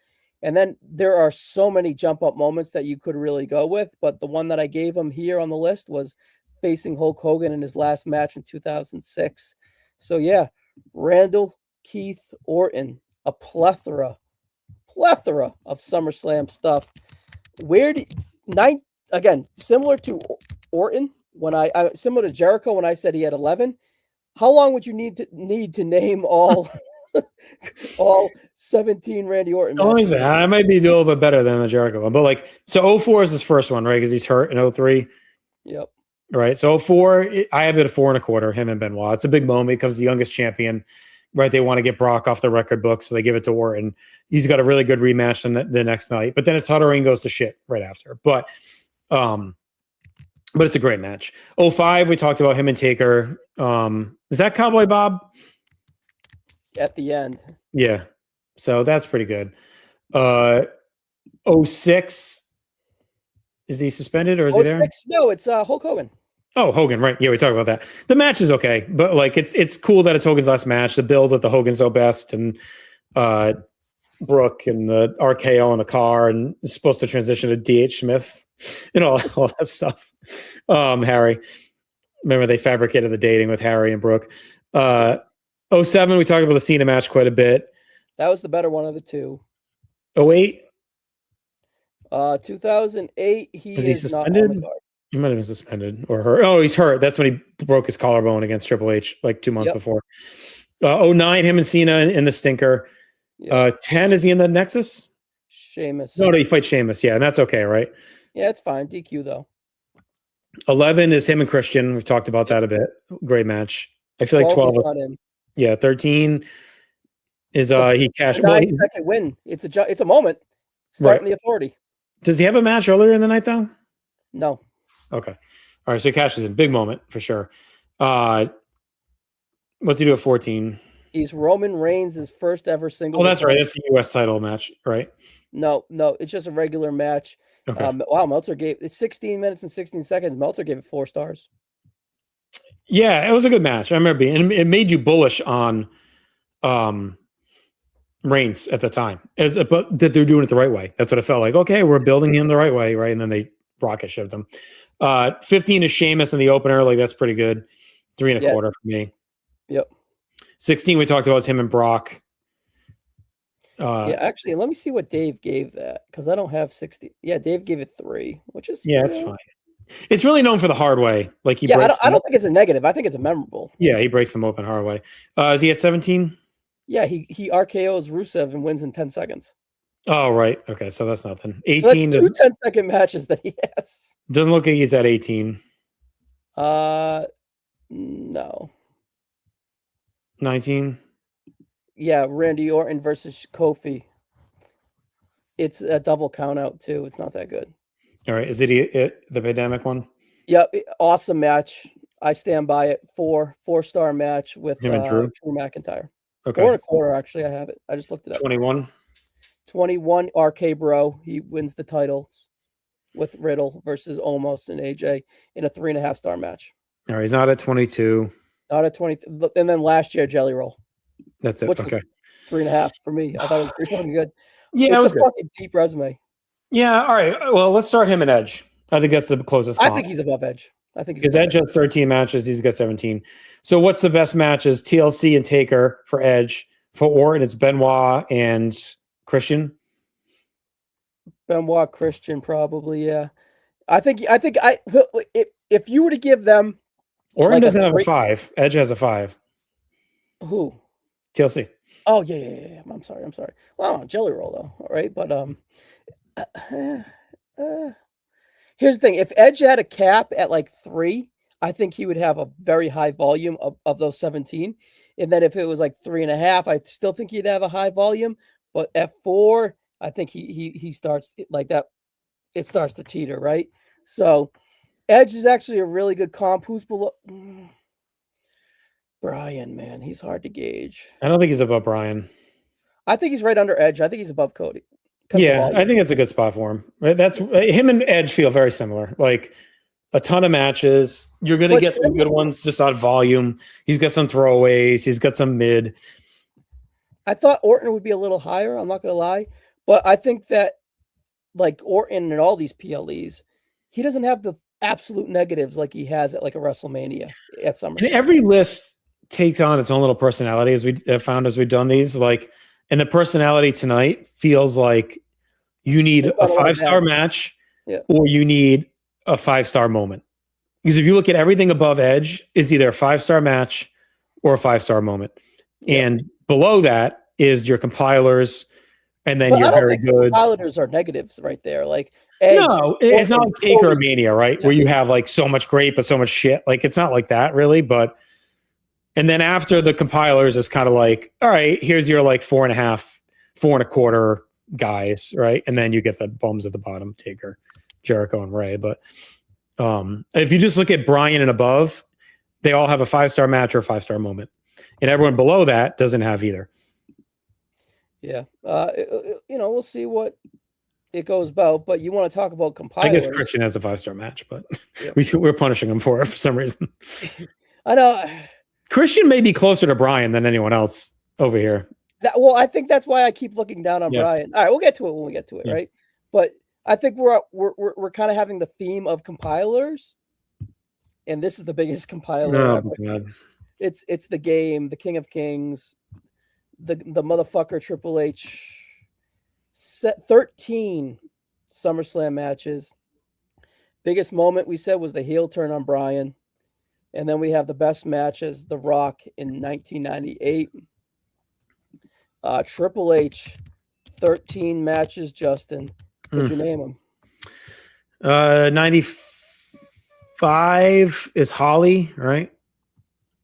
And then there are so many jump up moments that you could really go with. But the one that I gave him here on the list was facing Hulk Hogan in his last match in 2006. So yeah, Randall Keith Orton, a plethora of SummerSlam stuff. Again, similar to Orton, when I similar to Jericho when I said he had 11. How long would you need to name all 17 Randy Orton matches? I might be a little bit better than the Jericho one, but like so 04 is his first one, right? Because he's hurt in 03. Yep. Right. So 04, I have it at 4.25, him and Benoit. It's a big moment because the youngest champion, right? They want to get Brock off the record book, so they give it to Orton. He's got a really good rematch the next night, but then his tuttering goes to shit right after. But it's a great match. 05, we talked about him and Taker. Is that Cowboy Bob? At the end. Yeah. So that's pretty good. 06, is he suspended or is he there? No, it's Hulk Hogan. Oh, Hogan, right. Yeah, we talked about that. The match is okay, but like it's cool that it's Hogan's last match. The build at the Hogan's So Best and Brooke and the RKO in the car, and it's supposed to transition to D.H. Smith and all that stuff. Harry. Remember they fabricated the dating with Harry and Brooke. 07, we talked about the Cena match quite a bit. That was the better one of the two. 08? 2008, is he suspended? Not on the card. He might have been suspended or hurt. Oh, he's hurt. That's when he broke his collarbone against Triple H like 2 months before. 09, him and Cena in the stinker. Yep. 10, is he in the Nexus? Sheamus. No, he fights Sheamus. Yeah, and that's okay, right? Yeah, it's fine. DQ, though. 11 is him and Christian. We've talked about that a bit. Great match. I feel like 12 is... Yeah, 13 is he cashed... 9-second win. It's a moment. Starting the Authority. Does he have a match earlier in the night, though? No. Okay. All right, so he cashes in. Big moment, for sure. What's he do at 14? He's Roman Reigns' first ever single. Oh, that's right. That's the U.S. title match, right? No. It's just a regular match. Okay. Wow, Meltzer gave it 16 minutes and 16 seconds. Meltzer gave it 4 stars. Yeah, it was a good match. I remember it made you bullish on Reigns at the time, but that they're doing it the right way. That's what it felt like. Okay, we're building him the right way, right? And then they rocket shipped him. 15 is Sheamus in the opener. Like that's pretty good. 3.25 for me. Yep. 16 we talked about is him and Brock. Actually, let me see what Dave gave that because I don't have 60. Yeah, Dave gave it 3, which is it's fine. It's really known for the hard way. Like he breaks I don't think it's a negative. I think it's a memorable. Yeah, he breaks them open hard way. Is he at 17? Yeah, he RKOs Rusev and wins in 10 seconds. Oh, right. Okay, so that's nothing. So that's 18 two 10-second matches that he has. doesn't look like he's at 18. No. 19. Yeah, Randy Orton versus Kofi. It's a double count out too. It's not that good. All right. Is the pandemic one? Yep, awesome match. I stand by it. Four-star match with Him and Drew. Drew McIntyre. Okay. 4.25, actually. I have it. I just looked it up. 21. 21 RK Bro. He wins the titles with Riddle versus Omos and AJ in a 3.5-star match. All right. He's not at 22. Not at 20. And then last year, Jelly Roll. That's it. Which Okay. 3.5 for me. I thought it was pretty fucking good. Yeah, it was a good. fucking deep resume. Yeah. All right. Well, let's start him and Edge. I think that's the closest. I think he's above Edge. I think because Edge has 13 matches. He's got 17. So what's the best matches? TLC and Taker for Edge. For Orton, it's Benoit and Christian. Benoit, Christian, probably. Yeah. I think if you were to give them, Orton doesn't have a 5. Edge has a 5. Who? TLC. Oh yeah. I'm sorry. Well, Jelly Roll though. All right, but here's the thing: if Edge had a cap at like 3, I think he would have a very high volume of those 17. And then if it was like 3.5, I still think he'd have a high volume. But at 4, I think he starts like that. It starts to teeter, right? So Edge is actually a really good comp. Who's below? Brian, man, he's hard to gauge. I don't think he's above Brian. I think he's right under Edge. I think he's above Cody. Yeah, I think that's a good spot for him. That's him and Edge feel very similar. Like a ton of matches. You're going to get some good ones just on volume. He's got some throwaways. He's got some mid. I thought Orton would be a little higher. I'm not going to lie. But I think that like Orton and all these PLEs, he doesn't have the absolute negatives like he has at like a WrestleMania at SummerSlam. And every list takes on its own little personality as we found as we've done these. Like, and the personality tonight feels like you need a 5-star match or you need a 5-star moment. Because if you look at everything above Edge, is either a 5-star match or a 5-star moment. Yeah. And below that is your compilers, and then your very good. Compilers are negatives right there. Like Edge, no, it's not like Taker or Mania, right? Yeah. Where you have like so much great, but so much shit. Like it's not like that really, but. And then after the compilers is kind of like, all right, here's your like 4.5, 4.25 guys, right? And then you get the bums at the bottom, Taker, Jericho, and Ray. But if you just look at Bryan and above, they all have a 5-star match or a 5-star moment. And everyone below that doesn't have either. Yeah. We'll see what it goes about, but you want to talk about compilers. I guess Christian has a 5-star match, but we're punishing him for it for some reason. I know. Christian may be closer to Bryan than anyone else over here. I think that's why I keep looking down on Bryan. All right, we'll get to it when we get to it, right? But I think we're kind of having the theme of compilers, and this is the biggest compiler ever. God. It's the game, the King of Kings, the motherfucker Triple H. 13 SummerSlam matches. Biggest moment we said was the heel turn on Bryan. And then we have the best matches, The Rock in 1998. Triple H, 13 matches, Justin. Could you name them? 95 is Holly, right?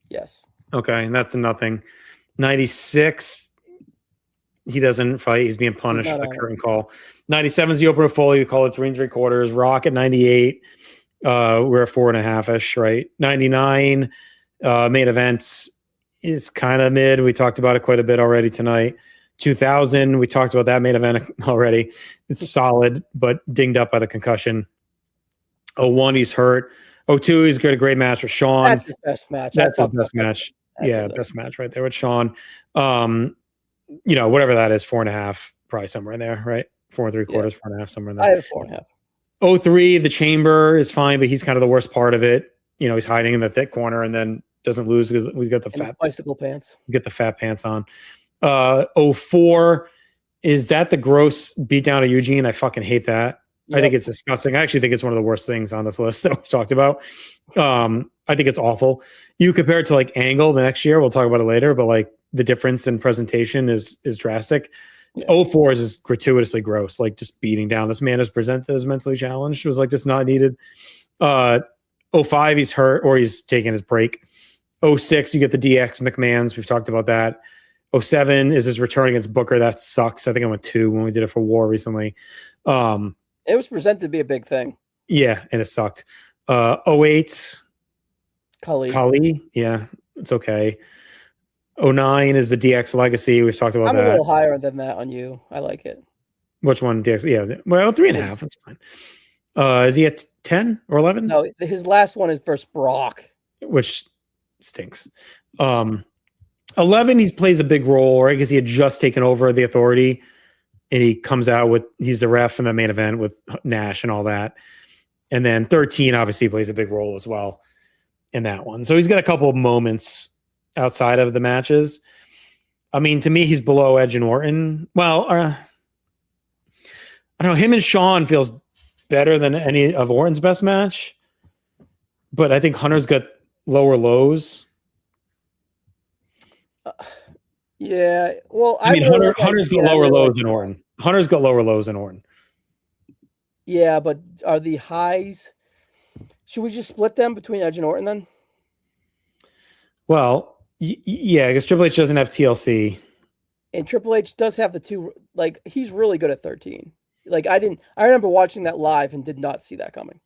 Yes. Okay, and that's a nothing. 96, he doesn't fight. He's being punished for the curtain call. 97 is the opener Foley. We call it 3 3/4. Rock at 98. We're at 4.5-ish, right? 99 main events is kind of mid. We talked about it quite a bit already tonight. 2000, we talked about that main event already. It's solid, but dinged up by the concussion. 01, he's hurt. 02, he's got a great match with Shawn. That's his best match. That's his best match. Yeah, best match right there with Shawn. Whatever that is, 4.5, probably somewhere in there, right? 4 3/4, 4.5, somewhere in there. I have 4.5. 03, the Chamber is fine, but he's kind of the worst part of it. He's hiding in the thick corner and then doesn't lose because we got the fat bicycle pants. Get the fat pants on. 04, is that the gross beatdown of Eugene? I fucking hate that. Yep. I think it's disgusting. I actually think it's one of the worst things on this list that we've talked about. I think it's awful. You compare it to like Angle the next year, we'll talk about it later, but like the difference in presentation is drastic. Yeah. 04 is just gratuitously gross, like just beating down. This man is presented as mentally challenged, was like just not needed. 05, he's hurt or he's taking his break. 06, you get the DX McMahons. We've talked about that. 07 is his return against Booker. That sucks. I think I went 2 when we did it for War recently. It was presented to be a big thing. Yeah, and it sucked. 08, Kali. Yeah, it's okay. 09 is the DX Legacy. We've talked about that. I'm a little higher than that on you. I like it. Which one? DX? Yeah, well, 3.5. That's fine. Is he at 10 or 11? No, his last one is versus Brock, which stinks. 11, he plays a big role, right? Because he had just taken over the Authority, and he comes out with he's the ref in the main event with Nash and all that. And then 13 obviously plays a big role as well in that one. So he's got a couple of moments outside of the matches. I mean, to me, he's below Edge and Orton. Well, I don't know. Him and Shawn feels better than any of Orton's best match, but I think Hunter's got lower lows. Yeah, well, I mean, Hunter's got lower lows than Orton. Hunter's got lower lows than Orton. Yeah, but are the highs? Should we just split them between Edge and Orton then? Well, yeah, because Triple H doesn't have TLC, and Triple H does have the two. Like, he's really good at 13. Like, I remember watching that live and did not see that coming.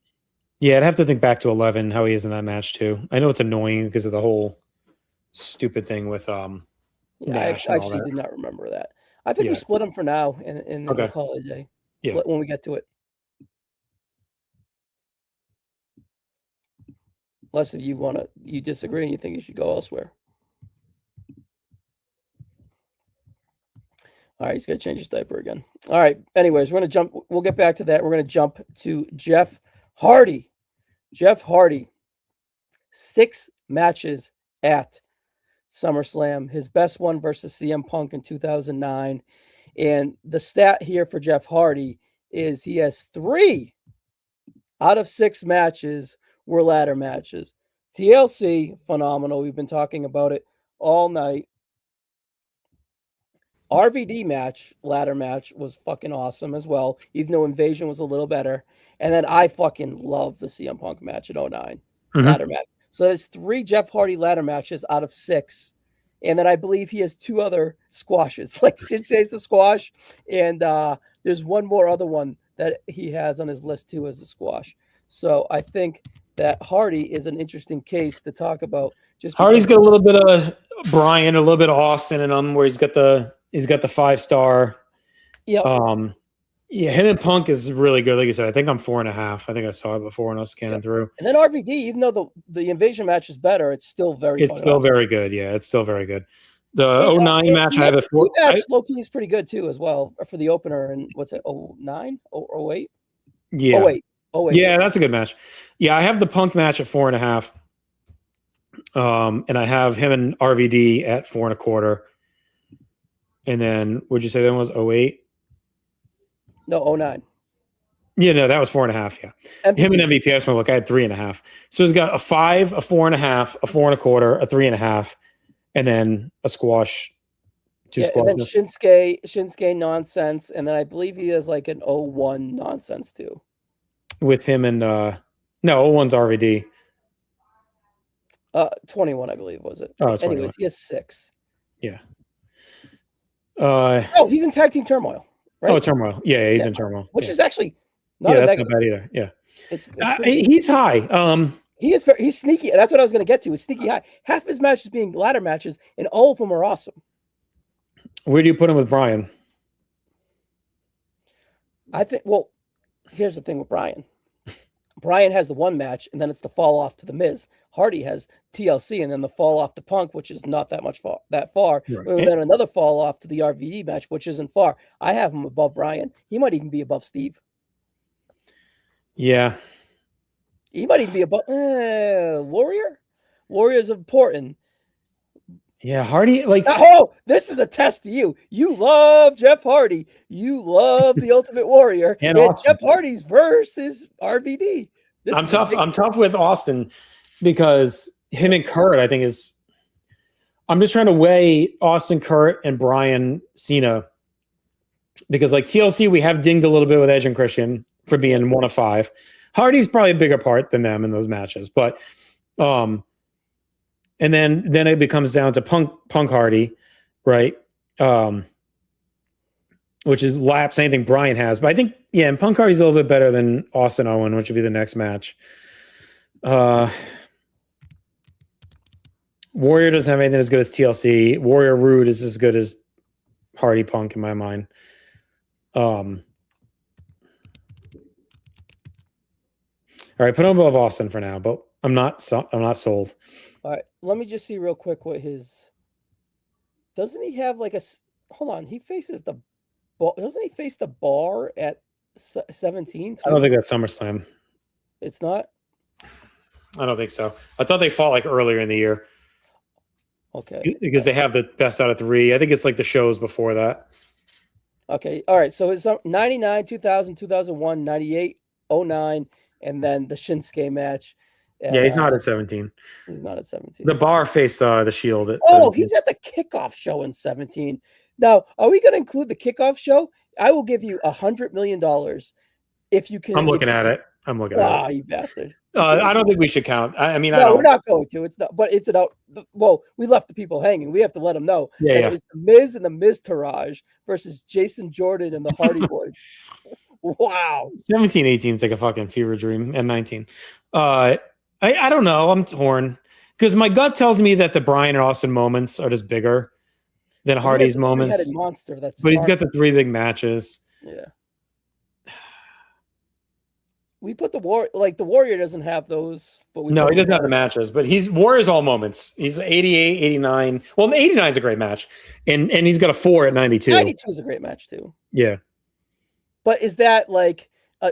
Yeah, I'd have to think back to 11 how he is in that match too. I know it's annoying because of the whole stupid thing with Nash I actually did not remember that. I think we split them for now and we'll call it a day. Yeah, when we get to it. Unless if you disagree and you think you should go elsewhere. All right, he's got to change his diaper again. All right. Anyways, we'll get back to that. We're going to jump to Jeff Hardy. Jeff Hardy, 6 matches at SummerSlam. His best one versus CM Punk in 2009. And the stat here for Jeff Hardy is he has 3 out of 6 matches were ladder matches. TLC, phenomenal. We've been talking about it all night. RVD match, ladder match, was fucking awesome as well, even though Invasion was a little better. And then I fucking love the CM Punk match at 09, ladder match. So there's 3 Jeff Hardy ladder matches out of 6. And then I believe he has 2 other squashes, like Shinsei's a squash. And there's one more other one that he has on his list too as a squash. So I think that Hardy is an interesting case to talk about. Just Hardy's got a little bit of Bryan, a little bit of Austin in him, where he's got the 5-star. Yeah. Yeah, him and Punk is really good. Like you said, I think I'm 4.5. I think I saw it before when I was scanning through. And then RVD, even though the Invasion match is better, it's still very very good. Yeah, it's still very good. The 09 match I have at 4. Low-key is pretty good too as well for the opener. And what's it, 09? 08? Yeah. 08. Yeah, that's a good match. Yeah, I have the Punk match at 4.5. And I have him and RVD at 4.25. And then would you say that was 08? No, 09. Yeah, no, that was 4.5. Yeah. MVP. Him and MVP, I just want to look, I had 3.5. So he's got a 5, a 4.5, a 4.25, a 3.5, and then a squash. 2 squashes. And then Shinsuke nonsense. And then I believe he has like an 01 nonsense too. With him and no, 01's RVD. 21, I believe, was it? Oh, anyways, he has 6. Yeah. He's in Tag Team Turmoil. Right? Oh, Turmoil. Yeah, he's in Turmoil. Which is actually not that's not bad either. Yeah. It's he's high. He's sneaky. That's what I was going to get to. Is sneaky high. Half his matches being ladder matches, and all of them are awesome. Where do you put him with Bryan? I think. Well, here's the thing with Bryan. Bryan has the one match, and then it's the fall off to the Miz. Hardy has TLC, and then the fall off to Punk, which is not that far. Right. And then another fall off to the RVD match, which isn't far. I have him above Bryan. He might even be above Steve. Yeah. He might even be above Warrior. Warrior's important. Yeah, Hardy, this is a test to you. You love Jeff Hardy. You love the Ultimate Warrior. and Jeff Hardy's versus RVD. I'm tough with Austin because him and Kurt, I think I'm just trying to weigh Austin, Kurt, and Bryan Cena because like TLC, we have dinged a little bit with Edge and Christian for being 1 of 5. Hardy's probably a bigger part than them in those matches, but and then it becomes down to Punk Hardy, right? Which is laps anything Bryan has, but I think and Punk Hardy's a little bit better than Austin Owen, which would be the next match. Warrior doesn't have anything as good as TLC. Warrior Rude is as good as Hardy Punk in my mind. All right, put him above Austin for now, but I'm not sold. All right, let me just see real quick what his. Doesn't he have like a? Hold on, he faces the. Doesn't he face the bar at 17? Too? I don't think that's SummerSlam. It's not. I don't think so. I thought they fought like earlier in the year. Okay. Because they have the best out of 3. I think it's like the shows before that. Okay. All right. So it's 99, 2000, 2001, 98, 09, and then the Shinsuke match. Yeah, he's not at 17. He's not at 17. The bar faced the Shield at 17. He's at the kickoff show in 17. Now, are we going to include the kickoff show? I will give you $100 million if you can. I'm looking at it. Ah, you bastard. I don't think we should count. I mean, no, we're not going to. It's not, but it's an out. Well, we left the people hanging. We have to let them know. It was the Miz and the Miztourage versus Jason Jordan and the Hardy Boys. Wow. 17, 18 is like a fucking fever dream, and 19. I don't know. I'm torn because my gut tells me that the Bryan and Austin moments are just bigger than Hardy's moments. Monster but he's got the 3 big matches. Yeah. We put the Warrior doesn't have those, but he doesn't have the matches, but Warrior's all moments. He's 88, 89. Well, 89 is a great match, and he's got a 4 at 92. 92 is a great match too. Yeah, but is that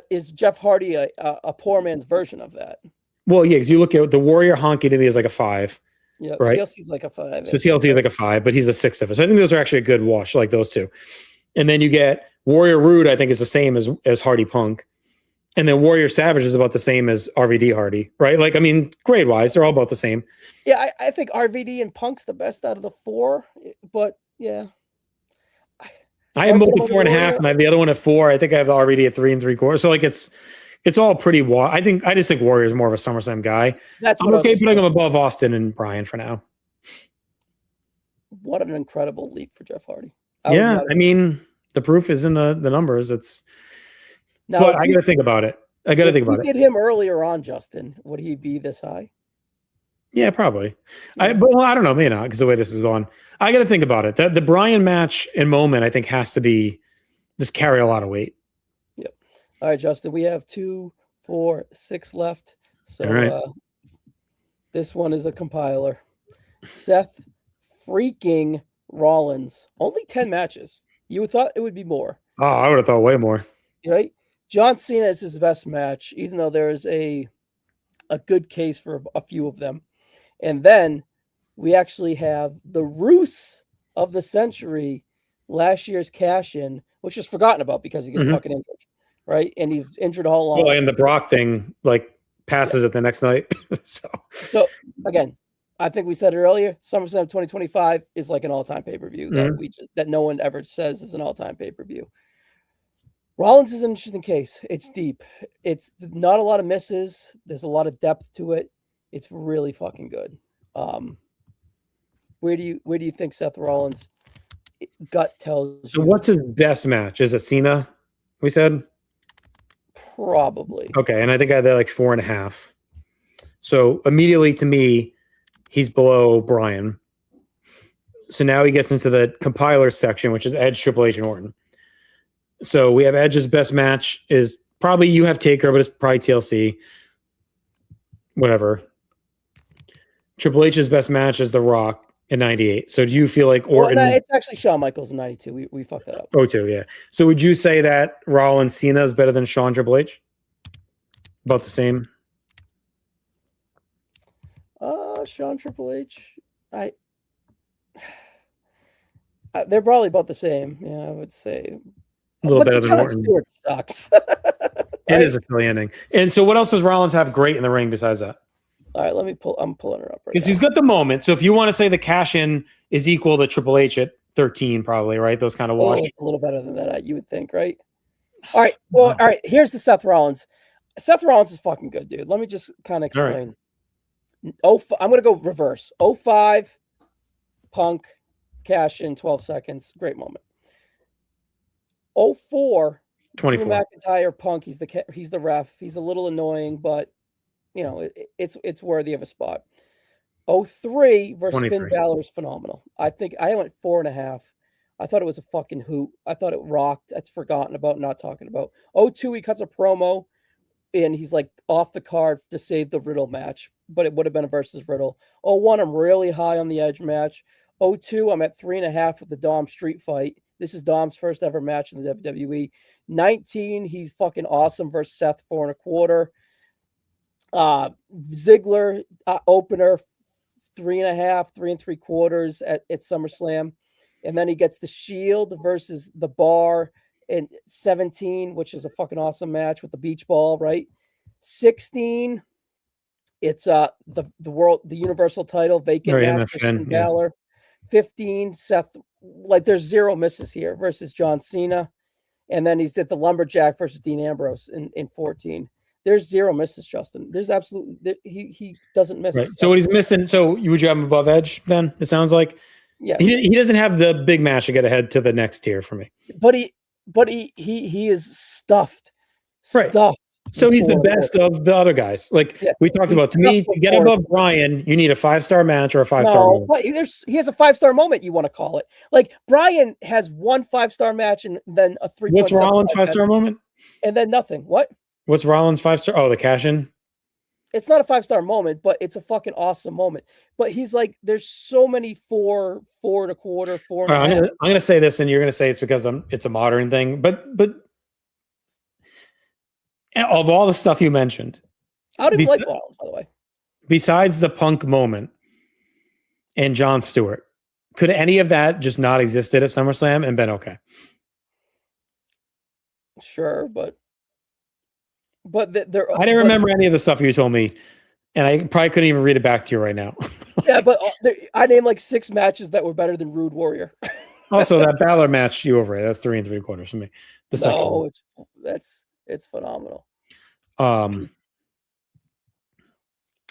is Jeff Hardy a poor man's version of that? Well, yeah, because you look at the Warrior honky to me is like a 5. Yeah, right. TLC's like a 5. So TLC is like a 5, but he's a 6 of it. So I think those are actually a good wash, like those two. And then you get Warrior Rude. I think is the same as Hardy Punk. And then Warrior Savage is about the same as RVD Hardy, right? Like, I mean, grade wise, they're all about the same. Yeah, I think RVD and Punk's the best out of the 4, but yeah. I have both at 4.5, and I have the other one at 4. I think I have the RVD at 3 3/4. So like it's all pretty. I just think Warrior is more of a SummerSlam guy. I'm okay putting him above Austin and Bryan for now. What an incredible leap for Jeff Hardy. I mean, the proof is in the numbers. But I got to think about it. If we did him earlier on, Justin, would he be this high? Yeah, probably. Yeah. But I don't know, maybe not, because the way this is going. I got to think about it. The Bryan match and moment, I think, has to be just carry a lot of weight. Yep. All right, Justin, we have 2, 4, 6 left. So this one is a compiler. Seth freaking Rollins. Only 10 matches. You would thought it would be more. Oh, I would have thought way more. Right? John Cena is his best match, even though there is a good case for a few of them. And then we actually have the Roos of the century, last year's cash-in, which is forgotten about because he gets fucking injured, right? And he's injured all along. Well, and the Brock thing, passes it the next night. So again, I think we said it earlier, SummerSlam 2025 is like an all-time pay-per-view that no one ever says is an all-time pay-per-view. Rollins is an interesting case. It's deep. It's not a lot of misses. There's a lot of depth to it. It's really fucking good. Where do you think Seth Rollins' gut tells you? So what's his best match? Is it Cena? We said probably. Okay, and I think I had that 4.5. So immediately to me, he's below Bryan. So now he gets into the compiler section, which is Edge, Triple H, and Orton. So we have Edge's best match is probably you have Taker, but it's probably TLC. Whatever. Triple H's best match is The Rock in 98. So do you feel like Orton? Well, no, it's actually Shawn Michaels in 92. We fucked that up. 02, yeah. So would you say that Rollins Cena is better than Shawn Triple H? About the same? Shawn Triple H. They're probably about the same. Yeah, I would say. A little better than Orton. Stewart sucks. It is a silly ending. And so what else does Rollins have great in the ring besides that? All right, I'm pulling her up right now. Because he's got the moment. So if you want to say the cash-in is equal to Triple H at 13 probably, right? Those kind of wash. Oh, it's a little better than that, you would think, right? All right. Well, all right. Here's the Seth Rollins. Seth Rollins is fucking good, dude. Let me just kind of explain. Right. I'm going to go reverse. 05, Punk, cash in 12 seconds. Great moment. 04, 24. Drew McIntyre, Punk. He's the ref. He's a little annoying, but you know it's worthy of a spot. 03 versus 23. Finn Balor is phenomenal. I think I went 4.5. I thought it was a fucking hoot. I thought it rocked. That's forgotten about, not talking about. 02, he cuts a promo, and he's like off the card to save the Riddle match, but it would have been a versus Riddle. 01, I'm really high on the Edge match. 02, I'm at 3.5 with the Dom street fight. This is Dom's first ever match in the WWE. 19, he's fucking awesome versus Seth, 4.25. Ziggler opener, 3.5, 3.75 at SummerSlam. And then he gets the Shield versus the Bar in 17, which is a fucking awesome match with the beach ball, right? 16, it's the Universal title vacant match for Finn Balor. 15, Seth, like there's zero misses here, versus John Cena. And then he's at the Lumberjack versus Dean Ambrose in 14. There's zero misses, Justin. There's absolutely he doesn't miss. Right. So what he's missing. So would you have him above Edge then? It sounds like. Yeah. He doesn't have the big match to get ahead to the next tier for me. But he is stuffed. Right. Stuffed. So he's the best of the other guys. Like we talked about. To me, to get above Bryan, you need a 5-star match or a 5-star moment. But he has a 5-star moment, you want to call it. Like Bryan has one 5-star match and then a 3. What's Rollins' 5-star moment? And then nothing. What? What's Rollins' 5-star? Oh, the cash in. It's not a 5-star moment, but it's a fucking awesome moment. But he's like, there's so many 4, 4.25, 4. I'm gonna say this, and you're gonna say it's because it's a modern thing. But of all the stuff you mentioned, I didn't like Rollins, by the way. Besides the Punk moment and Jon Stewart, could any of that just not existed at SummerSlam and been okay? Sure, but I didn't remember any of the stuff you told me, and I probably couldn't even read it back to you right now. Yeah, but I named like 6 matches that were better than Rude Warrior. Also, that Balor match, you over it. That's 3.75 for me. The second one. It's phenomenal. I don't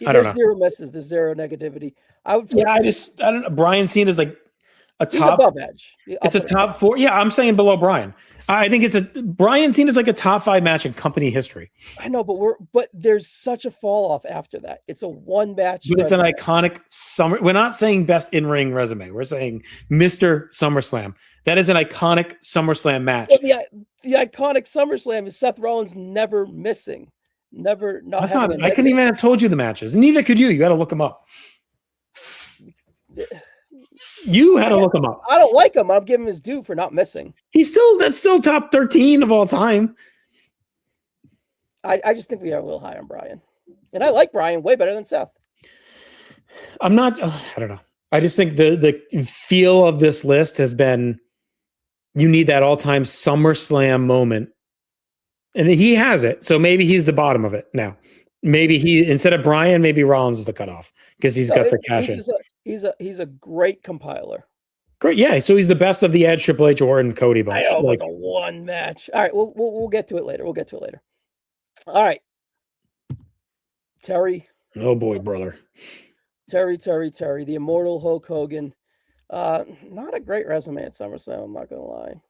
know. There's zero misses. There's zero negativity. I don't know. Bryan Cena is like a top above Edge. It's a top 4. Yeah, I'm saying below Bryan. I think Bryan Cena is like a top 5 match in company history. I know, but there's such a fall off after that. It's a one match. But it's an iconic summer. We're not saying best in ring resume. We're saying Mr. SummerSlam. That is an iconic SummerSlam match. Well, the iconic SummerSlam is Seth Rollins never missing, never not. That's not. I couldn't even have told you the matches. Neither could you. You got to look them up. You had to look him up. I don't like him. I'm giving him his due for not missing. That's still top 13 of all time. I just think we are a little high on Bryan. And I like Bryan way better than Seth. I don't know. I just think the feel of this list has been, you need that all-time SummerSlam moment. And he has it. So maybe he's the bottom of it now. Maybe instead of Bryan, maybe Rollins is the cutoff because he's got the cash in. He's a great compiler. Great, yeah. So he's the best of the Edge, Triple H, Orton, Cody bunch. I know, like a one match. All right, we'll get to it later. All right, Terry. Oh boy, brother. Terry, the immortal Hulk Hogan. Not a great resume at SummerSlam. I'm not gonna lie.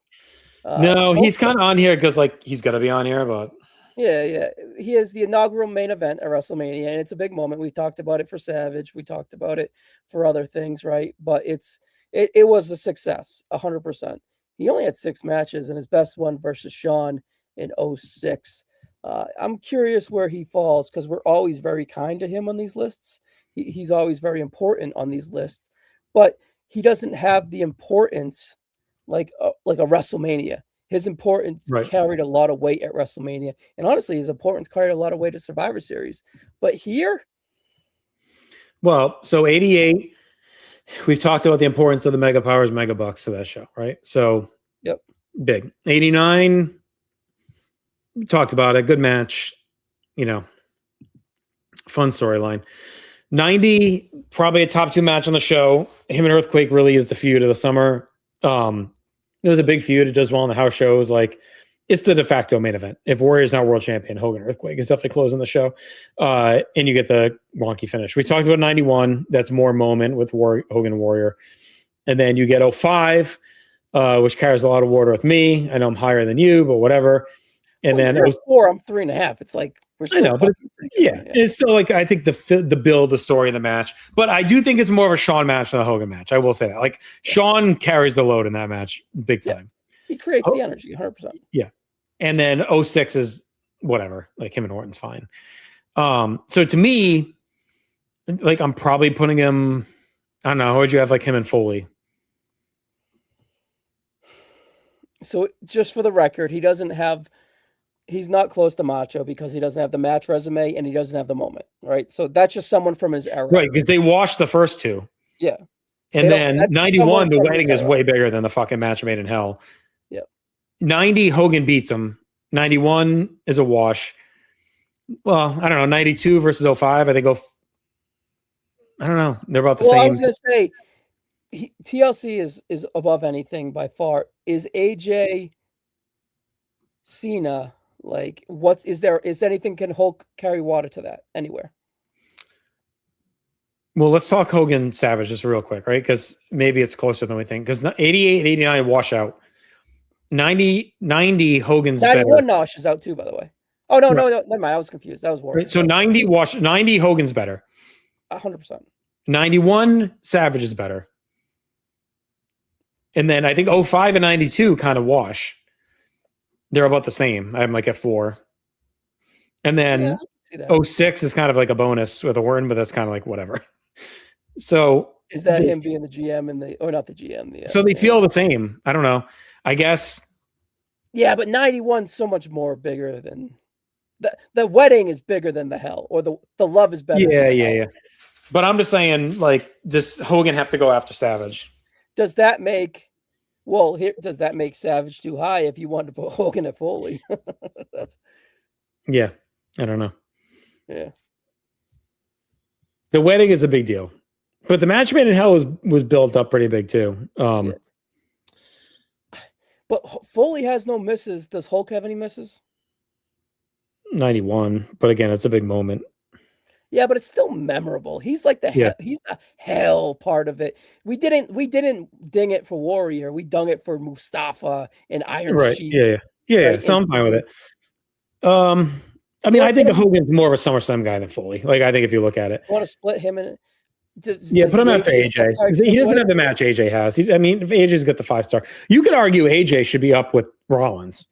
No, he's kind of on here because he's got to be on here, but. Yeah. He is the inaugural main event at WrestleMania, and it's a big moment. We talked about it for Savage. We talked about it for other things, right? But it was a success, 100%. He only had 6 matches, and his best one versus Shawn in 06. I'm curious where he falls because we're always very kind to him on these lists. He's always very important on these lists, but he doesn't have the importance like a WrestleMania. His importance carried a lot of weight at WrestleMania. And honestly, his importance carried a lot of weight at Survivor Series. But here? Well, so 88, we've talked about the importance of the Mega Powers, Mega Bucks to that show, right? So, yep, big. 89, we talked about it. Good match, fun storyline. 90, probably a top 2 match on the show. Him and Earthquake really is the feud of the summer. It was a big feud. It does well on the house shows. Like, it's the de facto main event. If Warrior's not world champion, Hogan Earthquake is definitely closing the show. And you get the wonky finish. We talked about 91. That's more moment with Hogan Warrior. And then you get 05, which carries a lot of water with me. I know I'm higher than you, but whatever. And then you're 4, I'm 3.5. It's like we're still. I know, but yeah, it's still like I think the build, the story, of the match. But I do think it's more of a Shawn match than a Hogan match. I will say that. Like Shawn carries the load in that match, big time. He creates the energy, 100%. Yeah, and then 06 is whatever. Like him and Orton's fine. So to me, like I'm probably putting him. I don't know. How would you have like him and Foley? So just for the record, he's not close to Macho because he doesn't have the match resume and he doesn't have the moment, right? So that's just someone from his era. Right, because they washed the first two. Yeah. And then 91, the wedding is way bigger than the fucking match made in hell. Yeah. 90, Hogan beats him. 91 is a wash. Well, I don't know. 92 versus 05, I think I don't know. They're about the same. I was going to say, TLC is above anything by far. Is AJ Cena, like, is anything can Hulk carry water to that anywhere? Well, let's talk Hogan Savage just real quick, right? Because maybe it's closer than we think. Because 88 and 89 wash out. 90 Hogan's 91 Nosh is out too, by the way. Oh no, never mind. I was confused. That was worried. Right, so 90 Hogan's better. 100%. 91 Savage is better. And then I think 05 and 92 kind of wash. They're about the same. I'm like at 4. And then 06 is kind of like a bonus with a word, but that's kind of like whatever. So is that him being the GM or not the GM? So they feel the same. I don't know. I guess. Yeah, but 91's so much more bigger than the wedding is bigger than the hell, or the love is better. Yeah. But I'm just saying, like, does Hogan have to go after Savage? Does that make Savage too high if you want to put Hogan at Foley? Yeah, I don't know. Yeah. The wedding is a big deal. But the match made in hell was built up pretty big too. Yeah. But Foley has no misses. Does Hulk have any misses? 91, but again, it's a big moment. Yeah, but it's still memorable. He's like he's the hell part of it. We didn't ding it for Warrior. We dung it for Mustafa and Iron Sheik. Yeah. Right? So I'm fine with it. I mean, I think Hogan's more of a SummerSlam guy than Foley. Like, I think if you look at it, you want to split him in. Put him after AJ. He doesn't have the match AJ has. I mean, if AJ's got the 5-star, you could argue AJ should be up with Rollins,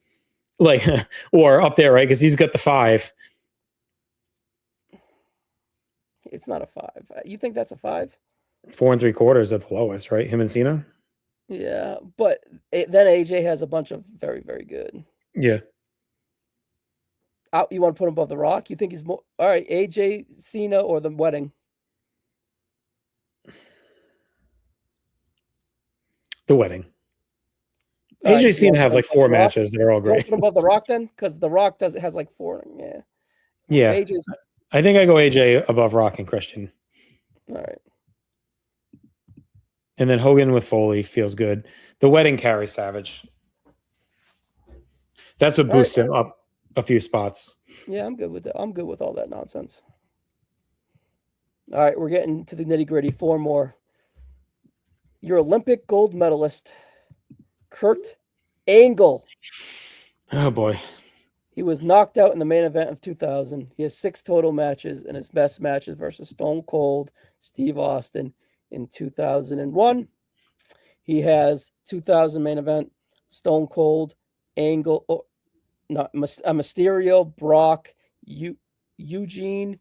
like, or up there, right? Because he's got the 5. It's not a 5. You think that's a 5? 4 3/4 at the lowest, right? Him and Cena. Yeah, but then AJ has a bunch of very, very good. Yeah. You want to put him above The Rock? You think he's more all right? AJ, Cena, or the wedding? The wedding. AJ Cena have like 4 matches that are all great. Put him above The Rock then, because The Rock has like 4. Yeah. Yeah. I think I go AJ above Rock and Christian. All right. And then Hogan with Foley feels good. The wedding carries Savage. That's what boosts him up a few spots. Yeah, I'm good with that. I'm good with all that nonsense. All right, we're getting to the nitty-gritty. 4 more. Your Olympic gold medalist, Kurt Angle. Oh, boy. He was knocked out in the main event of 2000. He has 6 total matches, and his best matches versus Stone Cold Steve Austin in 2001. He has 2000 main event, Stone Cold, Angle, Mysterio, Brock, Eugene.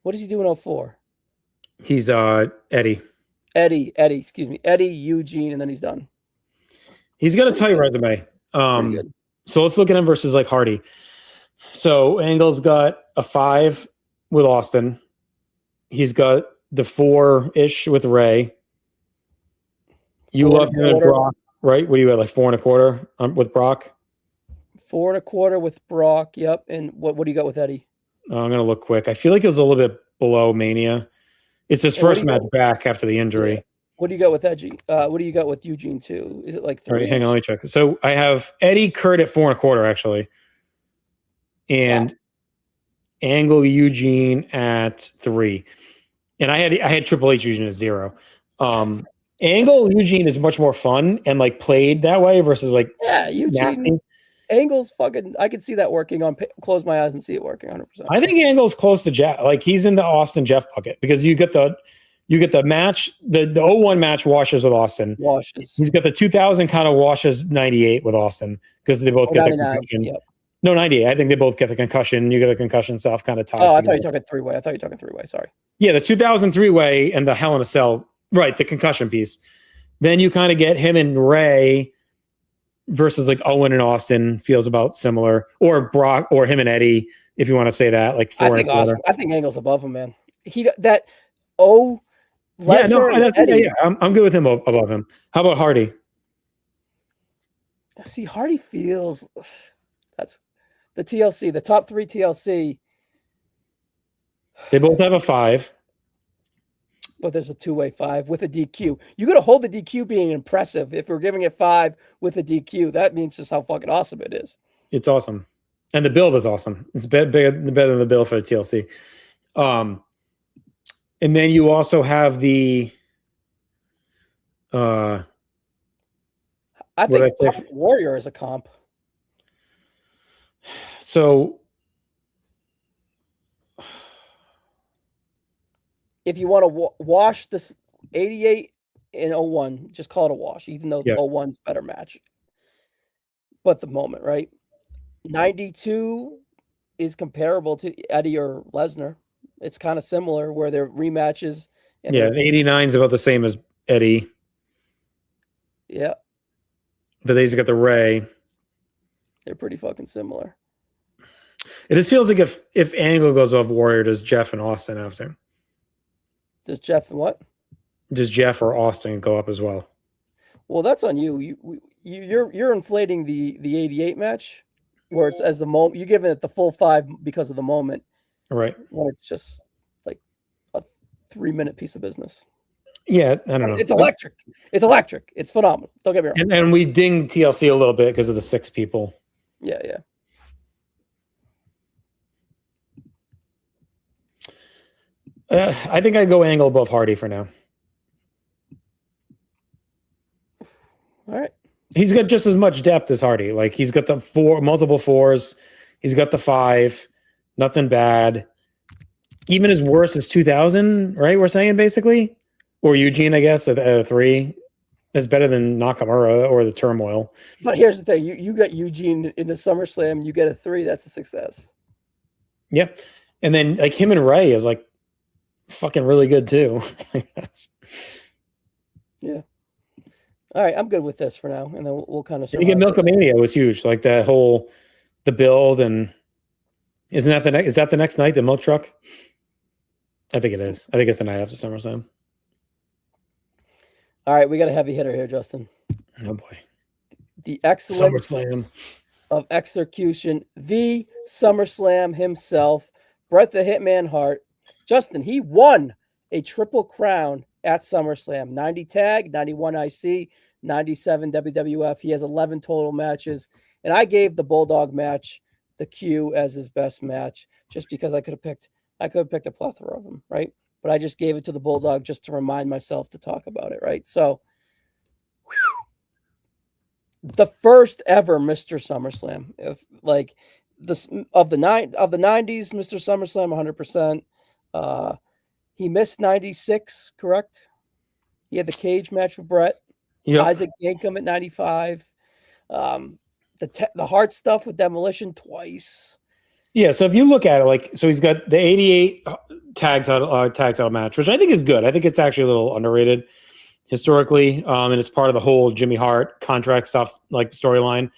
What does he do in 04? He's Eddie. Eddie, excuse me. Eddie, Eugene, and then he's done. He's got a tight resume. So let's look at him versus like Hardy. So Angle's got a 5 with Austin. He's got the 4-ish with Ray. You love him and Brock, right? What do you got, like 4 1/4 with Brock? 4 1/4 with Brock. Yep. And what do you got with Eddie? I'm gonna look quick. I feel like it was a little bit below Mania. It's his first match back after the injury. What do you got with Edgy? What do you got with Eugene too? Is it like All right, 3? hang on, let me check. So I have Eddie Kurt at 4.25 actually, and Angle Eugene at 3, and I had Triple H Eugene at 0. Angle Eugene is much more fun and like played that way versus like Eugene. nasty. Angle's fucking. I can see that working on. Close my eyes and see it working 100%. I think Angle's close to Jeff. Like he's in the Austin Jeff bucket because you get the match, the 01 match washes with Austin. He's got the 2000 kind of washes 98 with Austin because they both get the concussion. Yep. No, 98. I think they both get the concussion. You get the concussion stuff kind of ties together. I thought you were talking 3-way. I thought you were talking 3-way. Sorry. Yeah, the 2003 way and the Hell in a Cell. Right, the concussion piece. Then you kind of get him and Ray versus like Owen and Austin feels about similar, or Brock or him and Eddie, if you want to say that. Like 4.25. I think Angle's above him, man. Lesnar Eddie. Yeah, I'm good with him above him. How about Hardy? See, Hardy feels that's the TLC, the top 3 TLC. They both have a 5. But there's a 2-way 5 with a DQ. You got to hold the DQ being impressive. If we're giving it 5 with a DQ, that means just how fucking awesome it is. It's awesome. And the build is awesome. It's better than the build for the TLC. And then you also have the I think Warrior is a comp. So if you want to wash this 88 and 01, just call it a wash, even though 01's better match. But the moment, right? 92 is comparable to Eddie or Lesnar. It's kind of similar where they're rematches. And 89 is about the same as Eddie. Yeah. But they just got the Ray. They're pretty fucking similar. It just feels like if Angle goes above Warrior, does Jeff and Austin after? Does Jeff and what? Does Jeff or Austin go up as well? Well, that's on you. You're inflating the 88 match where it's as the moment you're giving it the full 5 because of the moment. Right. When it's just like a 3-minute piece of business. Yeah, I don't know. It's electric. It's electric. It's phenomenal. Don't get me wrong. And we ding TLC a little bit because of the 6 people. Yeah. I think I'd go Angle above Hardy for now. All right. He's got just as much depth as Hardy. Like he's got the multiple 4s. He's got the 5. Nothing bad. Even as worse as 2000, right? We're saying basically, or Eugene, I guess, at a 3 is better than Nakamura or the Turmoil. But here's the thing: you got Eugene in the SummerSlam. You get a 3. That's a success. Yep. And then like him and Ray is like fucking really good too. Yeah. All right, I'm good with this for now, and then we'll kind of. You get Milkamania was huge, like that whole the build, and is that the next night, the milk truck? I think it is. I think it's the night after SummerSlam. All right, we got a heavy hitter here, Justin. Oh boy, the excellence of execution, the SummerSlam himself, Bret the Hitman Hart. Justin, he won a triple crown at SummerSlam. 90 tag, 91 IC, 97 WWF. He has 11 total matches. And I gave the Bulldog match the Q as his best match just because I could have picked a plethora of them, right? But I just gave it to the Bulldog just to remind myself to talk about it, right? So the first ever Mr. SummerSlam. Of the 90s, Mr. SummerSlam 100%. He missed 96, correct? He had the cage match with Bret. Yep. Isaac Yankem at 95. The Hart stuff with Demolition twice. Yeah, so if you look at it, so he's got the 88 tag title match, which I think is good. I think it's actually a little underrated historically, and it's part of the whole Jimmy Hart contract stuff, like storyline.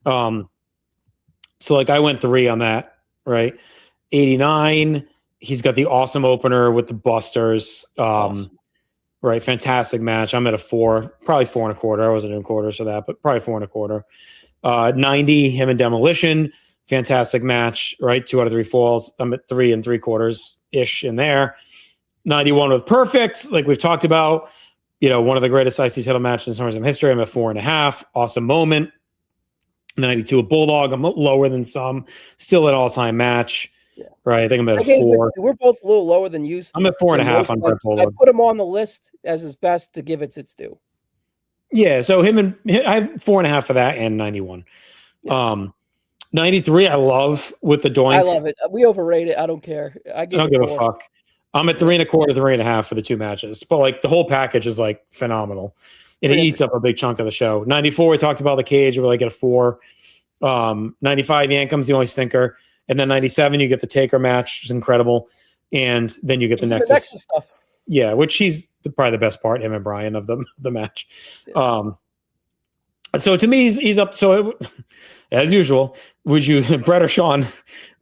So I went 3 on that, right? 89. He's got the awesome opener with the Busters. Awesome. Right. Fantastic match. I'm at a 4, probably 4.25. I wasn't doing quarters for that, but probably 4.25. 90, him and Demolition. Fantastic match, right? 2 out of 3 falls. I'm at 3 3/4 ish in there. 91 with Perfect, like we've talked about. one of the greatest IC title matches in SummerSlam history. I'm at 4.5. Awesome moment. 92 a Bulldog. I'm lower than some. Still an all-time match. Yeah. Right. I think I'm at 4. We're both a little lower than you. I'm at 4.5 on Bret Bulldog. I put him on the list as his best to give it its due. Yeah. So I have 4.5 for that and 91. Yeah. 93, I love with the doink. I love it. We overrate it. I don't care. I don't give a fuck. I'm at 3.25, 3.5 for the two matches, but like the whole package is like phenomenal, and it eats up a big chunk of the show. 94, we talked about the cage. We're like at a 4. 95, Yankum's the only stinker, and then 97, you get the Taker match, which is incredible, and then you get the Nexus stuff. Yeah, which he's probably the best part, him and Brian, of the match. Yeah. So to me, he's up. So as usual, would you Bret or Shawn?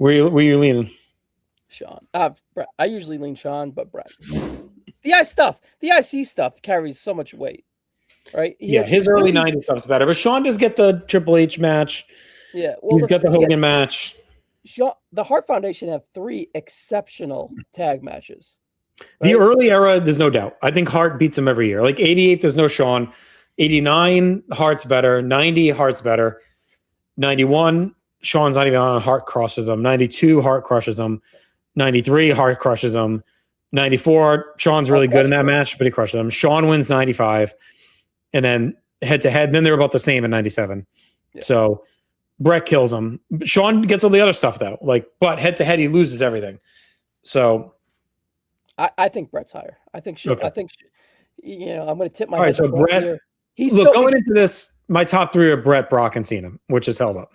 Were you leaning? Shawn. Bret. I usually lean Shawn, but Bret. The IC stuff carries so much weight, right? His early '90s stuff's better, but Shawn does get the Triple H match. Yeah, he's got the Hogan match. The Hart Foundation have 3 exceptional tag matches. Right? The early era, there's no doubt. I think Hart beats him every year. Like 88, there's no Shawn. 89, Hart's better. 90, Hart's better. 91, Shawn's not even on. Hart crushes him. 92, Hart crushes him. 93, Hart crushes him. 94, Shawn's really good in that match, but he crushes him. Shawn wins 95. And then head-to-head, then they're about the same in 97. Yeah. So Bret kills him. Shawn gets all the other stuff, though. But head-to-head, he loses everything. So I think Bret's higher. I think I'm going to tip my head. All right, so Bret... Here. Going into this, my top 3 are Bret, Brock, and Cena, which is held up.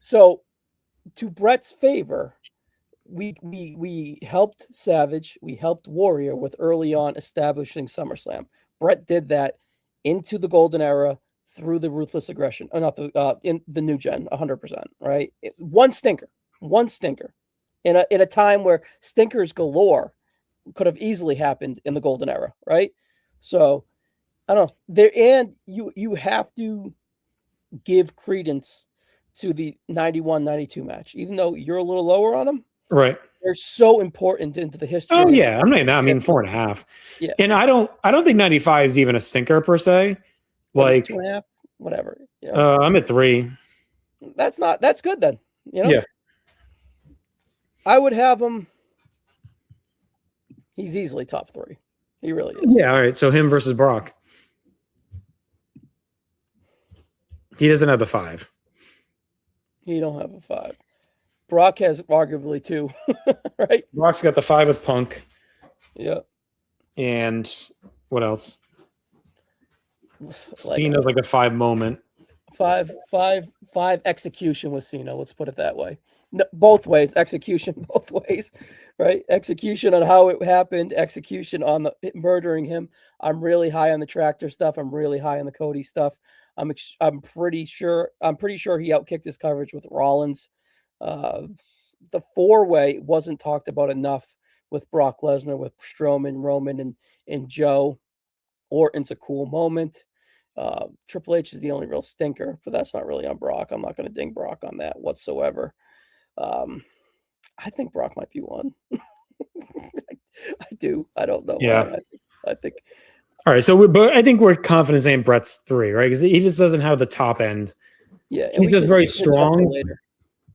So, to Bret's favor, we helped Savage, we helped Warrior with early on establishing SummerSlam. Bret did that into the golden era through the ruthless aggression. In the new gen, 100%. Right, one stinker in a time where stinkers galore could have easily happened in the golden era. Right, so. I don't know. And you have to give credence to the 91-92 match, even though you're a little lower on them. Right. They're so important into the history. Oh yeah, I'm not. I mean 4.5. Yeah. And I don't think 95 is even a stinker per se. Like 2.5, whatever. I'm at 3. That's good then. Yeah. I would have him. He's easily top 3. He really is. Yeah. All right. So him versus Brock. He doesn't have the 5. He don't have a 5. Brock has arguably 2, right? Brock's got the 5 with Punk. Yeah. And what else? Cena's like a 5 moment. 5 execution with Cena. Let's put it that way. No, both ways. Execution both ways, right? Execution on how it happened. Execution on the murdering him. I'm really high on the tractor stuff. I'm really high on the Cody stuff. I'm pretty sure he outkicked his coverage with Rollins. The 4-way wasn't talked about enough with Brock Lesnar, with Strowman, Roman, and Joe. Orton's a cool moment. Triple H is the only real stinker, but that's not really on Brock. I'm not going to ding Brock on that whatsoever. I think Brock might be 1. I do. I don't know. Yeah. I think. All right, so but I think we're confident saying Bret's 3, right? Because he just doesn't have the top end. Yeah, he's just very strong,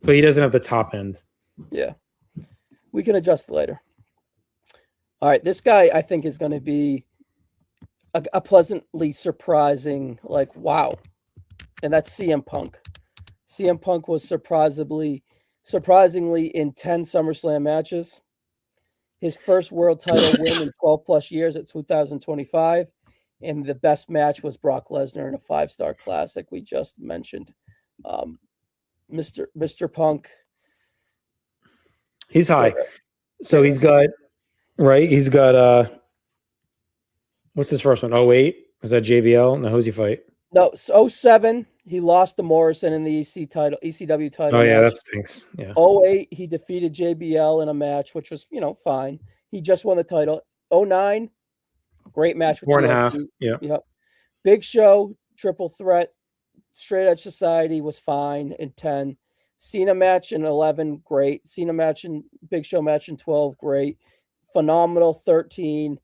but he doesn't have the top end. Yeah, we can adjust later. All right, this guy I think is going to be a pleasantly surprising, wow, and that's CM Punk. CM Punk was surprisingly in 10 SummerSlam matches. His first world title win in 12 plus years at 2025. And the best match was Brock Lesnar in a 5-star classic we just mentioned. Mr. Punk. He's high. So he's got what's his first one? 08? Was that JBL? No, who's he fight? No, 07. He lost to Morrison in the ECW title. Oh, yeah, match. that stinks. Yeah. 08, he defeated JBL in a match, which was, fine. He just won the title. 09, great match with 4.5. Yeah. Yep. Big Show, triple threat, Straight Edge Society was fine in 10. Cena match in 11, great. Cena match and Big Show match in 12, great. Phenomenal 13.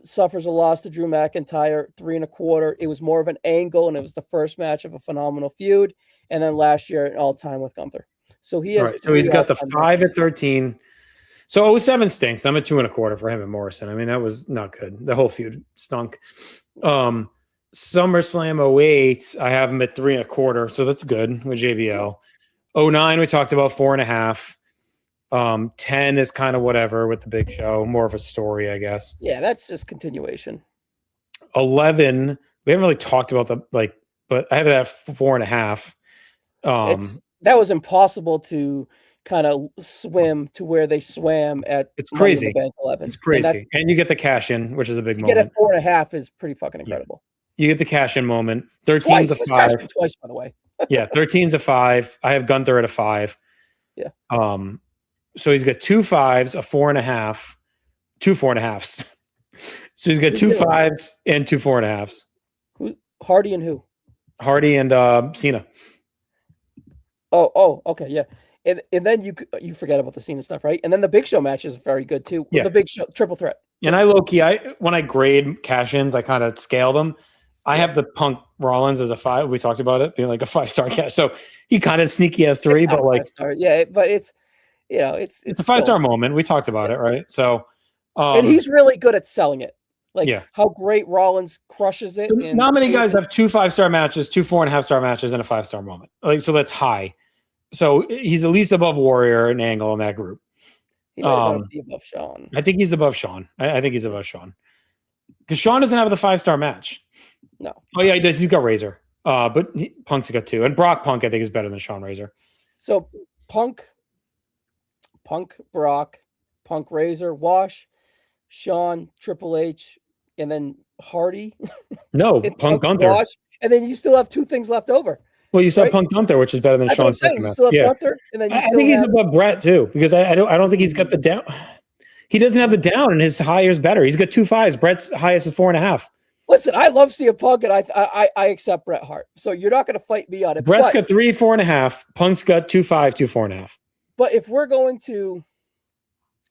suffers a loss to Drew McIntyre, 3.25. It was more of an angle, and it was the first match of a phenomenal feud. And then last year, an all-time with Gunther. So he All has right. So he's 3 got the all-time 5 matches. at 13. So 07 stinks. I'm at 2.25 for him and Morrison. I mean, that was not good. The whole feud stunk. SummerSlam 08, I have him at 3.25. So that's good with JBL. 09, we talked about 4.5. 10 is kind of whatever with the Big Show, more of a story, I guess. Yeah, that's just continuation. 11, we haven't really talked about but I have that 4.5. That was impossible to kind of swim to where they swam at It's Money in crazy. the Bank 11. It's crazy. And you get the cash in, which is a big to moment. get a 4.5 is pretty fucking incredible. You get the cash in moment. 13's a 5. Twice, by the way. Yeah, 13's a 5. I have Gunther at a 5. Yeah. So he's got 2 5s, a 4.5, 2 4.5s. So he's got 2 5s and 2 4.5s. Hardy and who? Hardy and Cena. Oh, okay, yeah. And then you forget about the Cena stuff, right? And then the Big Show match is very good too. Yeah. The Big Show triple threat. And I low-key, when I grade cash-ins, I kind of scale them. I have the Punk Rollins as a 5. We talked about it being like a 5-star cash. So he kind of sneaky as 3, but like, yeah, but it's it's a 5-star moment. We talked about it, right? So, and he's really good at selling it. Like how great Rollins crushes it. So not many guys have 2 5-star matches, 2 4.5-star matches, and a 5-star moment. Like, so that's high. So he's at least above Warrior and Angle in that group. He might be above Shawn. I think he's above Shawn. I think he's above Shawn. Because Shawn doesn't have the 5-star match. No. Oh, yeah, he does. He's got Razor. But Punk's got 2. And Brock Punk, I think, is better than Shawn Razor. So Punk, Brock, Punk, Razor, Wash, Shawn, Triple H, and then Hardy. No, Punk Gunther. Wash, and then you still have 2 things left over. Well, you saw Punk Gunther, which is better than Shawn's second match. Yeah. Gunther, and then I think he's above Bret too, because I don't think he's got the down. He doesn't have the down, and his higher is better. He's got 2 5s. Bret's highest is 4.5. Listen, I love CM Punk, and I accept Bret Hart. So you're not going to fight me on it. Bret's got 3 4.5. Punk's got 2 5, 2 4.5. But if we're going to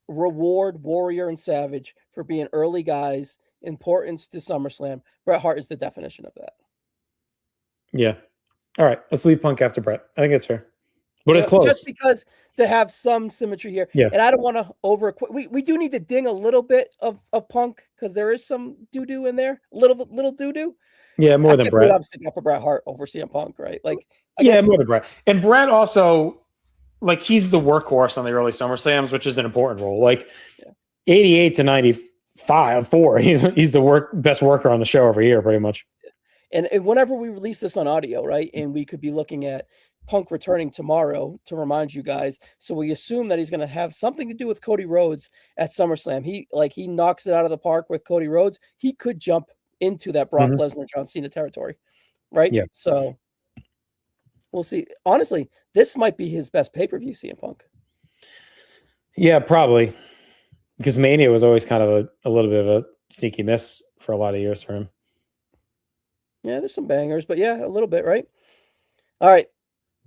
reward Warrior and Savage for being early guys, importance to SummerSlam, Bret Hart is the definition of that. Yeah. All right, let's leave Punk after Bret. I think it's fair. But it's close. Just because to have some symmetry here. Yeah. And I don't want to we do need to ding a little bit of Punk because there is some doo-doo in there. Little doo-doo. Yeah, more than Bret. I'm sticking up for Bret Hart over CM Punk, right? Like more than Bret. And Bret also, like, he's the workhorse on the early SummerSlams, which is an important role. Like 88 to 95, 4. He's the best worker on the show every year, pretty much. And whenever we release this on audio, right, and we could be looking at Punk returning tomorrow to remind you guys. So we assume that he's going to have something to do with Cody Rhodes at SummerSlam. He knocks it out of the park with Cody Rhodes. He could jump into that Brock Lesnar, John Cena territory, right? Yeah. So we'll see. Honestly, this might be his best pay-per-view, CM Punk. Yeah, probably. Because Mania was always kind of a little bit of a sneaky miss for a lot of years for him. Yeah, there's some bangers, but yeah, a little bit, right? All right.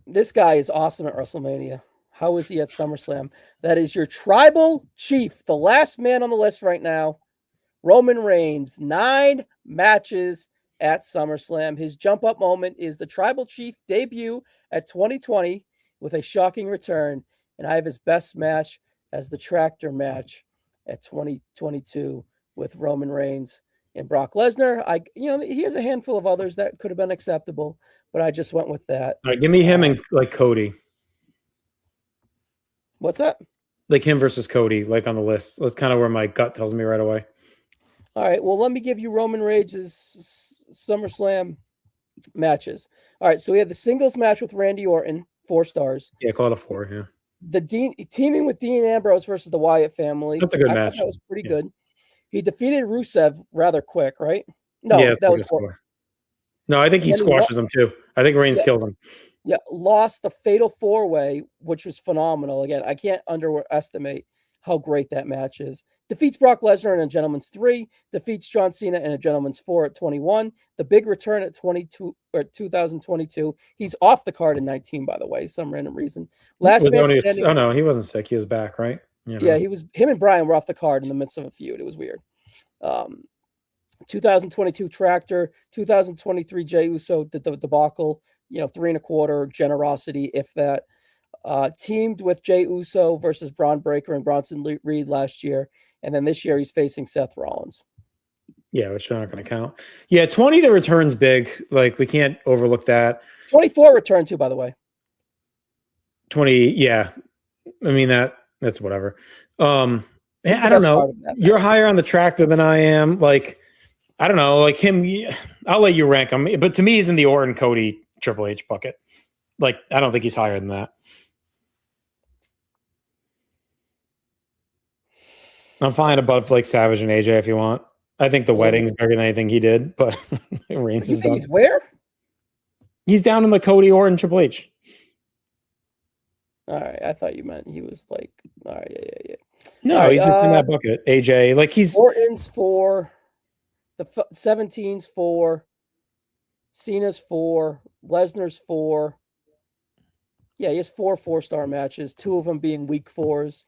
This guy is awesome at WrestleMania. How is he at SummerSlam? That is your tribal chief, the last man on the list right now, Roman Reigns. 9 matches at SummerSlam. His jump-up moment is the tribal chief debut at 2020 with a shocking return, and I have his best match as the tractor match at 2022 with Roman Reigns and Brock Lesnar. He has a handful of others that could have been acceptable, but I just went with that. All right, give me him and like Cody. What's that? Like him versus Cody, like on the list. That's kind of where my gut tells me right away. All right, well, let me give you Roman Reigns' SummerSlam matches. All right, so we had the singles match with Randy Orton, 4 stars. Yeah, call it a 4, yeah. The teaming with Dean Ambrose versus the Wyatt family. That's a good match. That was pretty good. He defeated Rusev rather quick, right? No, that was quick. No, I think he squashes him too. I think Reigns killed him. Yeah, lost the Fatal 4-Way, which was phenomenal. Again, I can't underestimate how great that match is. Defeats Brock Lesnar in a Gentleman's 3. Defeats John Cena in a Gentleman's 4 at 21. The big return at 2022. He's off the card in 19, by the way, some random reason. Last man standing. Oh no, he wasn't sick. He was back, right? Yeah, he was. Him and Bryan were off the card in the midst of a feud. It was weird. Um, 2022 Tractor, 2023 Jey Uso, the debacle, 3.25 generosity, if that. Teamed with Jey Uso versus Braun Breaker and Bronson Reed last year, and then this year he's facing Seth Rollins. Yeah, which are not going to count. Yeah, 20, the return's big. Like, we can't overlook that. 24 return too, by the way. 20, yeah. I mean, that's whatever. I don't know. You're higher on the Tractor than I am. Like, I don't know. Like him, I'll let you rank him. But to me, he's in the Orton, Cody, Triple H bucket. Like, I don't think he's higher than that. I'm fine above like Savage and AJ if you want. I think the wedding's bigger than anything he did, but Reigns is done. He's where? He's down in the Cody, Orton, Triple H. All right, I thought you meant he was like. All right, yeah. No, right, he's in that bucket. AJ, like he's Orton's 4, the 17's 4, Cena's 4, Lesnar's 4. Yeah, he has 4 4-star matches. 2 of them being week 4s,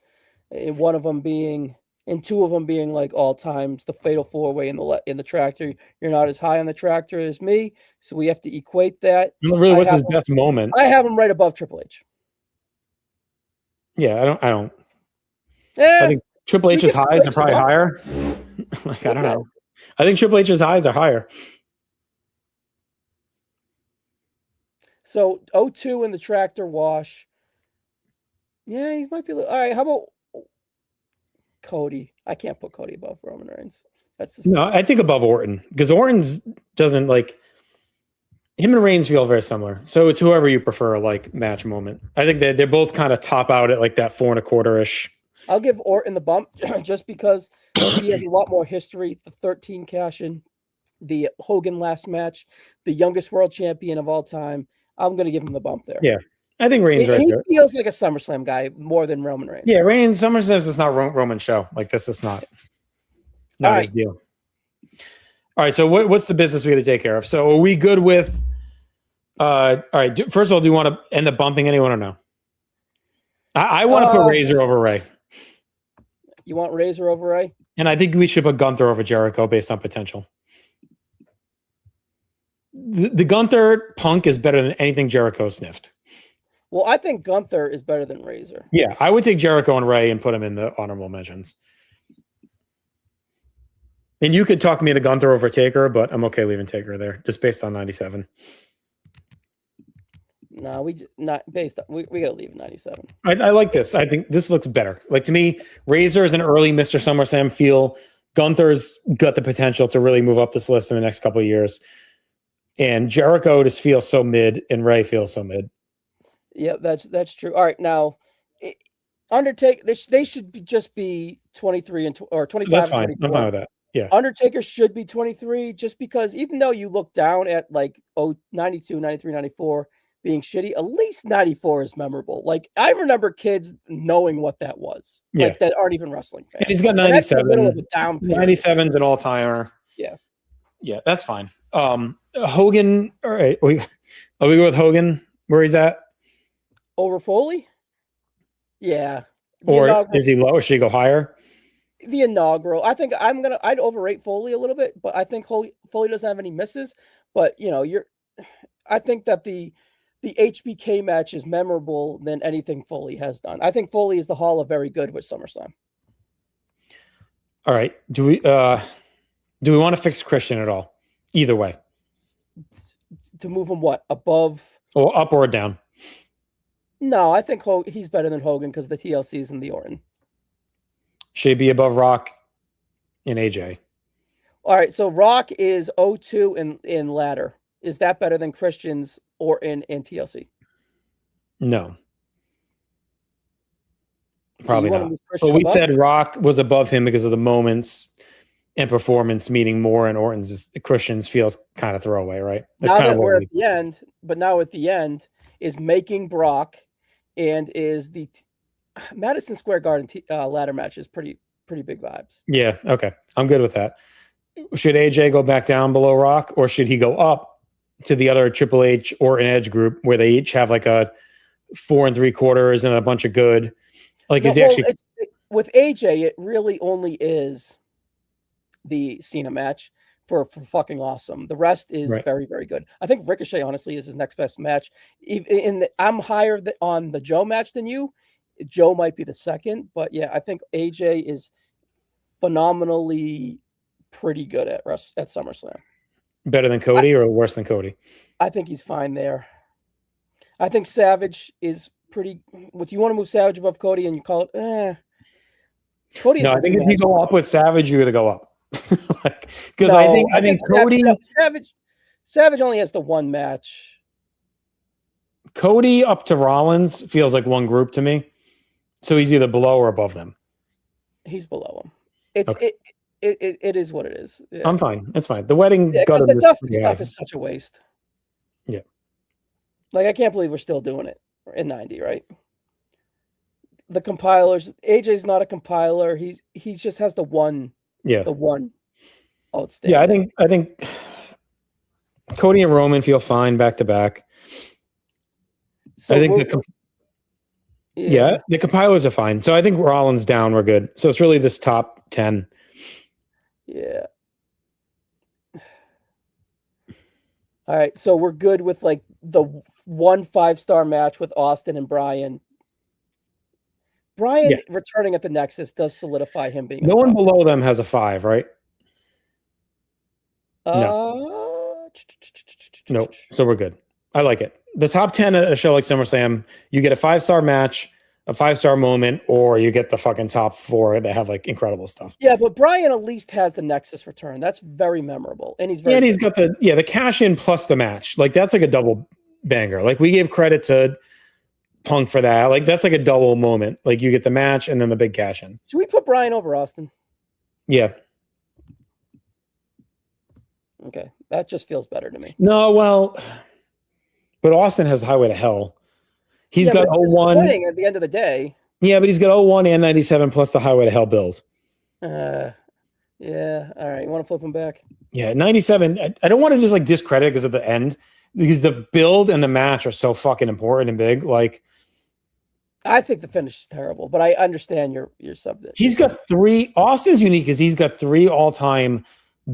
and 1 of them being, and 2 of them being like all times. The Fatal 4-Way in the Tractor. You're not as high on the Tractor as me, so we have to equate that. Really, what's his best moment? I have him right above Triple H. Yeah, I don't. I think Triple H's highs are probably higher. Like, I don't know. I think Triple H's highs are higher. So 02 in the Tractor wash. Yeah, he might be. All right, how about Cody? I can't put Cody above Roman Reigns. No, I think above Orton, because Orton's doesn't like. Him and Reigns feel very similar. So it's whoever you prefer, like, match moment. I think they're both kind of top out at like that 4.25-ish. I'll give Orton the bump just because he has a lot more history. The 13 cash-in, the Hogan last match, the youngest world champion of all time. I'm going to give him the bump there. Yeah, I think Reigns right there. He feels like a SummerSlam guy more than Roman Reigns. Yeah, Reigns, SummerSlam is not Roman show. Like, this is not his deal. All right, so what's the business we got to take care of? So are we good with all right, first of all, do you want to end up bumping anyone or no? I want to put Razor over Ray. You want Razor over Ray? And I think we should put Gunther over Jericho based on potential. The Gunther Punk is better than anything Jericho sniffed. Well, I think Gunther is better than Razor. Yeah, I would take Jericho and Ray and put him in the honorable mentions. And you could talk me into Gunther over Taker, but I'm okay leaving Taker there, just based on 97. No, we gotta leave 97. I like this. I think this looks better. Like, to me, Razor is an early Mr. SummerSlam feel. Gunther's got the potential to really move up this list in the next couple of years. And Jericho just feels so mid, and Ray feels so mid. Yeah, that's true. All right, now Undertaker, they should just be 23 or 25. That's fine. I'm fine with that. Yeah. Undertaker should be 23 just because even though you look down at like 92, 93, 94 being shitty, at least 94 is memorable. Like, I remember kids knowing what that was. Yeah. Like, that aren't even wrestling fans. And he's got 97. 97's an all-timer. Yeah. Yeah, that's fine. Hogan, all right. Are we go with Hogan where he's at? Over Foley? Yeah. Or is he low, or should he go higher? The inaugural. I think I'd overrate Foley a little bit, but I think Foley doesn't have any misses. But I think that the HBK match is memorable than anything Foley has done. I think Foley is the Hall of Very Good with SummerSlam. All right. Do we want to fix Christian at all? Either way. To move him what? Above? Or up or down? No, I think he's better than Hogan because the TLCs and the Orton. Should he be above Rock and AJ? All right, so Rock is 02 in ladder. Is that better than Christian's Orton and TLC? No. Probably not. But we said Rock was above him because of the moments and performance, meaning more, and Orton's Christian's feels kind of throwaway, right? That's now kind that we're at the end, but now at the end is making Brock and is the Madison Square Garden ladder match is pretty big vibes. Yeah, okay. I'm good with that. Should AJ go back down below Rock, or should he go up to the other Triple H or an Edge group where they each have like a 4 3/4 and a bunch of good? Like, is he actually with AJ? It really only is the Cena match for fucking awesome. The rest is Right. very, very good. I think Ricochet honestly is his next best match. I'm higher on the Joe match than you. Joe might be the second, but yeah, I think AJ is phenomenally pretty good at SummerSlam. Better than Cody or worse than Cody? I think he's fine there. I think Savage is pretty. What you want to move Savage above Cody, and you call it? Cody No, has I the think two if you matches. go up with Savage, you got to go up. Because No, I think Cody, Savage only has the one match. Cody up to Rollins feels like one group to me. So he's either below or above them. He's below him. It's Okay. it is what it is. Yeah. I'm fine. It's fine. The wedding got because the Dusty stuff is such a waste. Yeah. Like I can't believe we're still doing it in 90, right? The compilers, AJ's not a compiler. He just has the one. Yeah. The one outstanding. Yeah, I think Cody and Roman feel fine back to back. So I think the compilers are fine. So I think Rollins down, we're good. So it's really this top 10. Yeah. All right, so we're good with like the 1 5-star match with Austin and Bryan. Bryan returning at the Nexus does solidify him being. No one below them has a 5, right? No. No. So we're good. I like it. The top 10 at a show like SummerSlam, you get a 5-star match, a 5-star moment, or you get the fucking top 4 that have like incredible stuff. Yeah, but Bryan at least has the Nexus return. That's very memorable, and he's very. Yeah, and he's got the cash in plus the match. Like that's like a double banger. Like we gave credit to Punk for that. Like that's like a double moment. Like you get the match and then the big cash in. Should we put Bryan over Austin? Yeah. Okay, that just feels better to me. No, well, but Austin has Highway to Hell. He's got 01 at the end of the day. Yeah, but he's got 01 and 97 plus the Highway to Hell build. Yeah. All right. You want to flip him back? Yeah, 97. I don't want to just like discredit because at the end, because the build and the match are so fucking important and big. Like, I think the finish is terrible, but I understand your subject. He's got 3. Austin's unique because he's got 3 all-time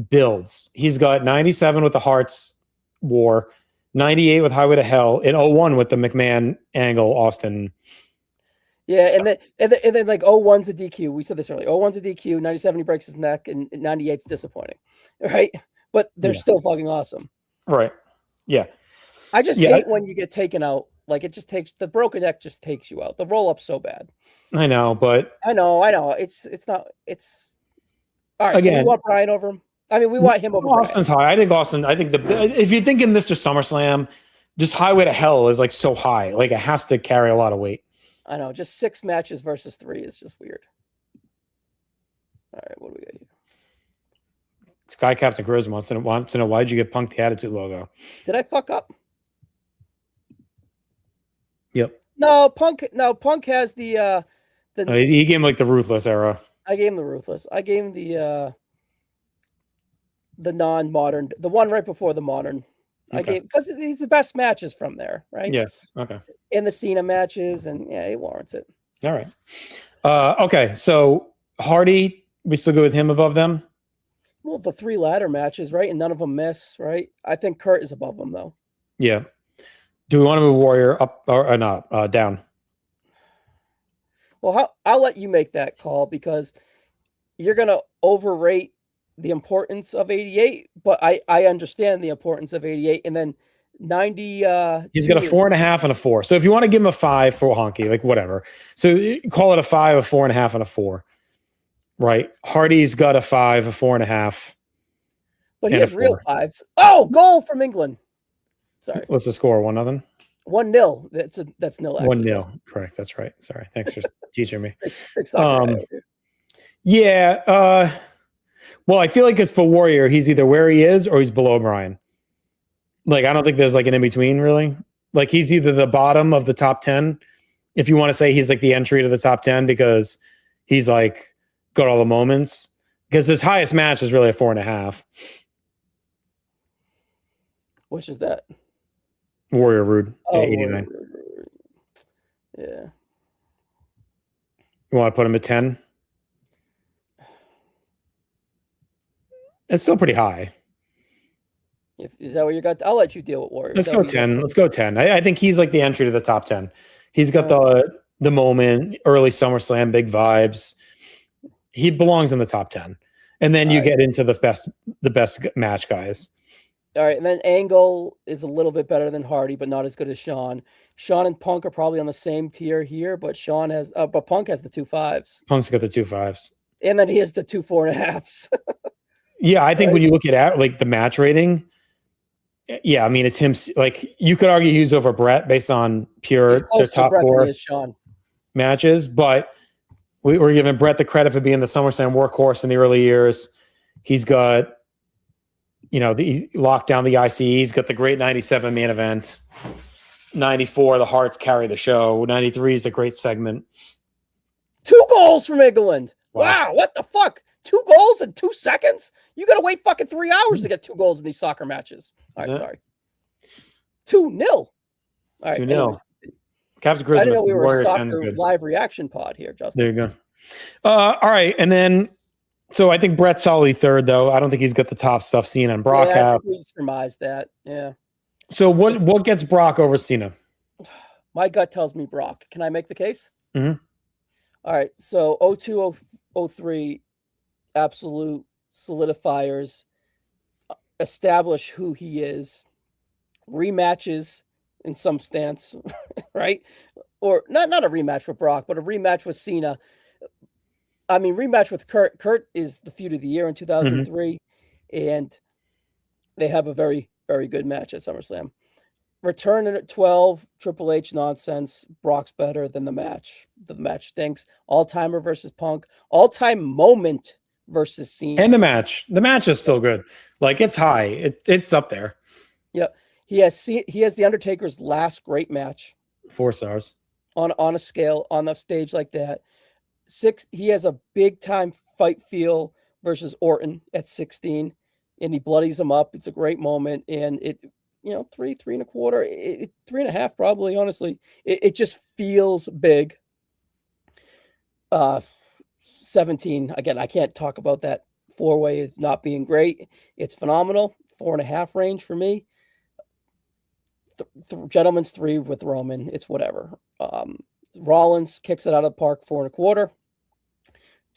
builds. He's got 97 with the Hearts War, 98 with Highway to Hell, and 01 with the McMahon Angle Austin. Yeah, so. and then like 01's a DQ. We said this earlier. 01's a DQ, 97 he breaks his neck, and 98's disappointing. Right? But they're still fucking awesome. Right. Yeah. I just hate when you get taken out. Like it just takes the broken neck just takes you out. The roll up's so bad. I know, but I know. It's not all right. Again, so we want Bryan over him. I mean, we want him over Austin's Bryan. high. I think Austin. I think if you're thinking Mr. SummerSlam, just Highway to Hell is like so high. Like it has to carry a lot of weight. I know. Just 6 matches versus 3 is just weird. All right, what do we got here? Sky Captain Charisma wants to know why'd you get Punk the Attitude logo? Did I fuck up? Yep. No, Punk has the he gave him like the Ruthless era. I gave him the Ruthless. I gave him the non-modern, the one right before the modern. Okay. I gave because he's the best matches from there, right? Yes. Okay. In the Cena matches, and yeah, he warrants it. All right. Okay, so Hardy, we still go with him above them? Well, the 3 ladder matches, right? And none of them miss, right? I think Kurt is above them, though. Yeah. Do we want to move Warrior up or not down? Well, I'll let you make that call because you're going to overrate the importance of 88, but I understand the importance of 88. And then 90. He's got a 4.5 and a 4. So if you want to give him a 5 for Honky, like whatever. So call it a 5, a 4.5, and a 4. Right. Hardy's got a 5, a 4.5. But he has real 5s. Oh, goal from England. Sorry. What's the score? 1-0? 1-0. That's nil. 1-0. Correct. That's right. Sorry. Thanks for teaching me. Yeah. Well, I feel like it's for Warrior. He's either where he is or he's below Bryan. Like, I don't think there's like an in between really. Like he's either the bottom of the top 10. If you want to say he's like the entry to the top 10 because he's like got all the moments. Because his highest match is really a 4.5. Which is that? Warrior Rude. Oh, 89. Rude. Yeah. You want to put him at 10? It's still pretty high. Is that what you got? I'll let you deal with Warrior. Let's go 10. Let's go 10. I think he's like the entry to the top 10. He's got the moment, early SummerSlam, big vibes. He belongs in the top 10. And then you get into the best match guys. All right, and then Angle is a little bit better than Hardy, but not as good as Shawn. Shawn and Punk are probably on the same tier here, but but Punk has the 2 5s. Punk's got the 2 5s. And then he has the 2 4.5s. Yeah, I think when you look at like the match rating, yeah, I mean it's him. Like you could argue he's over Bret based on pure the top 4 matches, but we're giving Bret the credit for being the SummerSlam workhorse in the early years. He's got, he locked down the IC. He's got the great 97 main event. 94, the Hearts carry the show. 93 is a great segment. 2 goals from England. Wow, what the fuck? 2 goals in 2 seconds? You got to wait fucking 3 hours to get 2 goals in these soccer matches. All right, sorry. 2-0. All right, 2-0. Captain Christmas. I didn't know we were a soccer live reaction pod here, Justin. There you go. All right, and then so I think Bret's solidly third, though. I don't think he's got the top stuff Cena and Brock have. I think we surmised that. Yeah. So what gets Brock over Cena? My gut tells me Brock. Can I make the case? Mm-hmm. All right. So 02, 03, absolute solidifiers, establish who he is, rematches in some stance, right? Or not a rematch with Brock, but a rematch with Cena. I mean, rematch with Kurt. Kurt is the feud of the year in 2003, and they have a very, very good match at SummerSlam. Return at 12, Triple H nonsense. Brock's better than the match. The match stinks. All-timer versus Punk. All-time moment versus Cena. And the match. The match is still good. Like, it's high. It's up there. Yeah. He has the Undertaker's last great match. 4 stars. On a scale, on a stage like that. 6, he has a big-time fight feel versus Orton at 16, and he bloodies him up. It's a great moment, and it... 3 and a quarter, 3.5 probably, honestly. It just feels big. 17, again, I can't talk about that 4-way as not being great. It's phenomenal. 4.5 range for me. Gentleman's 3 with Roman. It's whatever. Rollins kicks it out of the park, 4 and a quarter.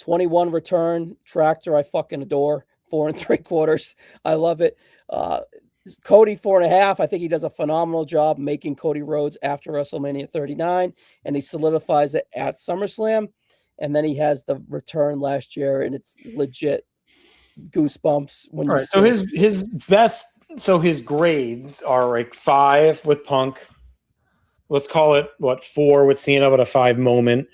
21 return. Tractor, I fucking adore. 4 3/4. I love it. Cody 4.5. I think he does a phenomenal job making Cody Rhodes after WrestleMania 39, and he solidifies it at SummerSlam. And then he has the return last year, and it's legit goosebumps. When all right, so his best, so his grades are like 5 with Punk. Let's call it 4 with Cena, but a 5 moment.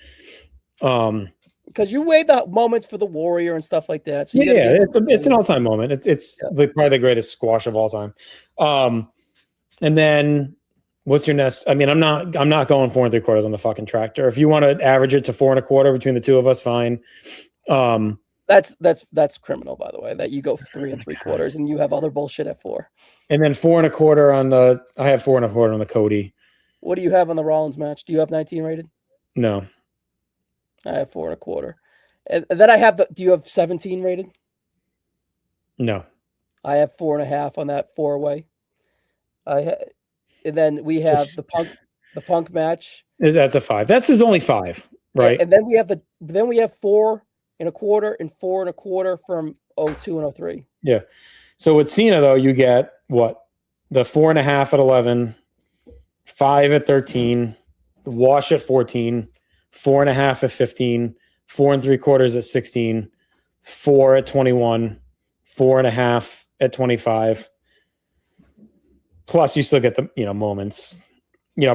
Because you weigh the moments for the Warrior and stuff like that. So it's an all-time moment. It's probably the greatest squash of all time. And then what's your next? I mean, I'm not going 4 3/4 on the fucking Tractor. If you want to average it to 4 1/4 between the two of us, fine. That's criminal, by the way, that you go 3 3/4 and you have other bullshit at 4. And then 4 1/4 on the. I have 4 1/4 on the Cody. What do you have on the Rollins match? Do you have 19 rated? No. I have 4 1/4. And then I have do you have 17 rated? No. I have 4.5 on that 4-way. And then we have the Punk match. That's a 5. That's his only 5, right? And then we have 4 1/4 and 4 1/4 from 02 and 03. Yeah. So with Cena though, you get what? The 4.5 at 11, 5 at 13, the wash at 14, 4.5 at 15, 4 3/4 at 16, 4 at 21, 4.5 at 25. Plus, you still get the moments.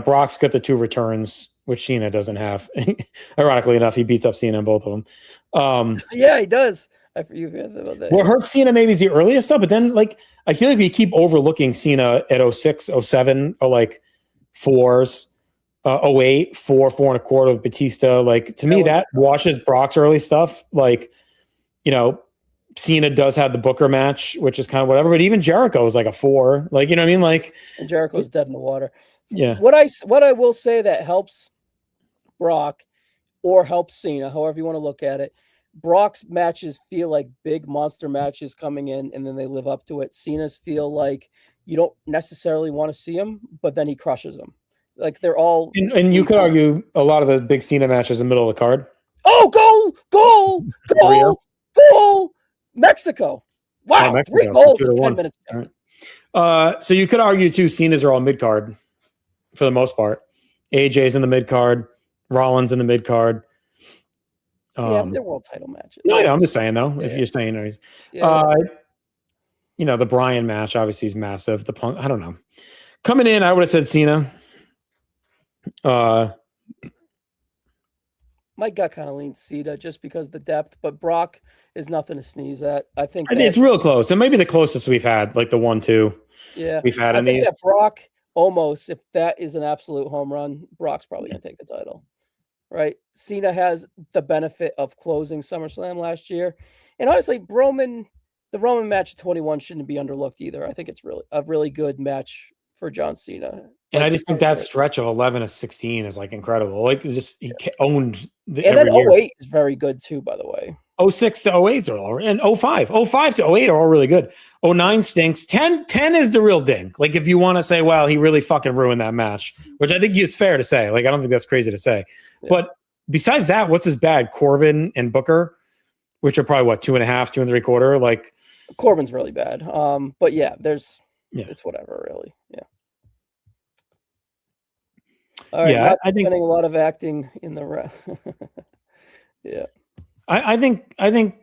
Brock's got the 2 returns, which Cena doesn't have. Ironically enough, he beats up Cena in both of them. Yeah, he does. I forget about that. What hurts Cena maybe is the earliest stuff, but then I feel like we keep overlooking Cena at 06, 07, or 4s. 08, 4 1/4 with Batista. To me, that washes Brock's early stuff. Cena does have the Booker match, which is kind of whatever, but even Jericho is a 4. You know what I mean? And Jericho's dead in the water. Yeah. What I will say that helps Brock or helps Cena, however you want to look at it, Brock's matches feel like big monster matches coming in, and then they live up to it. Cena's feel like you don't necessarily want to see him, but then he crushes them. Like they're all. And you could argue a lot of the big Cena matches in the middle of the card. Oh, goal! Mexico. Wow, Mexico, 3 goals in 10 2-1. minutes. Right. So you could argue too, Cena's are all mid card for the most part. AJ's in the mid card, Rollins in the mid card. Yeah, but they're world title matches. No, I'm just saying though. Yeah. If you're saying, the Bryan match obviously is massive. The Punk, I don't know. Coming in, I would have said Cena. My gut kind of leans Cena just because of the depth, but Brock is nothing to sneeze at. I think it's real close, and maybe the closest we've had, like the 1-2. Yeah, we've had in these. That Brock almost, if that is an absolute home run, Brock's probably going to take the title. Right? Cena has the benefit of closing SummerSlam last year. And honestly, the Roman match at 21 shouldn't be underlooked either. I think it's a really good match for John Cena. And I just think that stretch of 11 to 16 is like incredible. Like just he owned the and then 08 is very good too, by the way. 06 to 08 are all, and 05 to 08 are all really good. 09 stinks. 10 is the real ding. Like if you want to say, well, he really fucking ruined that match, which I think it's fair to say. Like I don't think that's crazy to say. Yeah. But besides that, what's his bad? Corbin and Booker, which are probably what 2.5, 2 3/4. Like Corbin's really bad. But yeah, it's whatever really. Yeah. All right, yeah, I think spending a lot of acting in the yeah. I think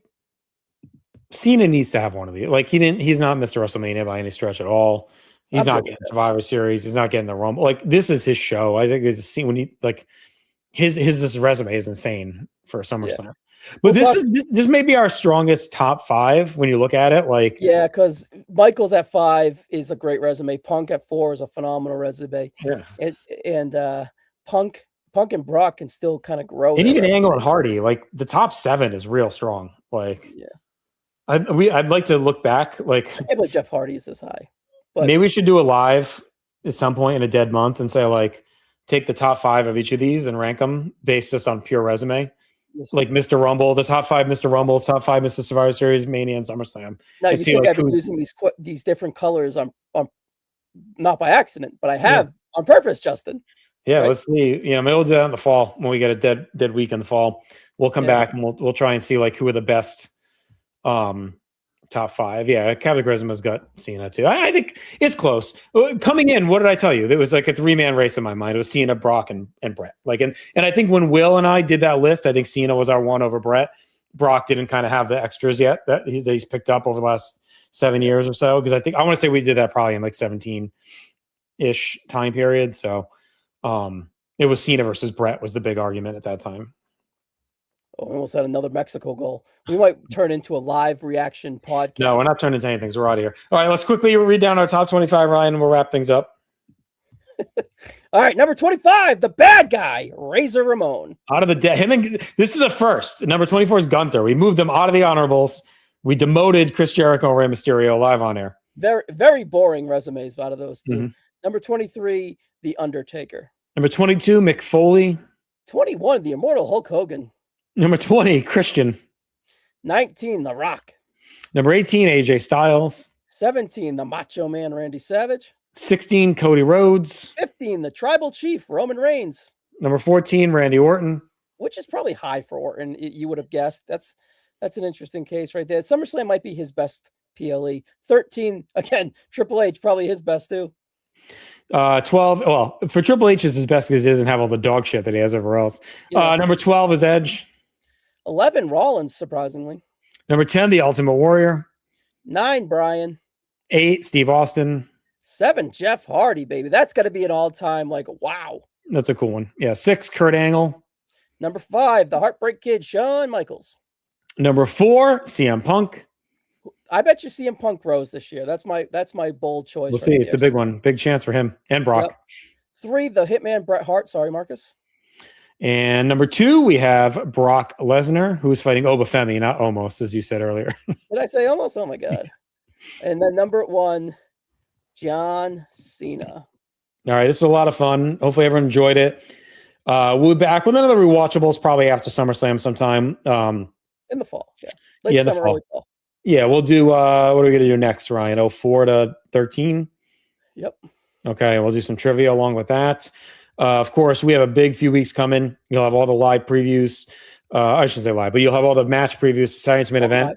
Cena needs to have one of these. Like he's not Mr. WrestleMania by any stretch at all. He's not getting Survivor Series. He's not getting the Rumble. Like this is his show. I think it's a scene when he like his resume is insane for SummerSlam. Yeah. But this may be our strongest top 5 when you look at it. Like because Michaels at 5 is a great resume. Punk at 4 is a phenomenal resume. Yeah, and Punk and Brock can still kind of grow. And even Angle and Hardy, like the top 7 is real strong. Like I'd like to look back. Like I can't believe Jeff Hardy is this high. But maybe we should do a live at some point in a dead month and say like take the top 5 of each of these and rank them based just on pure resume. Like Mr. Rumble, the top 5 Mr. Rumbles, top 5 Mr. Survivor Series, Mania, and SummerSlam. Now you think I've been using these different colors on not by accident, but I have on purpose, Justin. Yeah, right? Let's see. Maybe we'll do that in the fall when we get a dead week in the fall. We'll come back and we'll try and see like who are the best top 5. Yeah, Kevin Charisma's got Cena too. I think it's close. Coming in, what did I tell you? There was like a 3-man race in my mind. It was Cena, Brock, and Bret. Like, and I think when Will and I did that list, I think Cena was our 1 over Bret. Brock didn't kind of have the extras yet that he's picked up over the last 7 years or so. Because I want to say we did that probably in like 17-ish time period. So it was Cena versus Bret was the big argument at that time. Oh, we almost had another Mexico goal. We might turn into a live reaction podcast. No, we're not turning into anything. So we're out of here. All right, let's quickly read down our top 25, Ryan, and we'll wrap things up. All right, number 25, the bad guy, Razor Ramon. Out of the dead. This is a first. Number 24 is Gunther. We moved them out of the honorables. We demoted Chris Jericho and Rey Mysterio live on air. Very, very boring resumes out of those two. Mm-hmm. Number 23, The Undertaker. Number 22, Mick Foley. 21, The Immortal Hulk Hogan. Number 20, Christian. 19, The Rock. Number 18, AJ Styles. 17, The Macho Man, Randy Savage. 16, Cody Rhodes. 15, The Tribal Chief, Roman Reigns. Number 14, Randy Orton. Which is probably high for Orton, you would have guessed. That's an interesting case right there. SummerSlam might be his best PLE. 13, again, Triple H, probably his best too. 12, well, for Triple H is his best because he doesn't have all the dog shit that he has everywhere else. Yeah. Number 12 is Edge. 11, Rollins, surprisingly. Number 10, The Ultimate Warrior. 9, Bryan. 8, Steve Austin. 7, Jeff Hardy, baby. That's got to be an all-time, like, wow. That's a cool one. Yeah, 6, Kurt Angle. Number 5, the Heartbreak Kid, Shawn Michaels. Number 4, CM Punk. I bet you CM Punk grows this year. That's my bold choice. We'll see. It's a big one. Big chance for him and Brock. Yep. 3, the Hitman Bret Hart. Sorry, Marcus. And number 2, we have Brock Lesnar, who's fighting Obafemi, not almost, as you said earlier. Did I say almost? Oh, my God. And then number 1, John Cena. All right. This is a lot of fun. Hopefully everyone enjoyed it. We'll be back with another rewatchables probably after SummerSlam sometime. In the fall, yeah. Yeah, Late in the summer, fall. early fall. Yeah, we'll do what are we gonna do next, Ryan? 04 to 13? Yep. Okay, we'll do some trivia along with that. Of course, we have a big few weeks coming. You'll have all the live previews. I shouldn't say live, but you'll have all the match previews, Saturday's main event, Live.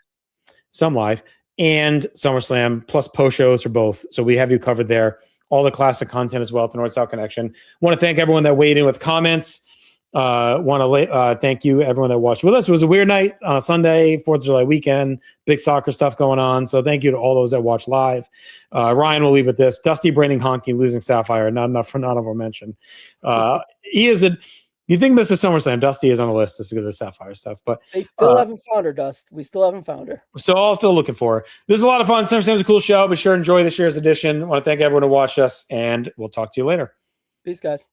some live, and SummerSlam, plus post shows for both. So we have you covered there. All the classic content as well at the North South Connection. Want to thank everyone that weighed in with comments. Want to thank you, everyone that watched with us. It was a weird night on a Sunday, 4th of July weekend, big soccer stuff going on. So thank you to all those that watched live. Ryan will leave with this. Dusty braining honky losing Sapphire. Not enough for honorable mention. He is a. You think this is SummerSlam? Dusty is on the list. This is the Sapphire stuff, but they still haven't found her, Dust. We still haven't found her. So all still looking for her. This is a lot of fun. SummerSlam's a cool show. Be sure to enjoy this year's edition. I want to thank everyone who watched us, and we'll talk to you later. Peace, guys.